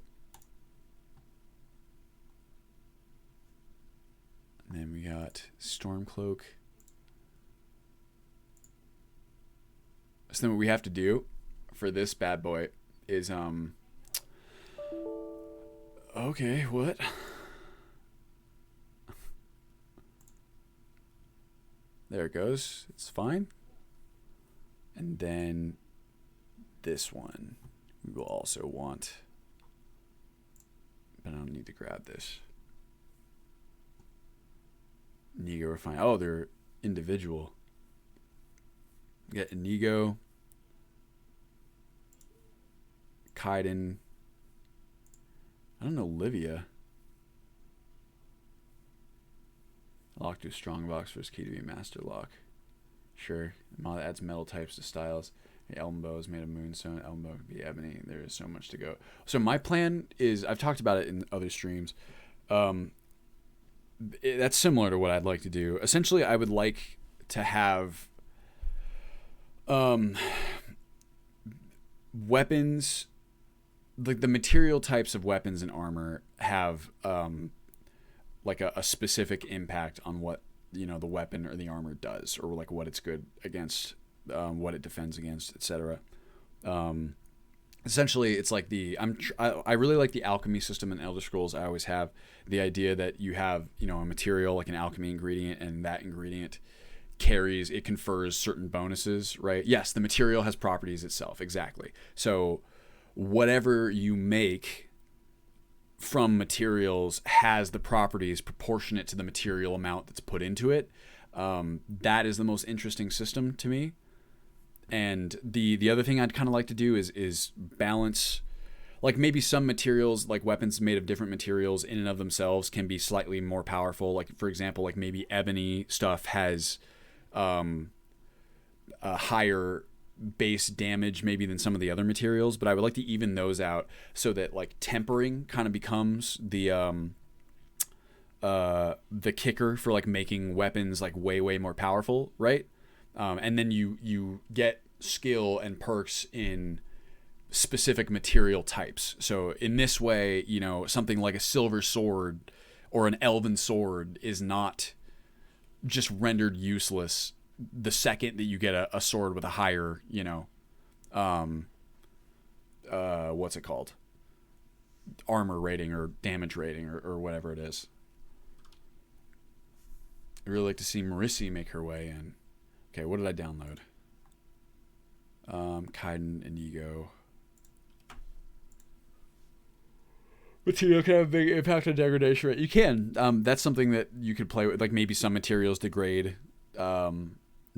And then we got Stormcloak. So then what we have to do for this bad boy is okay, what? There it goes. It's fine. And then this one we will also want, but I don't need to grab this. Inigo refine. Oh, they're individual. Get Inigo, Kaiden. I don't know Livia. Lock to a strong box for his key to be master lock. Sure. Mod adds metal types to styles. The elbow is made of moonstone. Elbow could be ebony. There is so much to go. So my plan is, I've talked about it in other streams. That's similar to what I'd like to do. Essentially, I would like to have weapons, like the material types of weapons and armor have like a specific impact on what, you know, the weapon or the armor does, or like what it's good against, what it defends against, etc. Essentially, it's like I really like the alchemy system in Elder Scrolls. I always have the idea that you have, you know, a material like an alchemy ingredient, and that ingredient confers certain bonuses, right? Yes, the material has properties itself, exactly. So whatever you make from materials has the properties proportionate to the material amount that's put into it. That is the most interesting system to me. And the other thing I'd kind of like to do is balance, like maybe some materials, like weapons made of different materials in and of themselves can be slightly more powerful. Like, for example, like maybe ebony stuff has a higher base damage maybe than some of the other materials, but I would like to even those out so that like tempering kind of becomes the kicker for like making weapons like way more powerful, right? And then you get skill and perks in specific material types. So in this way, you know, something like a silver sword or an elven sword is not just rendered useless the second that you get a sword with a higher, you know, what's it called? Armor rating or damage rating or whatever it is. I'd really like to see Marissi make her way in. Okay, what did I download? Kaiden, Inigo. Material can have a big impact on degradation rate. You can. That's something that you could play with. Like maybe some materials degrade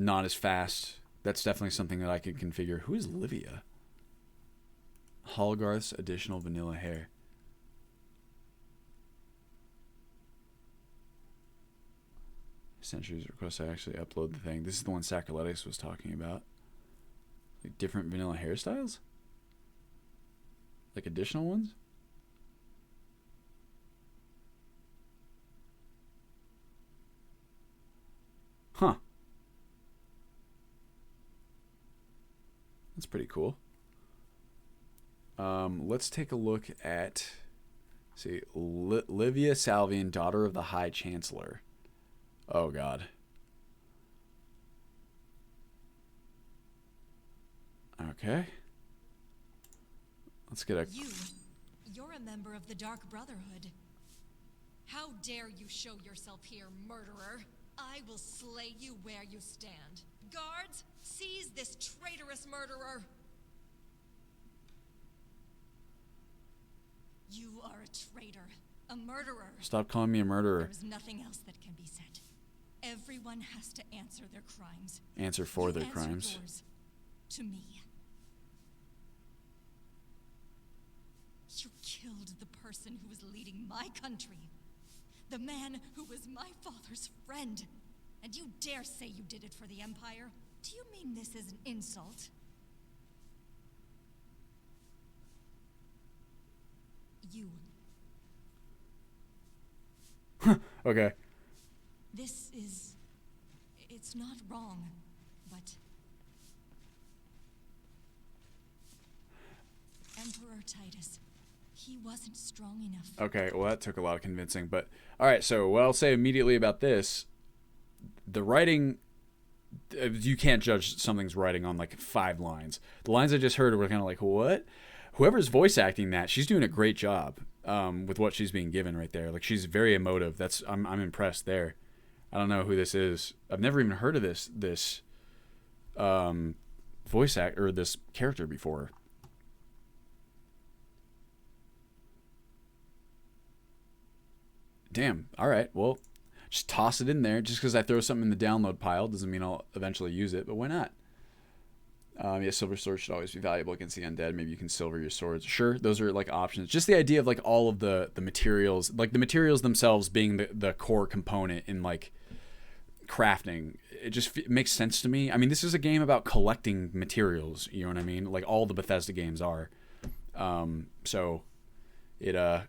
not as fast. That's definitely something that I could configure. Who is Livia? Hallgarth's additional vanilla hair. Centuries request I actually upload the thing. This is the one Sacroletis was talking about. Like different vanilla hairstyles? Like additional ones? Huh. That's pretty cool. Let's take a look at, see, Livia Salvian, daughter of the High Chancellor. Oh, God. Okay. Let's get a... You're a member of the Dark Brotherhood. How dare you show yourself here, murderer? I will slay you where you stand. Guards, seize this traitorous murderer! You are a traitor, a murderer. Stop calling me a murderer. There's nothing else that can be said. Everyone has to answer their crimes. Answer for their crimes. Yours to me. You killed the person who was leading my country. The man who was my father's friend. And you dare say you did it for the Empire? Do you mean this is an insult? Okay. This is... It's not wrong, but... Emperor Titus, he wasn't strong enough. Okay, well that took a lot of convincing, but... Alright, so what I'll say immediately about this, the writing... You can't judge something's writing on like 5 lines. The lines I just heard were kind of like, what? Whoever's voice acting that, she's doing a great job with what she's being given right there. Like, she's very emotive. I'm impressed there. I don't know who this is. I've never even heard of this voice act or this character before. Damn. All right. Well, just toss it in there. Just because I throw something in the download pile doesn't mean I'll eventually use it, but why not? Yeah, silver swords should always be valuable against the undead. Maybe you can silver your swords. Sure, those are like options. Just the idea of like all of the materials, like the materials themselves being the core component in like crafting. It just makes sense to me. I mean, this is a game about collecting materials. You know what I mean? Like all the Bethesda games are. So it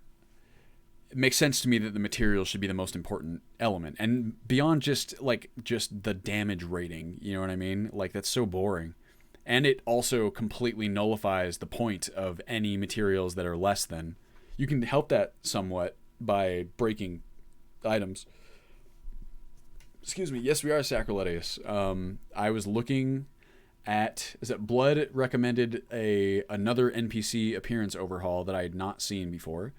makes sense to me that the materials should be the most important element, and beyond just the damage rating. You know what I mean? Like that's so boring. And it also completely nullifies the point of any materials that are less than. You can help that somewhat by breaking items. Excuse me. Yes, we are Sacrilegious. I was looking at... Is it Blood recommended another NPC appearance overhaul that I had not seen before.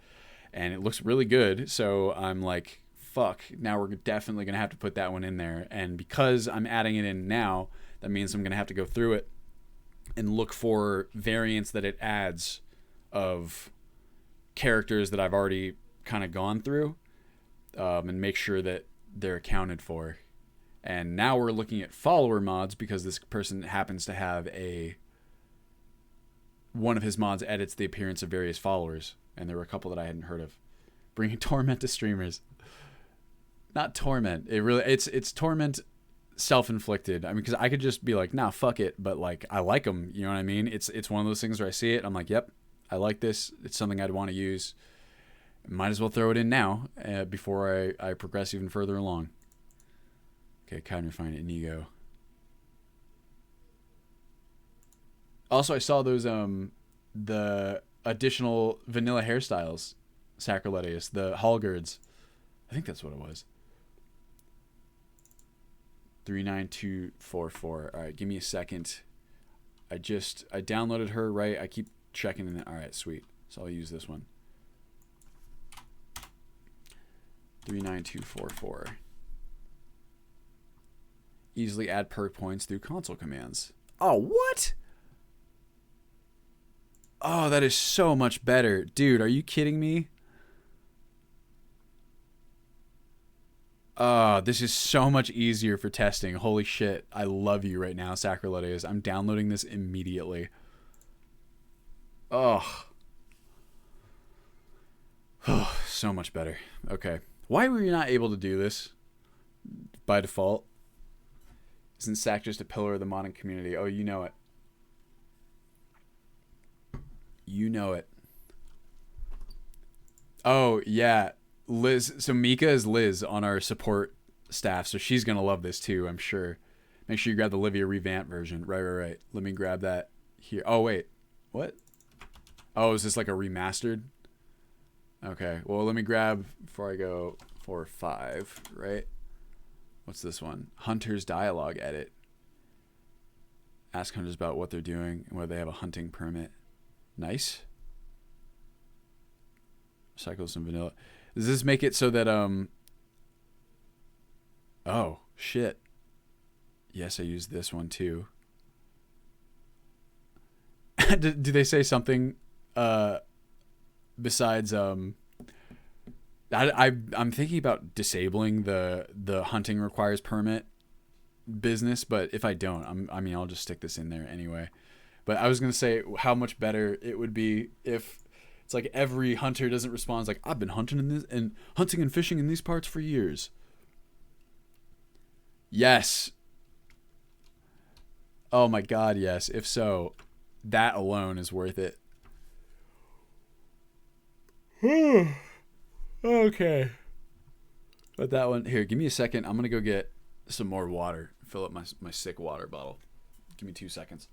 And it looks really good. So I'm like, fuck. Now we're definitely going to have to put that one in there. And because I'm adding it in now, that means I'm going to have to go through it and look for variants that it adds of characters that I've already kind of gone through, and make sure that they're accounted for. And now we're looking at follower mods because this person happens to have one of his mods edits the appearance of various followers, and there were a couple that I hadn't heard of. Bringing torment to streamers. Not torment. It's torment self-inflicted. I mean, because I could just be like, nah, fuck it, but like I like them, you know what I mean? It's one of those things where I see it, I'm like, yep, I like this, it's something I'd want to use, might as well throw it in now before I progress even further along. Okay, kind of refined Inigo. Also, I saw those the additional vanilla hairstyles, Sacrilegious, the halberds. I think that's what it was. 39244. All right, give me a second. I downloaded her, right? I keep checking in. All right, sweet. So I'll use this one. 39244. Easily add perk points through console commands. Oh, what? Oh, that is so much better. Dude, are you kidding me? This is so much easier for testing. Holy shit. I love you right now, Sacrilegious. I'm downloading this immediately. Oh. Oh, so much better. Okay. Why were you not able to do this by default? Isn't Sac just a pillar of the modding community? Oh, you know it. You know it. Oh, yeah. Liz, so Mika is Liz on our support staff, so she's gonna love this too, I'm sure. Make sure you grab the Livia revamped version. Right. Let me grab that here. Oh wait, what? Oh, is this like a remastered? Okay, well let me grab before I go 4 or 5. Right? What's this one? Hunter's dialogue edit. Ask hunters about what they're doing and whether they have a hunting permit. Nice. Recycle some vanilla. Does this make it so that, oh, shit. Yes, I used this one too. do they say something, besides, I'm thinking about disabling the hunting requires permit business, but if I don't, I'll just stick this in there anyway. But I was going to say how much better it would be if it's like every hunter doesn't respond. It's like, I've been hunting and fishing in these parts for years. Yes. Oh my God, yes. If so, that alone is worth it. Okay. But that one here, give me a second. I'm gonna go get some more water. Fill up my sick water bottle. Give me 2 seconds.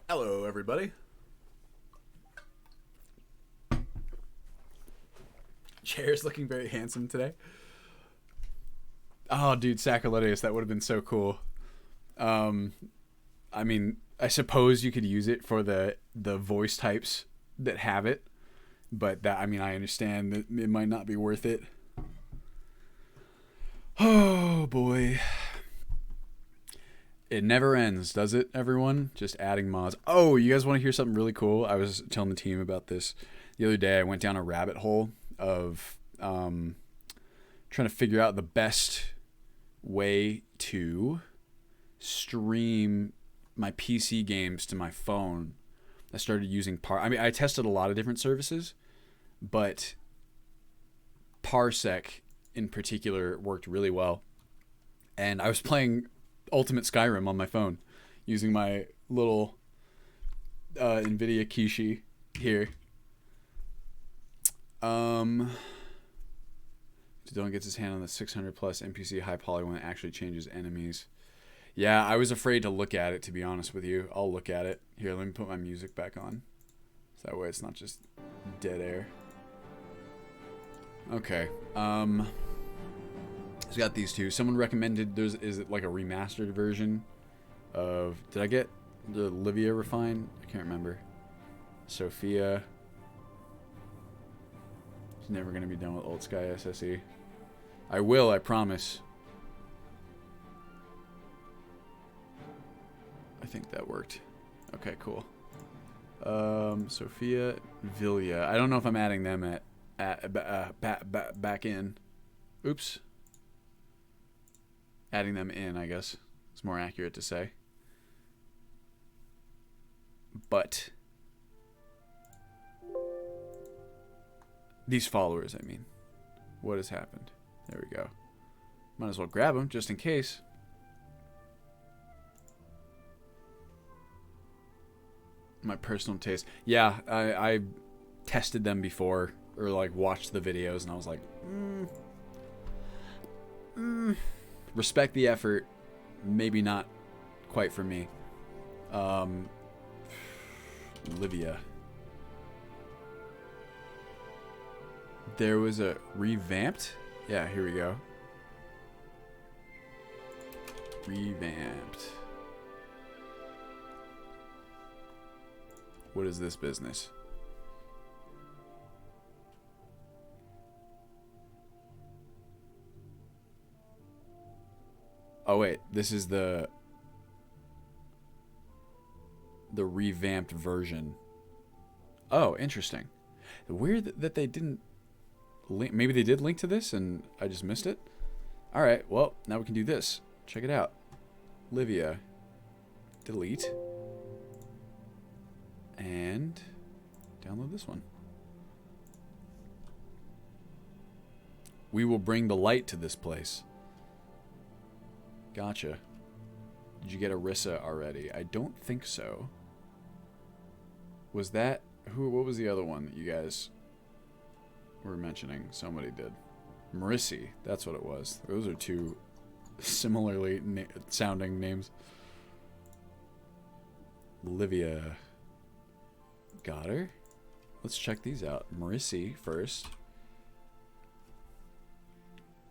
Hello, everybody. Chair's looking very handsome today. Oh, dude, Sacrilegious, that would have been so cool. I mean, I suppose you could use it for the voice types that have it, but that, I mean, I understand that it might not be worth it. Oh, boy. It never ends, does it, everyone? Just adding mods. Oh, you guys want to hear something really cool? I was telling the team about this the other day. I went down a rabbit hole of trying to figure out the best way to stream my PC games to my phone. I started using I tested a lot of different services, but Parsec in particular worked really well. And I was playing Ultimate Skyrim on my phone using my little NVIDIA Kishi here. Don't gets his hand on the 600 plus NPC high poly when it actually changes enemies. Yeah, I was afraid to look at it, to be honest with you. I'll look at it. Here, let me put my music back on. So that way it's not just dead air. Okay. It's got these two. Someone recommended is it like a remastered version of, did I get the Livia Refine? I can't remember. Sophia. She's never going to be done with Old Sky SSE. I will, I promise. I think that worked. Okay, cool. Sophia, Villia. I don't know if I'm adding them back in. Oops. Adding them in, I guess. It's more accurate to say. But these followers, I mean. What has happened? There we go. Might as well grab them just in case. My personal taste. Yeah, I tested them before, or like watched the videos, and I was like, respect the effort, maybe not quite for me. Livia. There was a revamped? Yeah, here we go. Revamped. What is this business? Oh wait, this is the revamped version. Oh, interesting. Weird that they didn't link. Maybe they did link to this and I just missed it. All right, well, now we can do this. Check it out. Livia. Delete. And download this one. We will bring the light to this place. Gotcha. Did you get Arissa already? I don't think so. Was that who? What was the other one that you guys were mentioning? Somebody did. Marissi. That's what it was. Those are two similarly sounding names. Livia. Got her. Let's check these out. Marissi first.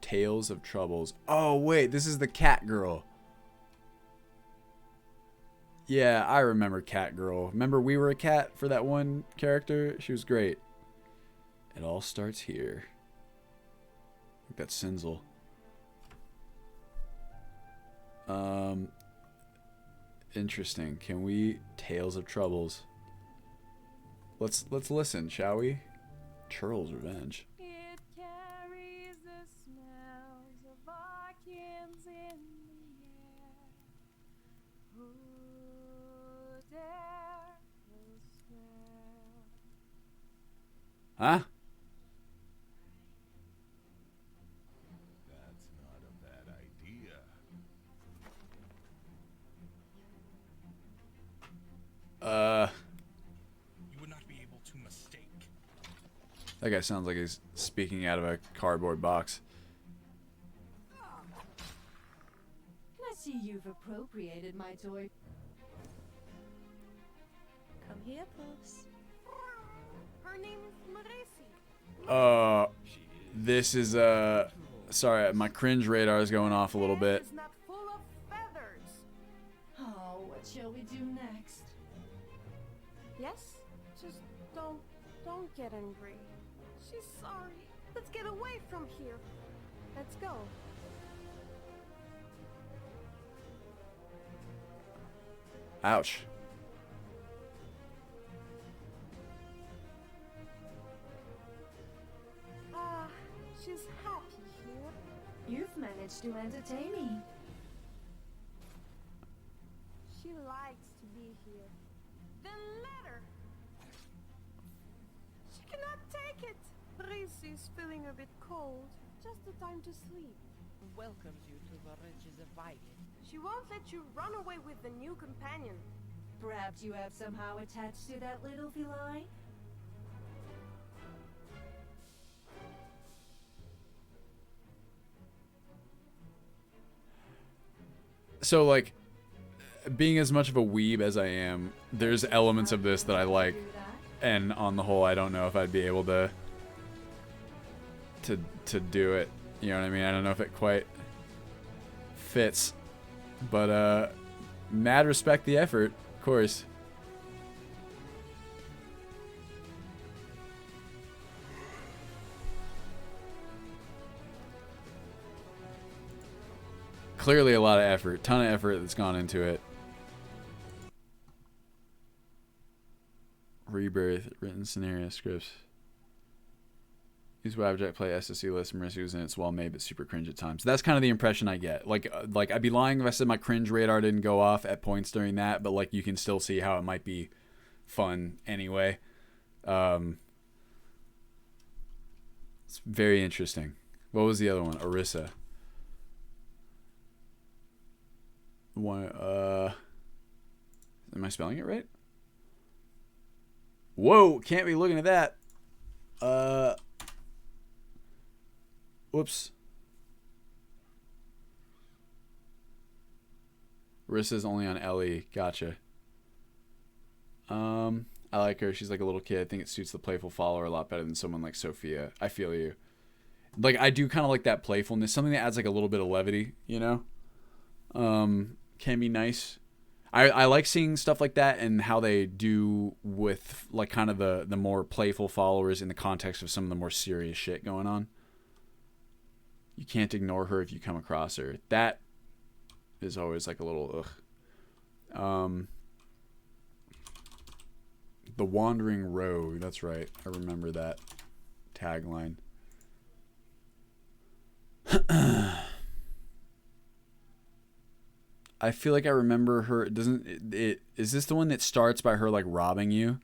Tales of Troubles. Oh, wait. This is the cat girl. Yeah, I remember Cat Girl. Remember we were a cat for that one character? She was great. It all starts here. I think that's Sinzel. Interesting. Can we Tales of Troubles? Let's listen, shall we? Churl's Revenge. It carries the smells of Arkans in the air. Who dare smell? Huh? That's not a bad idea. You would not be able to mistake. That guy sounds like he's speaking out of a cardboard box. I see you've appropriated my toy. Come here, Puss. Her name is Marissi. This is sorry, my cringe radar is going off a little bit. It's not full of feathers. Oh, what shall we do next? Yes? Just don't get angry. She's sorry. Let's get away from here. Let's go. Ouch. She's happy here. You've managed to entertain me. She likes to be here. Then let her. She cannot take it. Marissi is feeling a bit cold. Just the time to sleep. Welcomes you to the riches of Violet. She won't let you run away with the new companion. Perhaps you have somehow attached to that little feline? So, like, being as much of a weeb as I am, there's elements of this that I like, and on the whole, I don't know if I'd be able to do it. You know what I mean? I don't know if it quite fits, but mad respect the effort, of course. Clearly a lot of effort, ton of effort that's gone into it. Rebirth, written scenario scripts. Use Wabjack play SSC list. Marissa was in it's well made but super cringe at times. That's kind of the impression I get. Like I'd be lying if I said my cringe radar didn't go off at points during that, but like you can still see how it might be fun anyway. It's very interesting. What was the other one? Arissa. One, am I spelling it right? Whoa, can't be looking at that. Whoops. Rissa's only on LE. Gotcha. I I like her. She's like a little kid. I think it suits the playful follower a lot better than someone like Sophia. I feel you. Like, I do kind of like that playfulness. Something that adds like a little bit of levity, you know? Can be nice. I like seeing stuff like that and how they do with like kind of the more playful followers in the context of some of the more serious shit going on. You can't ignore her if you come across her. That is always like a little ugh. The Wandering Rogue. That's right. I remember that tagline. I feel like I remember her. Is this the one that starts by her like robbing you?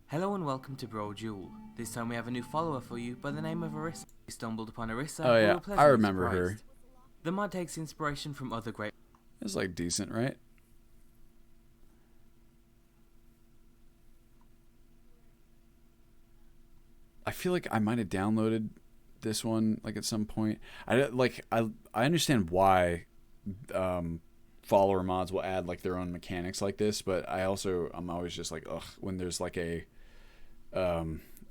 Hello and welcome to Bro Jewel. This time we have a new follower for you by the name of Arissa. We stumbled upon Arissa. Oh yeah, we were I pleasantly remember her. surprised. The mod takes inspiration from other great. It's like decent, right? I feel like I might have downloaded this one like at some point. I understand why follower mods will add like their own mechanics like this, but I'm always just like ugh when there's like a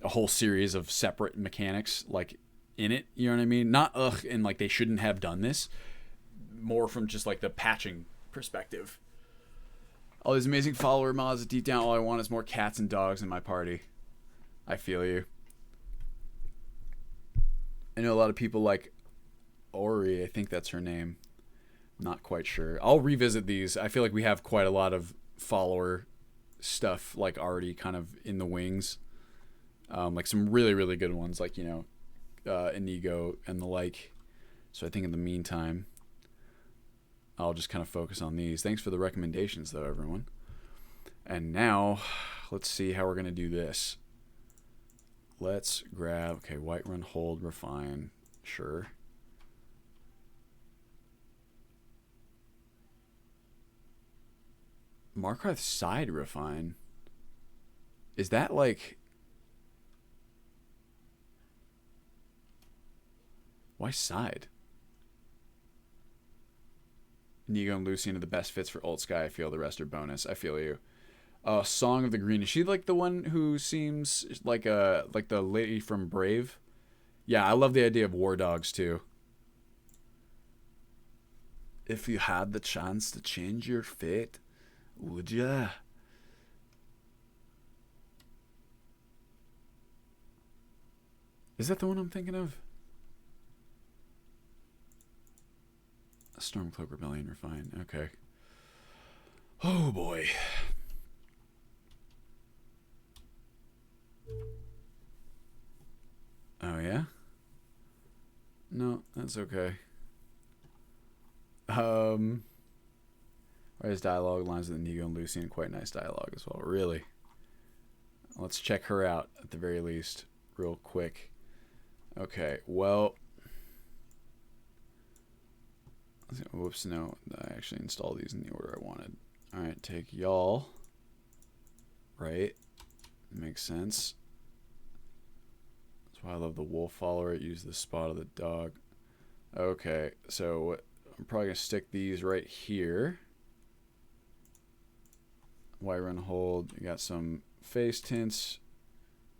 whole series of separate mechanics like in it, you know what I mean? Not ugh and like they shouldn't have done this, more from just like the patching perspective. All these amazing follower mods, deep down all I want is more cats and dogs in my party. I feel you. I know a lot of people like Ori, I think that's her name. Not quite sure. I'll revisit these. I feel like we have quite a lot of follower stuff like already kind of in the wings. Like some really, really good ones like, you know, Inigo and the like. So I think in the meantime, I'll just kind of focus on these. Thanks for the recommendations though, everyone. And now, let's see how we're going to do this. Let's grab, okay, Whiterun, hold, refine, sure. Markarth side refine. Is that like... Why side? Inigo and Lucian are the best fits for Old Sky. I feel the rest are bonus. I feel you. Song of the Green. Is she like the one who seems like the lady from Brave? Yeah, I love the idea of war dogs too. If you had the chance to change your fate, would ya? Is that the one I'm thinking of? Stormcloak Rebellion refine. Okay. Oh boy. Oh yeah? No, that's okay. Where's dialogue lines with Inigo and Lucian? Quite nice dialogue as well. Really. Let's check her out at the very least, real quick. Okay, well. Whoops, no. I actually installed these in the order I wanted. Alright, take y'all. Right. Makes sense. That's why I love the wolf follower. Use the spot of the dog. Okay, so I'm probably going to stick these right here. Whiterun hold. You got some face tints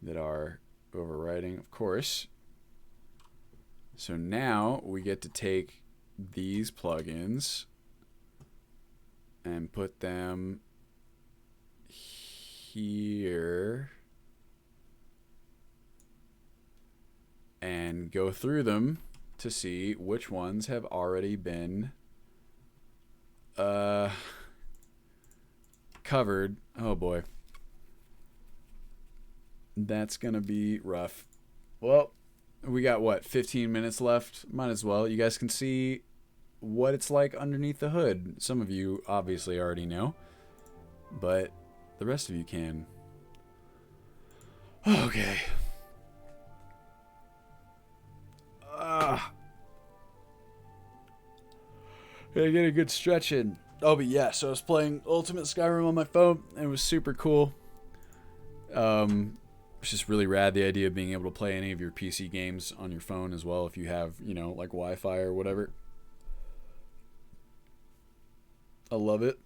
that are overriding, of course. So now we get to take these plugins and put them here and go through them to see which ones have already been covered. Oh boy, that's gonna be rough. Well, we got what, 15 minutes left? Might as well. You guys can see what it's like underneath the hood. Some of you obviously already know, but the rest of you can. Okay. Gotta get a good stretch in. Oh, but yeah, so I was playing Ultimate Skyrim on my phone, and it was super cool. It's just really rad, the idea of being able to play any of your PC games on your phone as well if you have, you know, like Wi-Fi or whatever. I love it.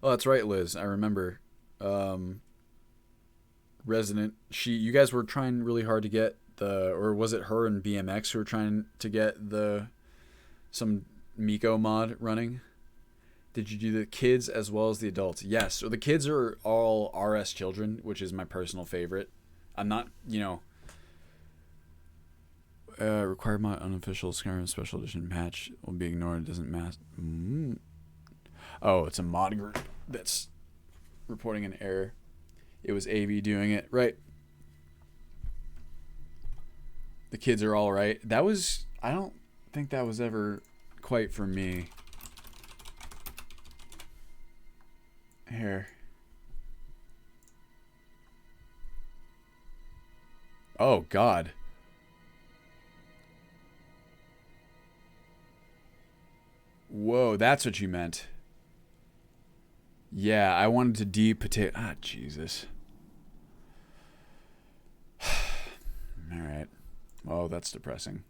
Oh, that's right, Liz. I remember. Resident. You guys were trying really hard to get or was it her and BMX who were trying to get some Miko mod running? Did you do the kids as well as the adults? Yes. So the kids are all RS children, which is my personal favorite. I'm not, require my unofficial Skyrim special edition patch will be ignored. It doesn't matter. Oh, it's a mod group that's reporting an error. It was AV doing it. Right. The kids are all right. I don't think that was ever quite for me. Here. Oh, God. Whoa, that's what you meant. Yeah, I wanted to de-potato... Ah, Jesus. Alright. Oh, that's depressing.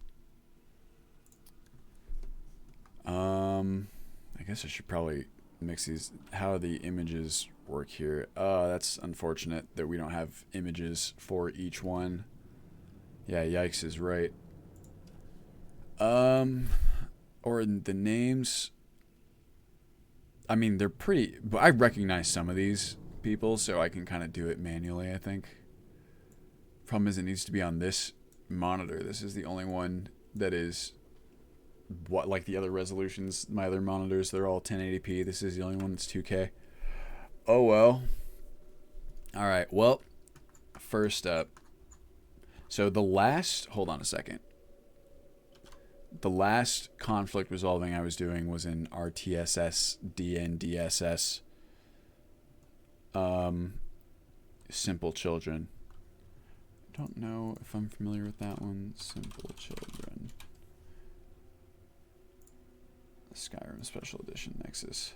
I guess I should probably mix these. How the images work here. That's unfortunate that we don't have images for each one. Yeah, yikes is right. Or the names. I mean, they're pretty... But I recognize some of these people, so I can kind of do it manually, I think. Problem is, it needs to be on this monitor. This is the only one that is... like the other resolutions. My other monitors, they're all 1080p. This is the only one that's 2K. Oh, well. Alright, well. First up. So the last... Hold on a second. The last conflict resolving I was doing was in RTSS, DNDSS. Simple Children. I don't know if I'm familiar with that one. Simple Children. Skyrim Special Edition Nexus.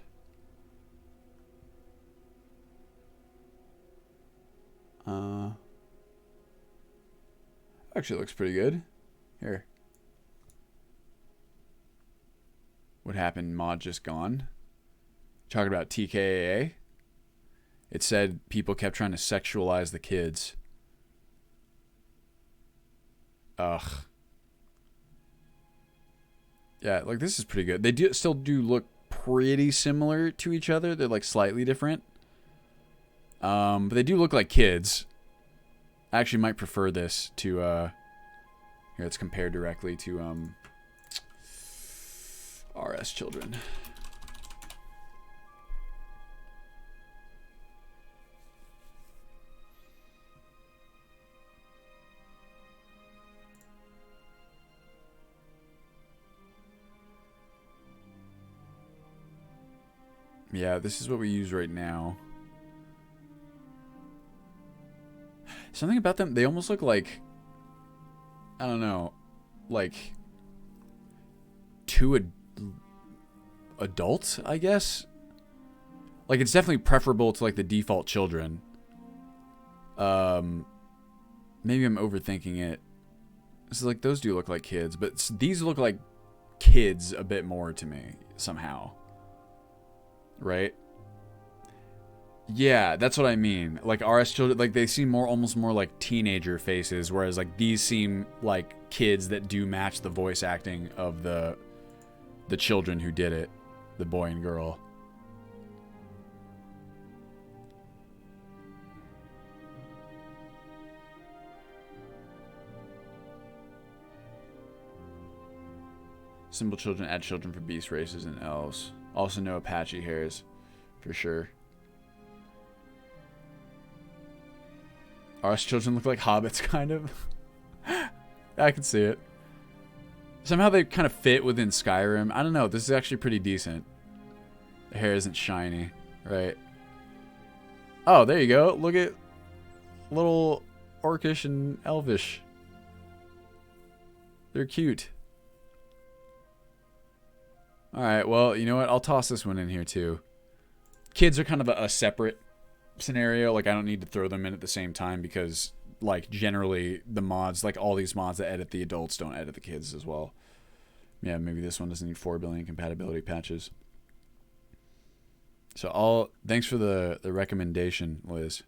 Actually looks pretty good. Here. What happened? Mod just gone. Talking about TKAA. It said people kept trying to sexualize the kids. Ugh. Yeah, like this is pretty good. They still do look pretty similar to each other. They're like slightly different. But they do look like kids. I actually might prefer this to here, let's compare directly to RS Children. Yeah, this is what we use right now. Something about them, they almost look like, I don't know, like two adults, I guess. Like it's definitely preferable to like the default children. Maybe I'm overthinking it. So like those do look like kids, but these look like kids a bit more to me somehow. Right? Yeah, that's what I mean. Like RS Children, like they seem almost more like teenager faces, whereas like these seem like kids that do match the voice acting of the children who did it, the boy and girl. Simple Children add children for beast races and elves. Also no Apache hairs, for sure. RS Children look like hobbits, kind of. I can see it. Somehow they kind of fit within Skyrim. I don't know. This is actually pretty decent. The hair isn't shiny, right? Oh, there you go. Look at little orcish and elvish. They're cute. Alright, well, you know what? I'll toss this one in here, too. Kids are kind of a separate scenario. Like, I don't need to throw them in at the same time because, like, generally the mods, like all these mods that edit the adults don't edit the kids as well. Yeah, maybe this one doesn't need 4 billion compatibility patches. So thanks for the recommendation, Liz.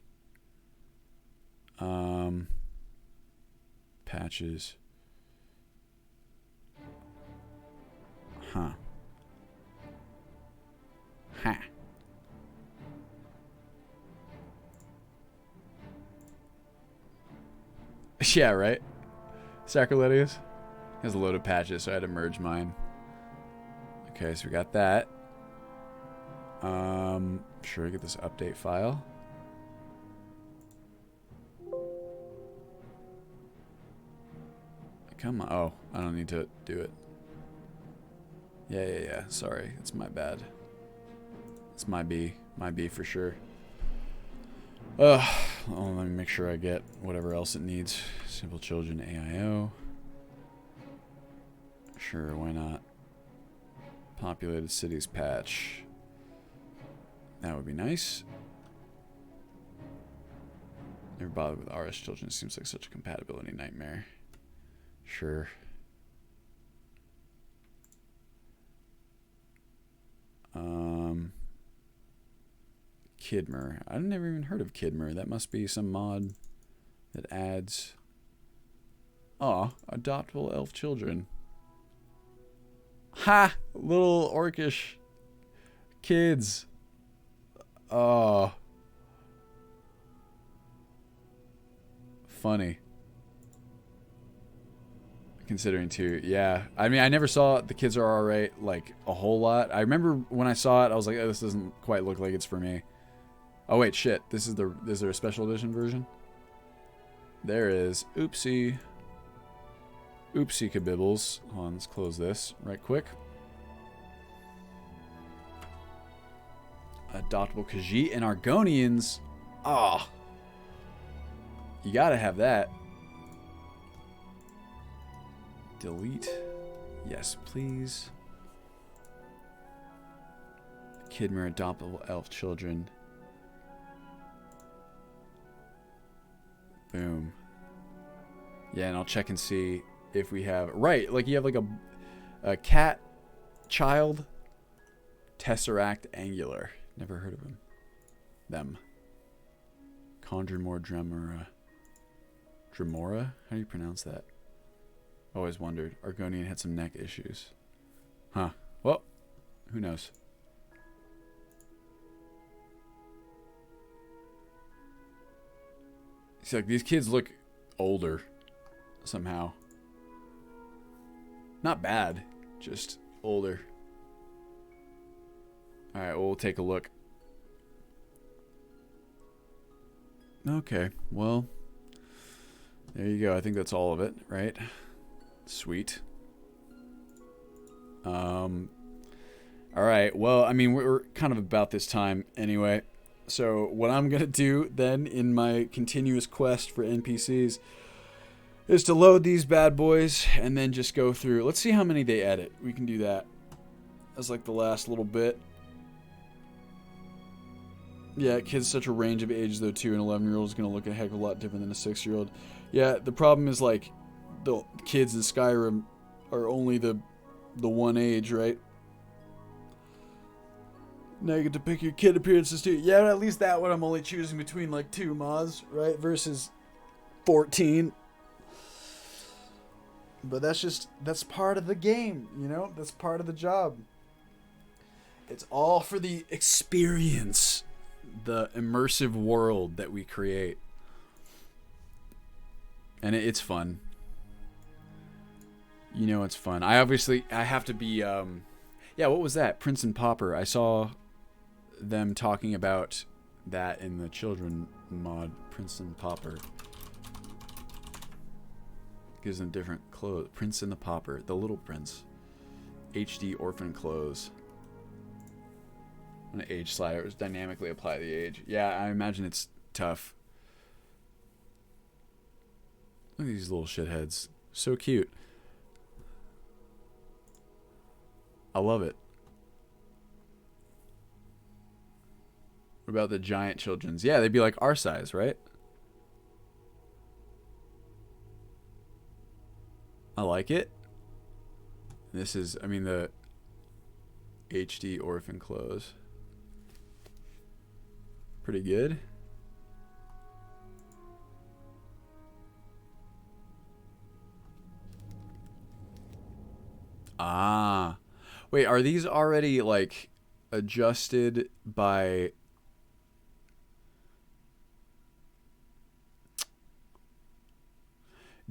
Patches. Huh. Huh. Yeah, right? Sacrilegious has a load of patches, so I had to merge mine. Okay, so we got that. Sure, get this update file. Come on. Oh, I don't need to do it. Yeah. Sorry, it's my bad. It's my B for sure. Well, let me make sure I get whatever else it needs. Simple children AIO. Sure, why not? Populated cities patch. That would be nice. Never bothered with RS children. Seems like such a compatibility nightmare. Sure. Kidmer. I've never even heard of Kidmer. That must be some mod that adds... Aw, adoptable elf children. Ha! Little orcish kids. Oh. Funny. Considering too, yeah. I mean, I never saw The Kids Are Alright like a whole lot. I remember when I saw it, I was like, oh, this doesn't quite look like it's for me. Oh wait, shit. Is there a special edition version? There is. Oopsie. Oopsie kabibbles. Hold on, let's close this right quick. Adoptable Khajiit and Argonians. Ah. You gotta have that. Delete. Yes, please. Kidmer adoptable elf children. Boom. Yeah, and I'll check and see if we have... Right, like you have like a cat child. Tesseract Angular. Never heard of him. Them. Conjure more Dremora. Dremora? How do you pronounce that? Always wondered. Argonian had some neck issues. Huh. Well, who knows? It's like these kids look older somehow. Not bad, just older. Alright, we'll take a look. Okay, well, there you go. I think that's all of it, right? Sweet. Alright, well, I mean, we're kind of about this time anyway. So what I'm going to do then in my continuous quest for NPCs is to load these bad boys and then just go through. Let's see how many they edit. We can do that as like the last little bit. Yeah, kids such a range of ages though too. An 11-year-old is going to look a heck of a lot different than a 6-year-old. Yeah, the problem is like the kids in Skyrim are only the one age, right? Now you get to pick your kid appearances too. Yeah, at least that one I'm only choosing between like 2 mods, right? Versus 14. But that's part of the game, you know? That's part of the job. It's all for the experience. The immersive world that we create. And it's fun. You know it's fun. I have to be, yeah, what was that? Prince and Pauper. I saw them talking about that in the children mod. Prince and Pauper. Gives them different clothes. Prince and the Pauper. The Little Prince. HD orphan clothes. An age slider. It was dynamically apply the age. Yeah, I imagine it's tough. Look at these little shitheads. So cute. I love it. What about the giant children's? Yeah, they'd be like our size, right? I like it. This is, I mean, the HD orphan clothes. Pretty good. Ah. Wait, are these already, like, adjusted by...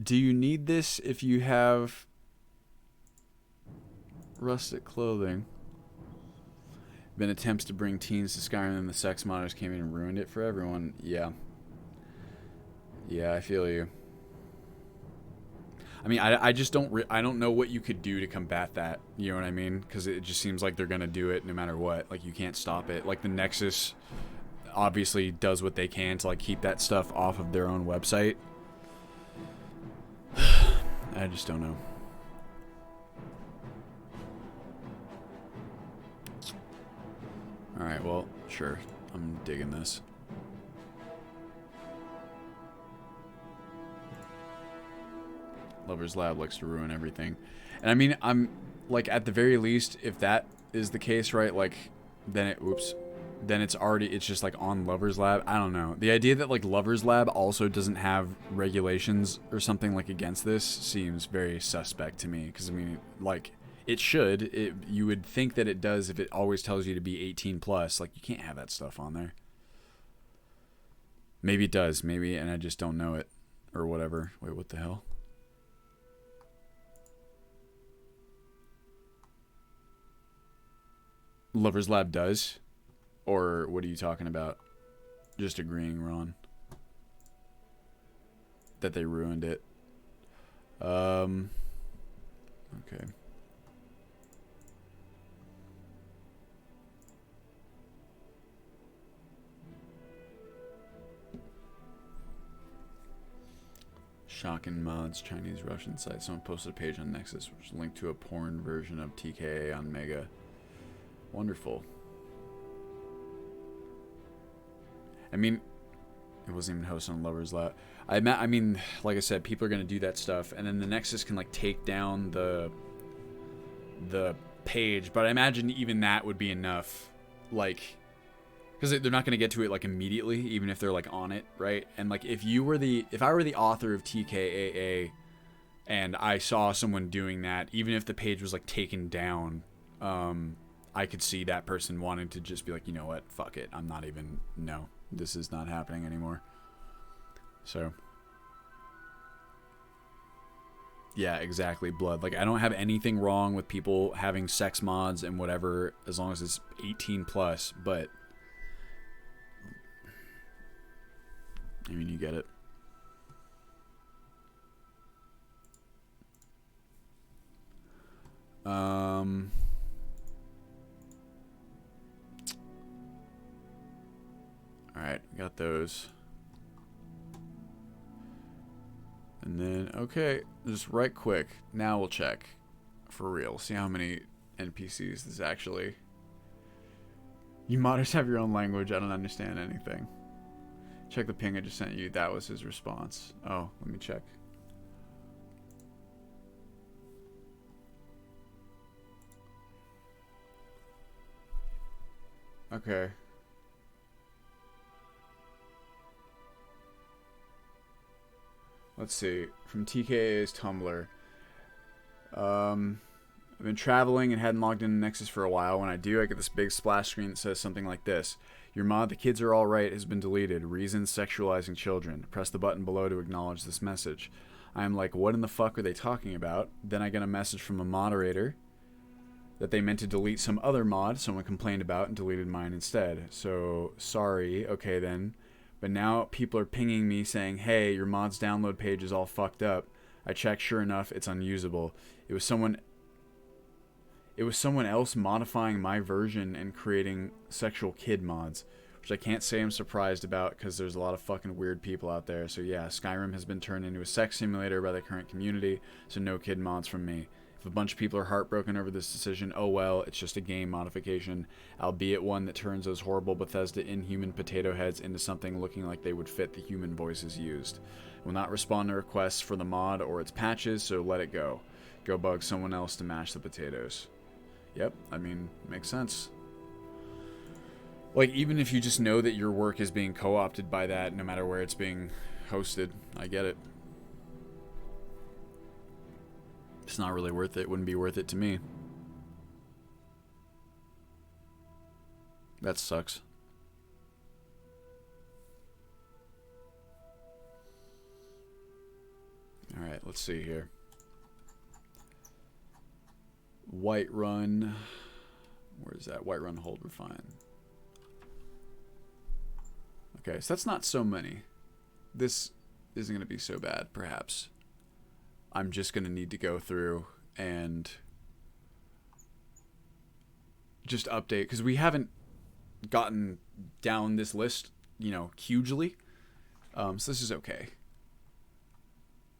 Do you need this if you have rustic clothing? Been attempts to bring teens to Skyrim and the sex modders came in and ruined it for everyone. Yeah. Yeah, I feel you. I mean, I just I don't know what you could do to combat that. You know what I mean? Because it just seems like they're going to do it no matter what. Like, you can't stop it. Like, the Nexus obviously does what they can to, like, keep that stuff off of their own website. I just don't know. Alright, well, sure. I'm digging this. Lover's Lab likes to ruin everything. And I mean, I'm, like, at the very least, if that is the case, right, like, then it, oops, then it's already, it's just, like, on Lover's Lab. I don't know. The idea that, like, Lover's Lab also doesn't have regulations or something, like, against this seems very suspect to me. Because, I mean, like, it should. You would think that it does if it always tells you to be 18 plus. Like, you can't have that stuff on there. Maybe it does. Maybe, and I just don't know it. Or whatever. Wait, what the hell? Lover's Lab does? Or what are you talking about? Just agreeing, Ron. That they ruined it. Okay. Shocking mods, Chinese Russian site. Someone posted a page on Nexus which linked to a porn version of TKA on Mega. Wonderful. I mean, it wasn't even hosted on Lover's Lab. I mean, like I said, people are gonna do that stuff, and then the Nexus can, like, take down the page. But I imagine even that would be enough, like, because they're not gonna get to it, like, immediately, even if they're, like, on it, right? And, like, if I were the author of TKAA, and I saw someone doing that, even if the page was, like, taken down, I could see that person wanting to just be like, you know what, fuck it, I'm not even, no, this is not happening anymore. So, yeah, exactly, Blood. Like, I don't have anything wrong with people having sex mods and whatever, as long as it's 18 plus, but, I mean, you get it. Alright, got those. And then, okay, just right quick. Now we'll check. For real. See how many NPCs this actually... You modders have your own language. I don't understand anything. Check the ping I just sent you. That was his response. Oh, let me check. Okay. Let's see. From TKA's Tumblr. I've been traveling and hadn't logged into Nexus for a while. When I do, I get this big splash screen that says something like this. Your mod, The Kids Are Alright, has been deleted. Reasons sexualizing children. Press the button below to acknowledge this message. I'm like, what in the fuck are they talking about? Then I get a message from a moderator that they meant to delete some other mod someone complained about and deleted mine instead. So, sorry. Okay, then. But now people are pinging me saying, hey, your mod's download page is all fucked up. I checked, sure enough, it's unusable. It was someone else modifying my version and creating sexual kid mods, which I can't say I'm surprised about because there's a lot of fucking weird people out there. So yeah, Skyrim has been turned into a sex simulator by the current community, so no kid mods from me. If a bunch of people are heartbroken over this decision, oh well, it's just a game modification, albeit one that turns those horrible Bethesda inhuman potato heads into something looking like they would fit the human voices used. Will not respond to requests for the mod or its patches, so let it go. Go bug someone else to mash the potatoes. Yep, I mean, makes sense. Like, even if you just know that your work is being co-opted by that, no matter where it's being hosted, I get it. It's not really worth it. Wouldn't be worth it to me. That sucks. Alright, let's see here. Whiterun. Where is that? Whiterun, hold, refine. Okay, so that's not so many. This isn't going to be so bad, perhaps. I'm just going to need to go through and just update, because we haven't gotten down this list, you know, hugely. So this is okay.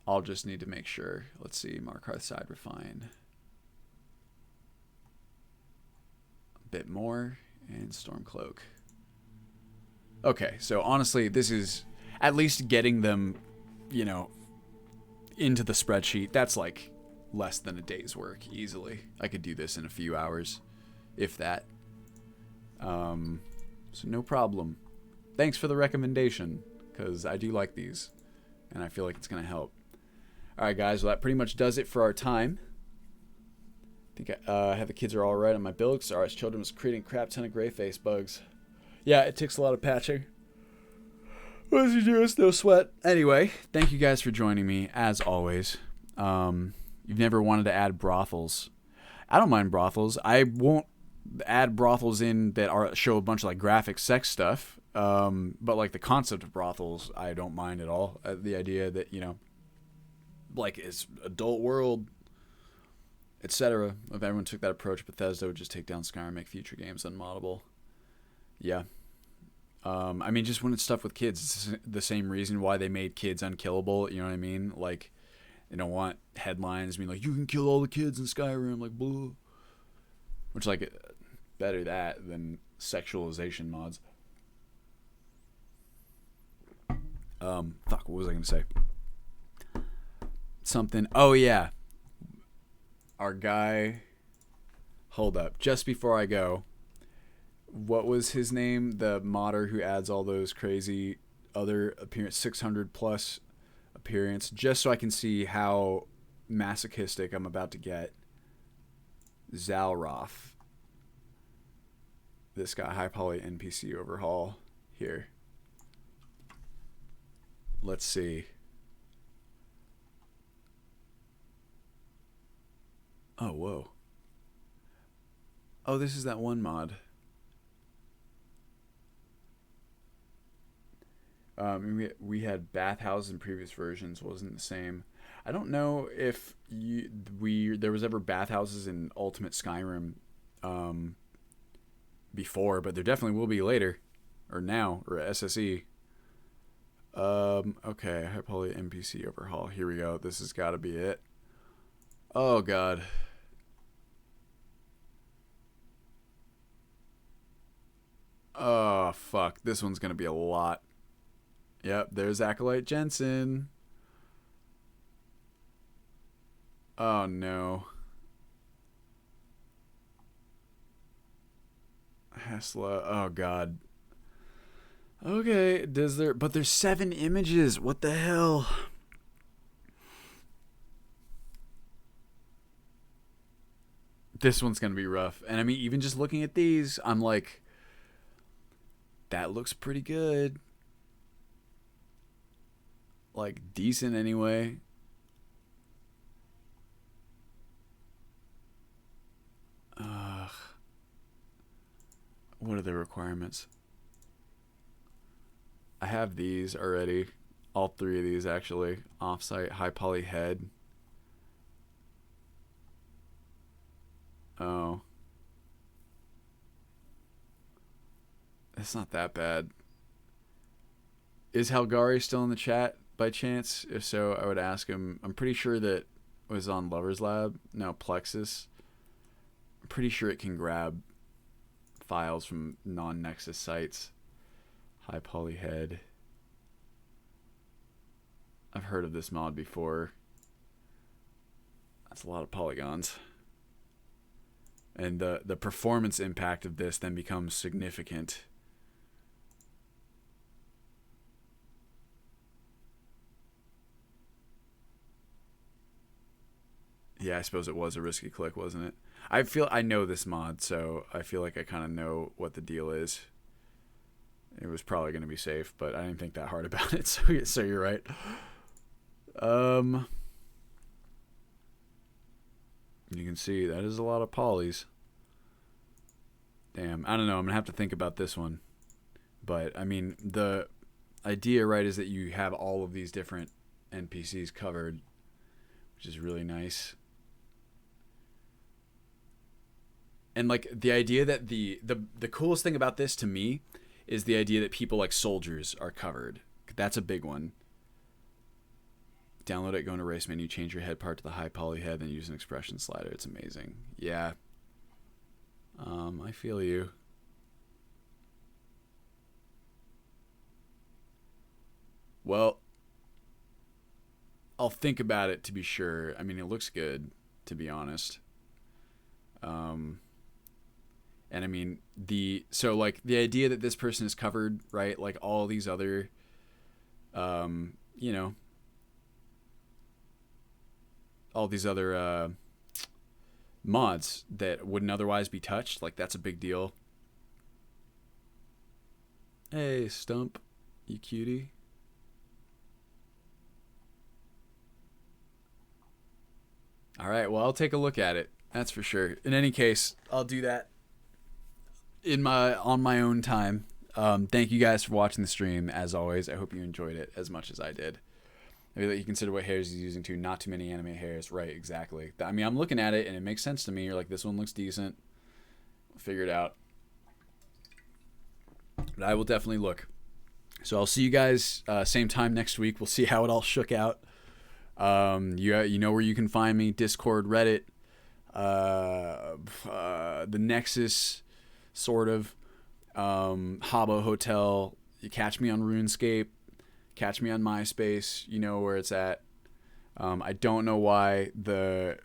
I'll just need to make sure. Let's see, Markarth side refine. A bit more, and Stormcloak. Okay, so honestly, this is at least getting them, you know, into the spreadsheet. That's like less than a day's work, easily. I could do this in a few hours, if that. So no problem. Thanks for the recommendation, because I do like these, and I feel like it's going to help. Alright guys, well that pretty much does it for our time. I think I have the kids are alright on my build. Sorry, children was creating a crap ton of gray face bugs. Yeah, it takes a lot of patching. What does he do? It's no sweat. Anyway, thank you guys for joining me, as always. You've never wanted to add brothels. I don't mind brothels. I won't add brothels in that show a bunch of like graphic sex stuff. But like the concept of brothels, I don't mind at all. The idea that, you know, like it's adult world, etc. If everyone took that approach, Bethesda would just take down Skyrim and make future games unmoddable. Yeah. I mean, just when it's stuff with kids, it's the same reason why they made kids unkillable. You know what I mean? Like, they don't want headlines being like, you can kill all the kids in Skyrim, like, blah. Which, like, better that than sexualization mods. Fuck, what was I going to say? Something. Oh, yeah. Our guy. Hold up. Just before I go. What was his name? The modder who adds all those crazy other appearance, 600 plus appearance, just so I can see how masochistic I'm about to get. Zalroth. This guy, high poly NPC overhaul here. Let's see. Oh, whoa. Oh, this is that one mod. We had bathhouses in previous versions, wasn't the same. I don't know if there was ever bathhouses in Ultimate Skyrim before, but there definitely will be later, or now, or SSE. Okay, high poly NPC overhaul. Here we go. This has got to be it. Oh god. Oh fuck. This one's gonna be a lot. Yep, there's Acolyte Jensen. Oh no. Hesla. Oh god. Okay, but there's 7 images. What the hell? This one's gonna be rough. And I mean, even just looking at these, I'm like, that looks pretty good. Like, decent anyway. What are the requirements? I have these already. All 3 of these, actually. Offsite, high poly head. Oh. It's not that bad. Is Helgari still in the chat by chance? If so, I would ask him. I'm pretty sure that it was on Lover's Lab. No, Plexus. I'm pretty sure it can grab files from non-Nexus sites. High poly head. I've heard of this mod before. That's a lot of polygons. And the performance impact of this then becomes significant Yeah, I suppose it was a risky click, wasn't it? I know this mod, so I feel like I kind of know what the deal is. It was probably going to be safe, but I didn't think that hard about it, so you're right. You can see that is a lot of polys. Damn, I don't know. I'm going to have to think about this one. But, I mean, the idea, right, is that you have all of these different NPCs covered, which is really nice. And, like, the idea that the coolest thing about this to me is the idea that people like soldiers are covered. That's a big one. Download it, go into race menu, change your head part to the high poly head, then use an expression slider. It's amazing. Yeah. I feel you. Well, I'll think about it to be sure. I mean, it looks good, to be honest. And I mean, so like the idea that this person is covered, right? Like all these other, you know, all these other mods that wouldn't otherwise be touched, like that's a big deal. Hey, Stump, you cutie. All right, well, I'll take a look at it. That's for sure. In any case, I'll do that on my own time. Thank you guys for watching the stream. As always, I hope you enjoyed it as much as I did. Maybe that you consider what hairs he's using too. Not too many anime hairs. Right, exactly. I mean, I'm looking at it and it makes sense to me. You're like, this one looks decent. Figure it out. But I will definitely look. So I'll see you guys same time next week. We'll see how it all shook out. You know where you can find me. Discord, Reddit, the Nexus, sort of. Habbo Hotel. You catch me on RuneScape. Catch me on MySpace. You know where it's at. I don't know why the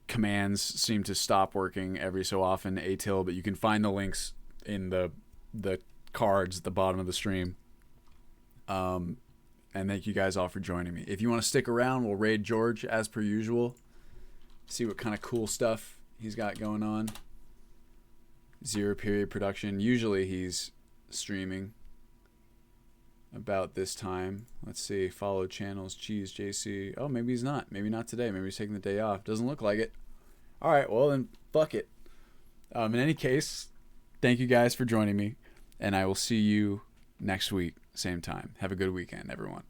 commands seem to stop working every so often, ATIL, but you can find the links in the cards at the bottom of the stream. And thank you guys all for joining me. If you want to stick around, we'll raid George as per usual. See what kind of cool stuff he's got going on. 0 period production. Usually he's streaming about this time. Let's see. Follow channels. Cheese JC. Oh, maybe he's not. Maybe not today. Maybe he's taking the day off. Doesn't look like it. All right. Well, then fuck it. In any case, thank you guys for joining me. And I will see you next week. Same time. Have a good weekend, everyone.